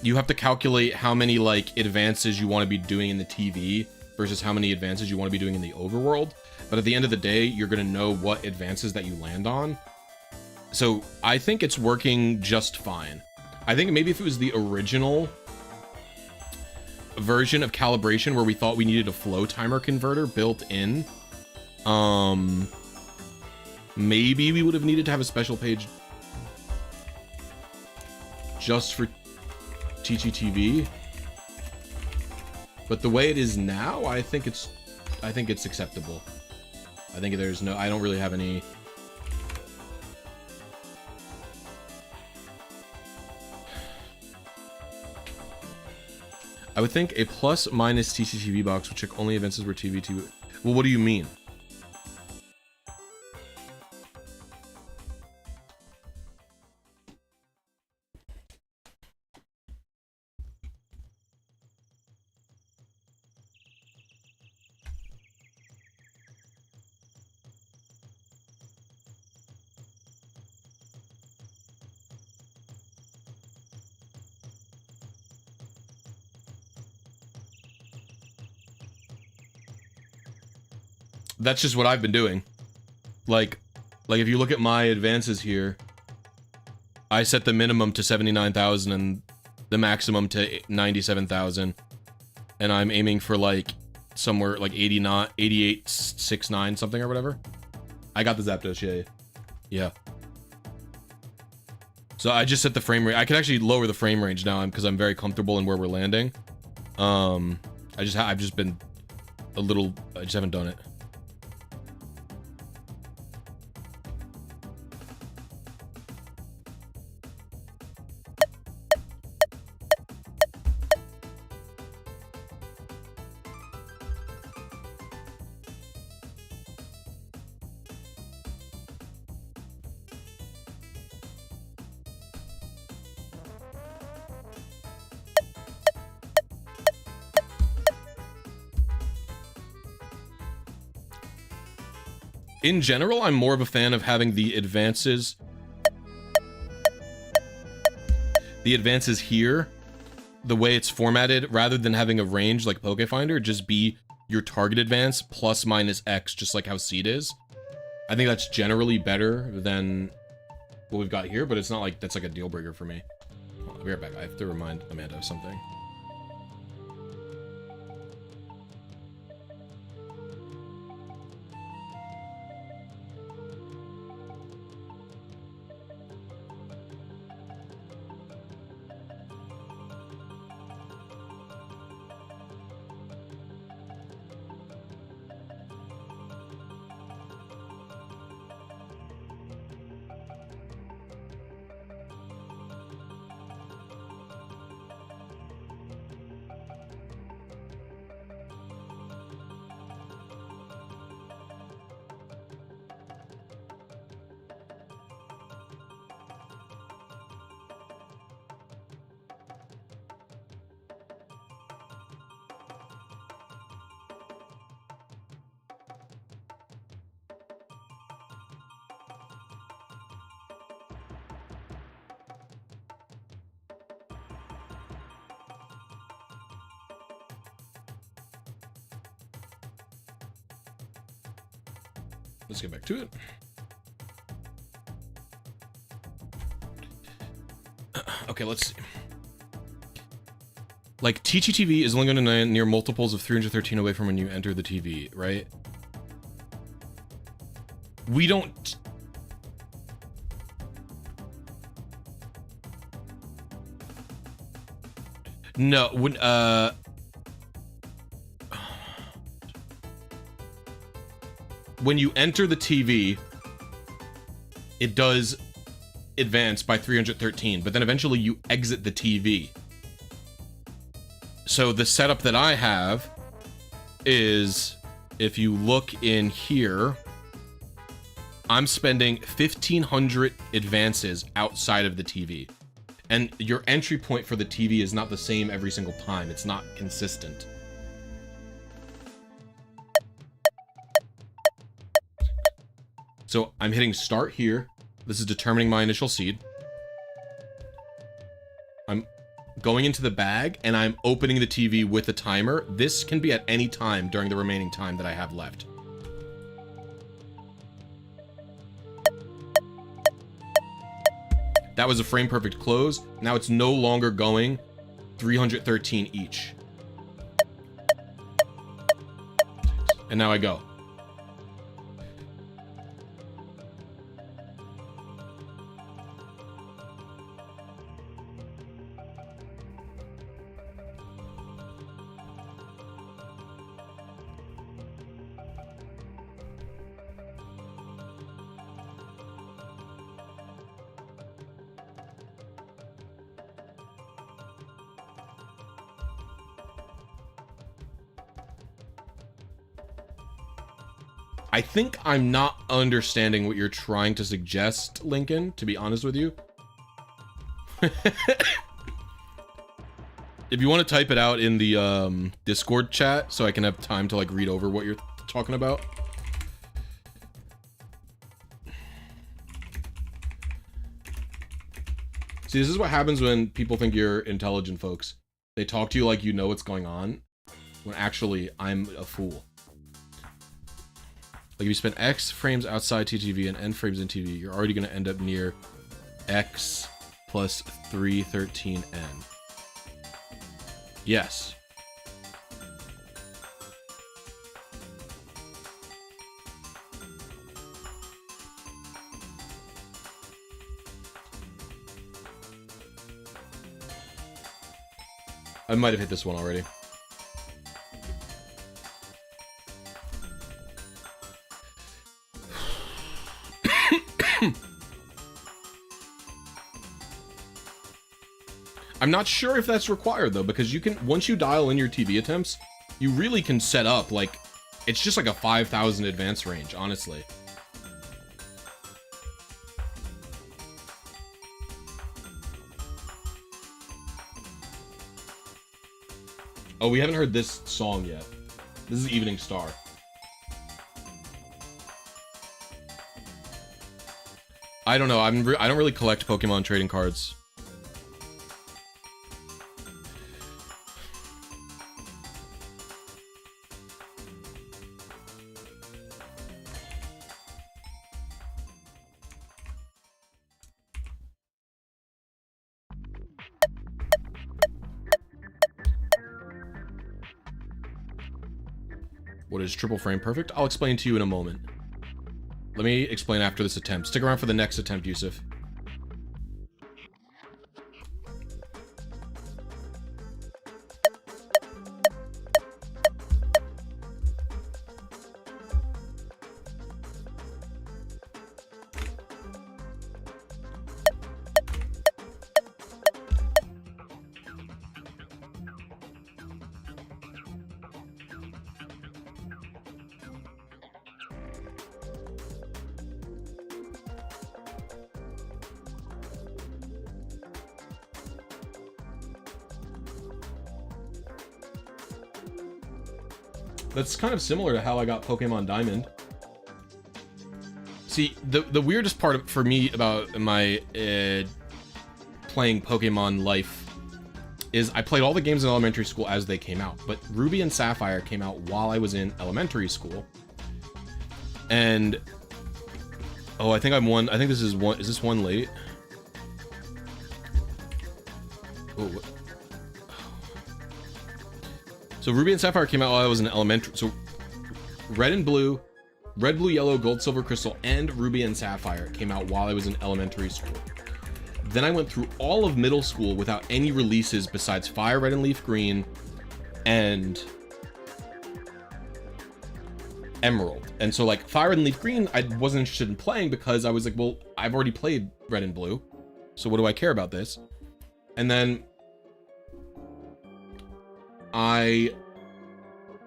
you have to calculate how many like advances you want to be doing in the TV versus how many advances you want to be doing in the overworld. But at the end of the day, you're going to know what advances that you land on. So I think it's working just fine. I think maybe if it was the original version of calibration where we thought we needed a Flowtimer converter built in, maybe we would have needed to have a special page just for TGTV. But the way it is now, I think it's acceptable. I think there's no, I don't really have any. I would think a plus minus TCTV box would check only events where TV. Well, what do you mean? That's just what I've been doing. Like if you look at my advances here, I set the minimum to 79,000 and the maximum to 97,000. And I'm aiming for like somewhere like 88.69 something or whatever. I got the Zapdos, yeah. So I just set the frame rate. I can actually lower the frame range now because I'm very comfortable in where we're landing. I've just been a little, I just haven't done it. In general, I'm more of a fan of having the advances here, the way it's formatted, rather than having a range like Pokefinder, just be your target advance plus minus X, just like how Seed is. I think that's generally better than what we've got here, but it's not like that's like a deal breaker for me. I'll be right back. I have to remind Amanda of something. let's get back to it. Okay, let's see. Like, TGTV is only going to near multiples of 313 away from when you enter the TV, right? We don't... No, when you enter the TV, it does advance by 313, but then eventually you exit the TV. So the setup that I have is, if you look in here, I'm spending 1,500 advances outside of the TV. And your entry point for the TV is not the same every single time. It's not consistent. So I'm hitting start here. This is determining my initial seed. I'm going into the bag and I'm opening the TV with a timer. This can be at any time during the remaining time that I have left. That was a frame perfect close. Now it's no longer going 313 each. And now I go. I think I'm not understanding what you're trying to suggest, Lincoln, to be honest with you. If you want to type it out in the Discord chat so I can have time to like read over what you're talking about. See, this is what happens when people think you're intelligent, folks. They talk to you like you know what's going on, when actually I'm a fool. Like, if you spend X frames outside TTV and N frames in TV, you're already going to end up near X plus 313N. Yes. I might have hit this one already. I'm not sure if that's required though, because you can, once you dial in your TV attempts, you really can set up like, it's just like a 5,000 advance range, honestly. Oh, we haven't heard this song yet. This is Evening Star. I don't know. I don't really collect Pokemon trading cards. What is triple frame perfect? I'll explain to you in a moment. Let me explain after this attempt. Stick around for the next attempt, Yusuf. That's kind of similar to how I got Pokemon Diamond. See, the weirdest part for me about my playing Pokemon life is I played all the games in elementary school as they came out, but Ruby and Sapphire came out while I was in elementary school. And Oh, I think I'm one. I think this is one. Is this one late? Oh, what? So Ruby and Sapphire came out while I was in elementary. So red, blue, yellow, gold, silver, crystal, and Ruby and Sapphire came out while I was in elementary school. Then I went through all of middle school without any releases besides Fire Red and Leaf Green and Emerald. And so like Fire Red and Leaf Green, I wasn't interested in playing because I was like, well, I've already played Red and Blue, so what do I care about this? And then I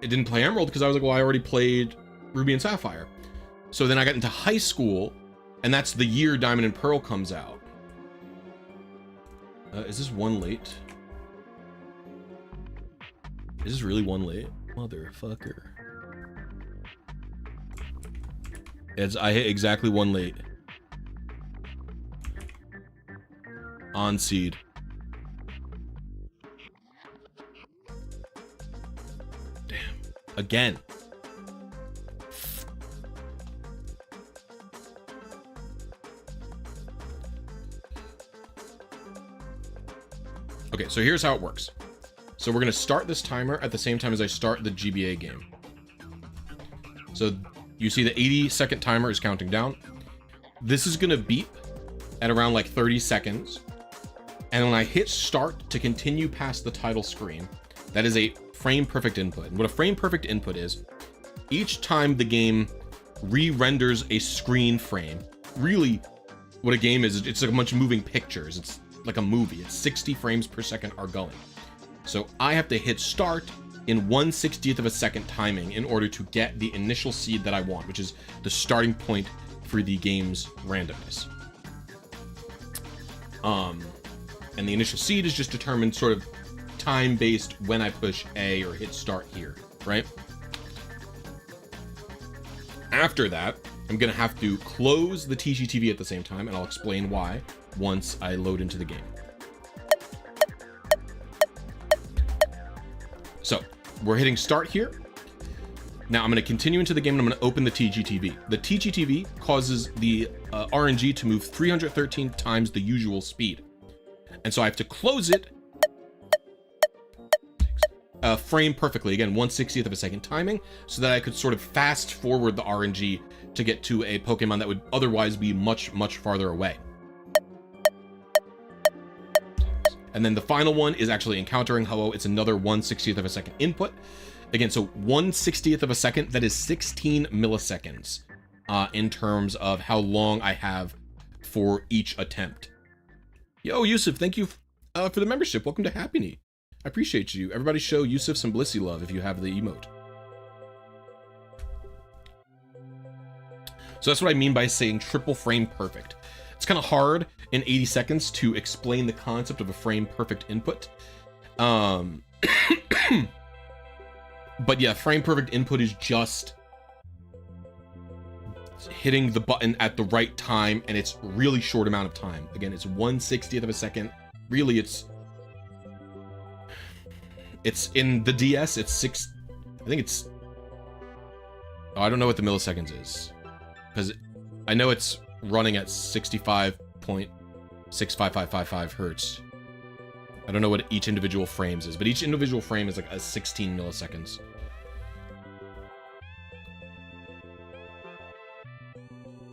didn't play Emerald because I was like, well, I already played Ruby and Sapphire. So then I got into high school, and that's the year Diamond and Pearl comes out. Is this one late? Is this really one late? Motherfucker. I hit exactly one late. On seed. Damn. Again. Okay, so here's how it works. So we're gonna start this timer at the same time as I start the GBA game. So you see the 80-second timer is counting down. This is gonna beep at around like 30 seconds. And when I hit start to continue past the title screen, that is a frame perfect input. And what a frame perfect input is, each time the game re-renders a screen frame, really what a game is, it's like a bunch of moving pictures. It's like a movie. It's 60 frames per second are going. So I have to hit start in 1/60th of a second timing in order to get the initial seed that I want, which is the starting point for the game's randomness. And the initial seed is just determined sort of time-based when I push A or hit start here, right? After that, I'm gonna have to close the TGTV at the same time, and I'll explain why once I load into the game. So we're hitting start here. Now I'm going to continue into the game and I'm going to open the TGTV. The TGTV causes the RNG to move 313 times the usual speed. And so I have to close it frame perfectly, again, 1/60th of a second timing, so that I could sort of fast forward the RNG to get to a Pokemon that would otherwise be much, much farther away. And then the final one is actually encountering Ho-Oh. It's another 1/60th of a second input. Again, so 1/60th of a second, that is 16 milliseconds in terms of how long I have for each attempt. Yo, Yusuf, thank you for the membership. Welcome to Happy Knee. I appreciate you. Everybody show Yusuf some Blisy love if you have the emote. So that's what I mean by saying triple frame perfect. It's kind of hard in 80 seconds to explain the concept of a frame perfect input. But yeah, frame perfect input is just hitting the button at the right time, and it's really short amount of time. Again, it's 1/60th of a second. Really, it's in the DS, it's I think it's, oh, I don't know what the milliseconds is, because I know it's running at 65.65555 hertz. I don't know what each individual frames is, but each individual frame is like a 16 milliseconds.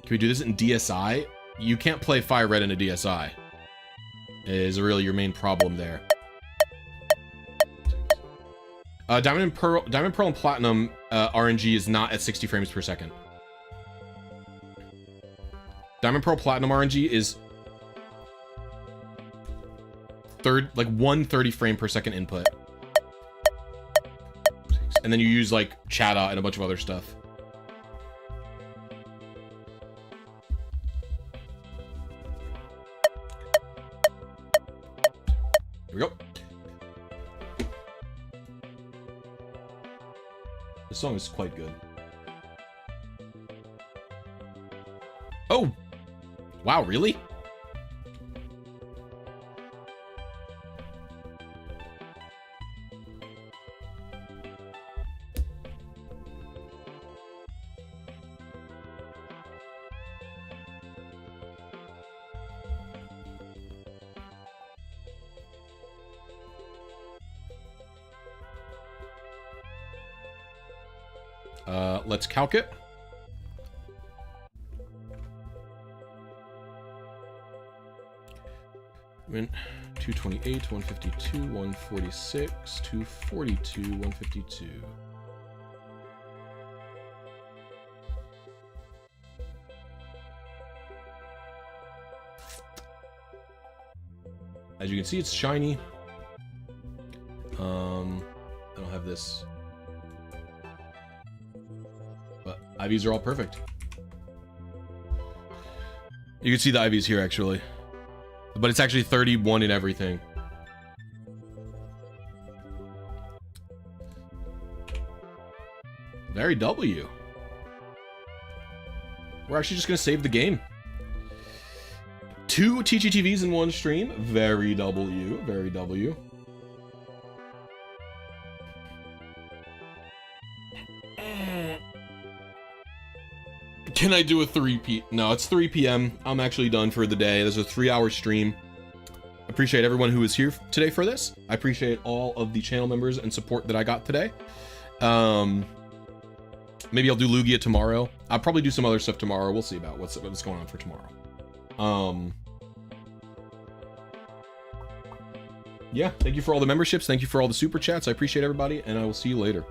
Can we do this in DSi? You can't play Fire Red in a DSi. Is really your main problem there. Diamond, Pearl, and Platinum RNG is not at 60 frames per second. Diamond, Pearl, Platinum RNG is 130 frame per second input. And then you use like Chata and a bunch of other stuff. Here we go. This song is quite good. Oh! Wow, really? Let's calc it. Win 228, 152, 146, 242, 152. As you can see, it's shiny. I don't have this, but IVs are all perfect. You can see the IVs here actually, but it's actually 31 in everything. Very W. We're actually just gonna save the game. 2 TGTVs in one stream. Very W. Very W. Can I do a 3 p? No, it's 3 p.m. I'm actually done for the day. There's a 3-hour stream. Appreciate everyone who was here today for this. I appreciate all of the channel members and support that I got today. Maybe I'll do Lugia tomorrow. I'll probably do some other stuff tomorrow. We'll see about what's going on for tomorrow. Yeah, thank you for all the memberships. Thank you for all the super chats. I appreciate everybody, and I will see you later.